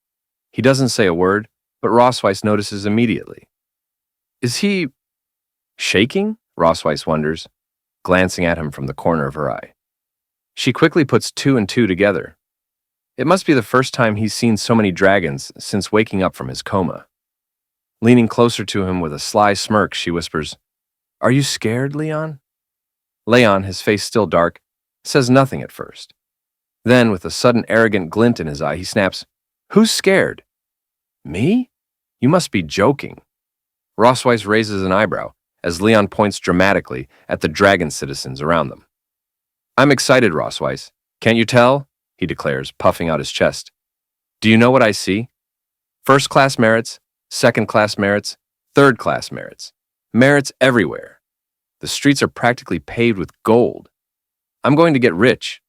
Speaker 1: He doesn't say a word, but Rosweiss notices immediately. Is he shaking? Rosweiss wonders, glancing at him from the corner of her eye. She quickly puts two and two together. It must be the first time he's seen so many dragons since waking up from his coma. Leaning closer to him with a sly smirk, she whispers, Are you scared, Leon? Leon, his face still dark, says nothing at first. Then, with a sudden arrogant glint in his eye, he snaps, Who's scared? Me? You must be joking. Rosweiss raises an eyebrow as Leon points dramatically at the dragon citizens around them. I'm excited, Rosweiss. Can't you tell? He declares, puffing out his chest. Do you know what I see? First-class merits, second-class merits, third-class merits. Merits everywhere. The streets are practically paved with gold. I'm going to get rich.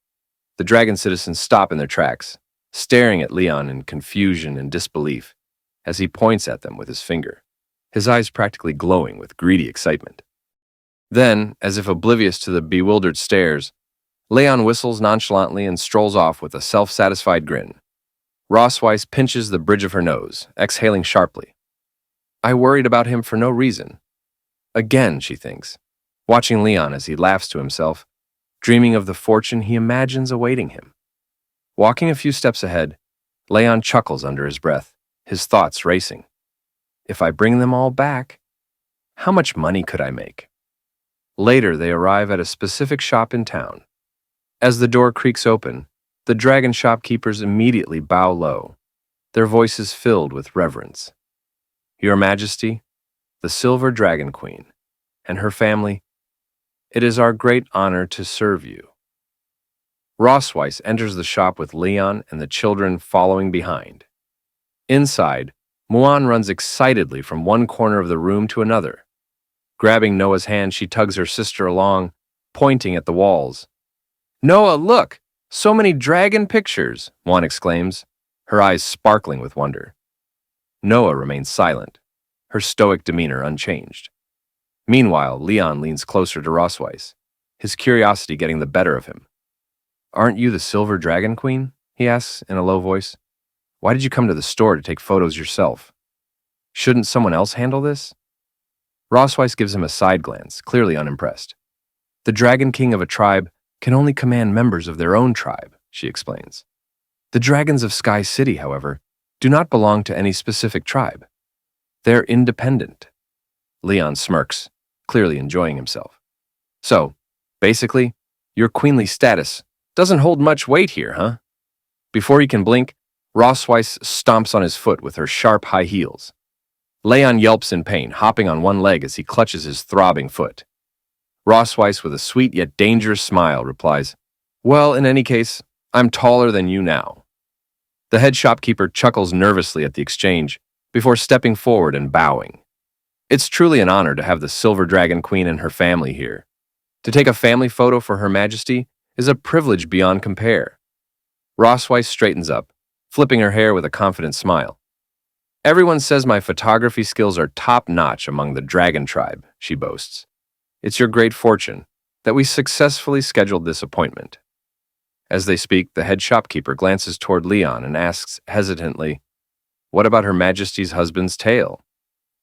Speaker 1: The dragon citizens stop in their tracks, staring at Leon in confusion and disbelief as he points at them with his finger, his eyes practically glowing with greedy excitement. Then, as if oblivious to the bewildered stares, Leon whistles nonchalantly and strolls off with a self-satisfied grin. Rosweiss pinches the bridge of her nose, exhaling sharply. I worried about him for no reason. Again, she thinks, watching Leon as he laughs to himself, dreaming of the fortune he imagines awaiting him. Walking a few steps ahead, Leon chuckles under his breath, his thoughts racing. If I bring them all back, how much money could I make? Later, they arrive at a specific shop in town. As the door creaks open, the dragon shopkeepers immediately bow low, their voices filled with reverence. Your Majesty, the Silver Dragon Queen, and her family, it is our great honor to serve you. Rosweiss enters the shop with Leon and the children following behind. Inside, Muan runs excitedly from one corner of the room to another. Grabbing Noah's hand, she tugs her sister along, pointing at the walls. Noah, look! So many dragon pictures, Muan exclaims, her eyes sparkling with wonder. Noah remains silent, her stoic demeanor unchanged. Meanwhile, Leon leans closer to Rosweiss, his curiosity getting the better of him. Aren't you the Silver Dragon Queen? He asks in a low voice. Why did you come to the store to take photos yourself? Shouldn't someone else handle this? Rosweiss gives him a side glance, clearly unimpressed. The Dragon King of a tribe can only command members of their own tribe, she explains. The dragons of Sky City, however, do not belong to any specific tribe. They're independent. Leon smirks, clearly enjoying himself. So, basically, your queenly status doesn't hold much weight here, huh? Before he can blink, Rosweiss stomps on his foot with her sharp high heels. Leon yelps in pain, hopping on one leg as he clutches his throbbing foot. Rosweiss, with a sweet yet dangerous smile, replies, Well, in any case, I'm taller than you now. The head shopkeeper chuckles nervously at the exchange before stepping forward and bowing. It's truly an honor to have the Silver Dragon Queen and her family here. To take a family photo for Her Majesty is a privilege beyond compare. Rosweiss straightens up, flipping her hair with a confident smile. Everyone says my photography skills are top-notch among the dragon tribe, she boasts. It's your great fortune that we successfully scheduled this appointment. As they speak, the head shopkeeper glances toward Leon and asks hesitantly, What about Her Majesty's husband's tail?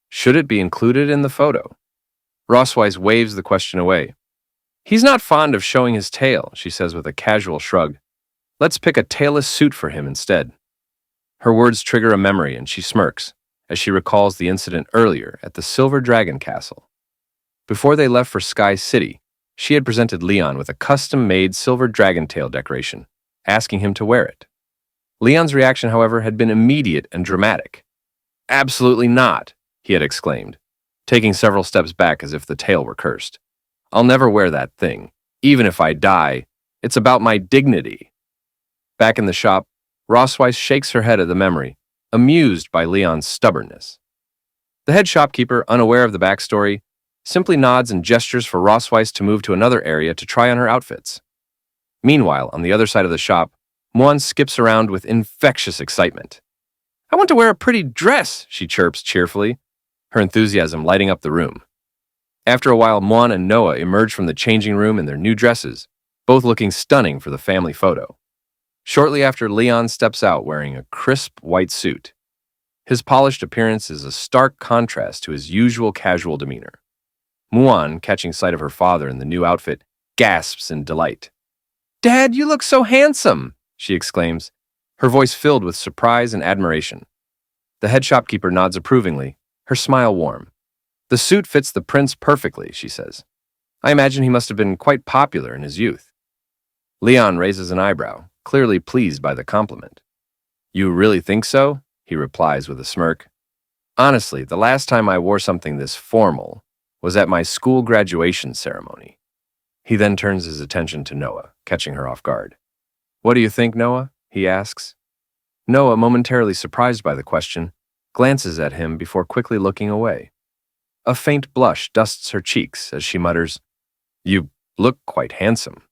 Speaker 1: Should it be included in the photo? Rosweiss waves the question away. He's not fond of showing his tail, she says with a casual shrug. Let's pick a tailless suit for him instead. Her words trigger a memory and she smirks as she recalls the incident earlier at the Silver Dragon Castle. Before they left for Sky City, she had presented Leon with a custom-made silver dragon tail decoration, asking him to wear it. Leon's reaction, however, had been immediate and dramatic. "Absolutely not," he had exclaimed, taking several steps back as if the tail were cursed. "I'll never wear that thing. Even if I die, it's about my dignity." Back in the shop, Rossweiss shakes her head at the memory, amused by Leon's stubbornness. The head shopkeeper, unaware of the backstory, simply nods and gestures for Rossweiss to move to another area to try on her outfits. Meanwhile, on the other side of the shop, Muan skips around with infectious excitement. "I want to wear a pretty dress," she chirps cheerfully, her enthusiasm lighting up the room. After a while, Muan and Noah emerge from the changing room in their new dresses, both looking stunning for the family photo. Shortly after, Leon steps out wearing a crisp white suit. His polished appearance is a stark contrast to his usual casual demeanor. Muan, catching sight of her father in the new outfit, gasps in delight. "Dad, you look so handsome!" she exclaims, her voice filled with surprise and admiration. The head shopkeeper nods approvingly, her smile warm. "The suit fits the prince perfectly," she says. "I imagine he must have been quite popular in his youth." Leon raises an eyebrow, clearly pleased by the compliment. "You really think so?" he replies with a smirk. "Honestly, the last time I wore something this formal was at my school graduation ceremony." He then turns his attention to Noah, catching her off guard. "What do you think, Noah?" he asks. Noah, momentarily surprised by the question, glances at him before quickly looking away. A faint blush dusts her cheeks as she mutters, "You look quite handsome."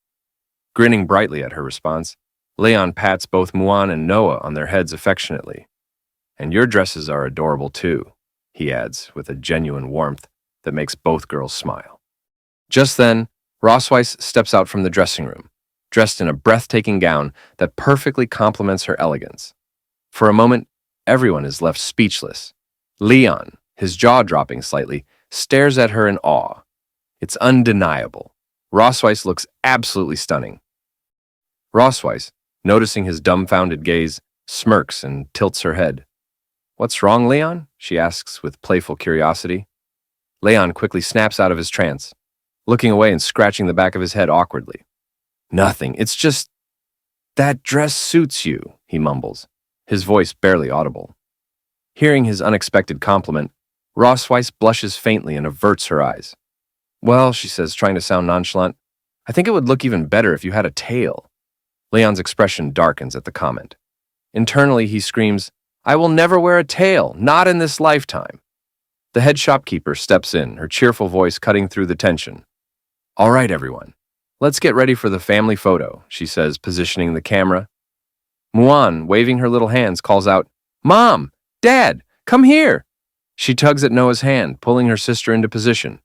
Speaker 1: Grinning brightly at her response, Leon pats both Muan and Noah on their heads affectionately. "And your dresses are adorable too," he adds with a genuine warmth that makes both girls smile. Just then, Rossweiss steps out from the dressing room, dressed in a breathtaking gown that perfectly complements her elegance. For a moment, everyone is left speechless. Leon, his jaw dropping slightly, stares at her in awe. It's undeniable. Rossweiss looks absolutely stunning. Rossweiss, noticing his dumbfounded gaze, smirks and tilts her head. "What's wrong, Leon?" she asks with playful curiosity. Leon quickly snaps out of his trance, looking away and scratching the back of his head awkwardly. "Nothing, it's just... that dress suits you," he mumbles, his voice barely audible. Hearing his unexpected compliment, Rossweiss blushes faintly and averts her eyes. "Well," she says, trying to sound nonchalant, "I think it would look even better if you had a tail." Leon's expression darkens at the comment. Internally, he screams, "I will never wear a tail, not in this lifetime." The head shopkeeper steps in, her cheerful voice cutting through the tension. "All right, everyone, let's get ready for the family photo," she says, positioning the camera. Muan, waving her little hands, calls out, "Mom! Dad! Come here!" She tugs at Noah's hand, pulling her sister into position.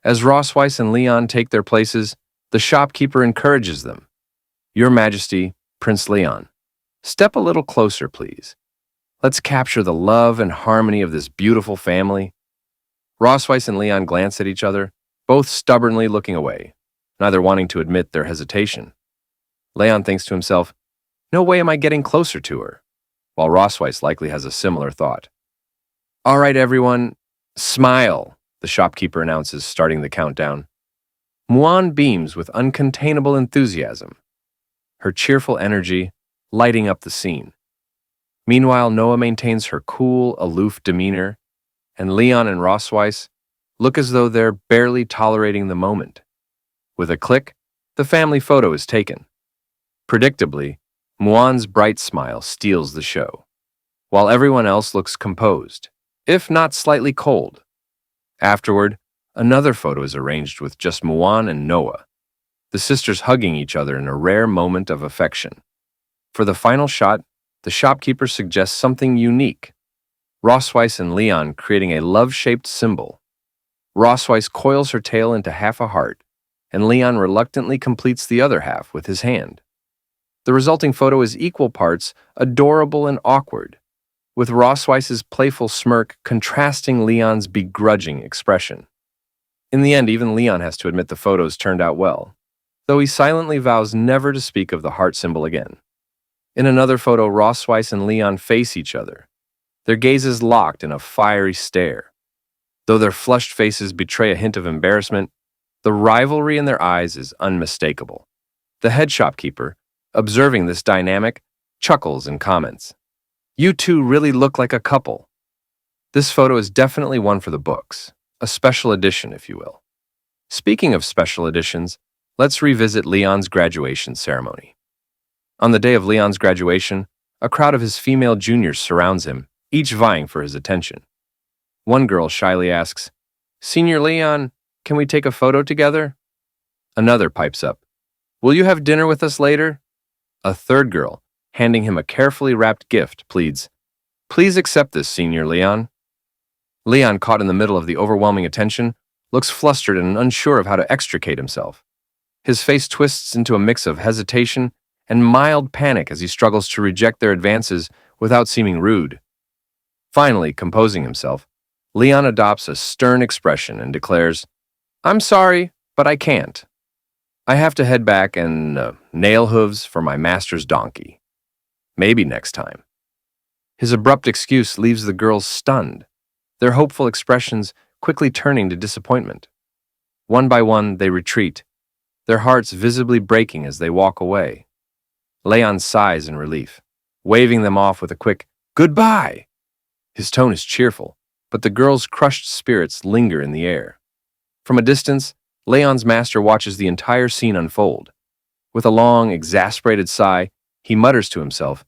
Speaker 1: As Rossweiss and Leon take their places, the shopkeeper encourages them. "Your Majesty, Prince Leon, step a little closer, please. Let's capture the love and harmony of this beautiful family." Rossweiss and Leon glance at each other, both stubbornly looking away, neither wanting to admit their hesitation. Leon thinks to himself, "No way am I getting closer to her," while Rossweiss likely has a similar thought. "All right, everyone, smile," the shopkeeper announces, starting the countdown. Muan beams with uncontainable enthusiasm, her cheerful energy lighting up the scene. Meanwhile, Noah maintains her cool, aloof demeanor, and Leon and Rossweiss look as though they're barely tolerating the moment. With a click, the family photo is taken. Predictably, Muan's bright smile steals the show, while everyone else looks composed, if not slightly cold. Afterward, another photo is arranged with just Muan and Noah, the sisters hugging each other in a rare moment of affection. For the final shot, the shopkeeper suggests something unique. Rossweiss and Leon creating a love-shaped symbol. Rossweiss coils her tail into half a heart, and Leon reluctantly completes the other half with his hand. The resulting photo is equal parts adorable and awkward, with Rossweiss's playful smirk contrasting Leon's begrudging expression. In the end, even Leon has to admit the photos turned out well, though he silently vows never to speak of the heart symbol again. In another photo, Rossweiss and Leon face each other, their gazes locked in a fiery stare. Though their flushed faces betray a hint of embarrassment, the rivalry in their eyes is unmistakable. The head shopkeeper, observing this dynamic, chuckles and comments. "You two really look like a couple." This photo is definitely one for the books, a special edition, if you will. Speaking of special editions, let's revisit Leon's graduation ceremony. On the day of Leon's graduation, a crowd of his female juniors surrounds him, each vying for his attention. One girl shyly asks, "Senior Leon, can we take a photo together?" Another pipes up, "Will you have dinner with us later?" A third girl, handing him a carefully wrapped gift, pleads, "Please accept this, Senior Leon." Leon, caught in the middle of the overwhelming attention, looks flustered and unsure of how to extricate himself. His face twists into a mix of hesitation and mild panic as he struggles to reject their advances without seeming rude. Finally, composing himself, Leon adopts a stern expression and declares, "I'm sorry, but I can't. I have to head back and nail hooves for my master's donkey. Maybe next time." His abrupt excuse leaves the girls stunned, their hopeful expressions quickly turning to disappointment. One by one, they retreat, their hearts visibly breaking as they walk away. Leon sighs in relief, waving them off with a quick, "Goodbye!" His tone is cheerful, but the girls' crushed spirits linger in the air. From a distance, Leon's master watches the entire scene unfold. With a long, exasperated sigh, he mutters to himself,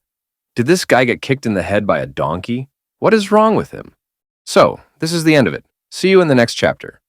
Speaker 1: "Did this guy get kicked in the head by a donkey? What is wrong with him?" So, this is the end of it. See you in the next chapter.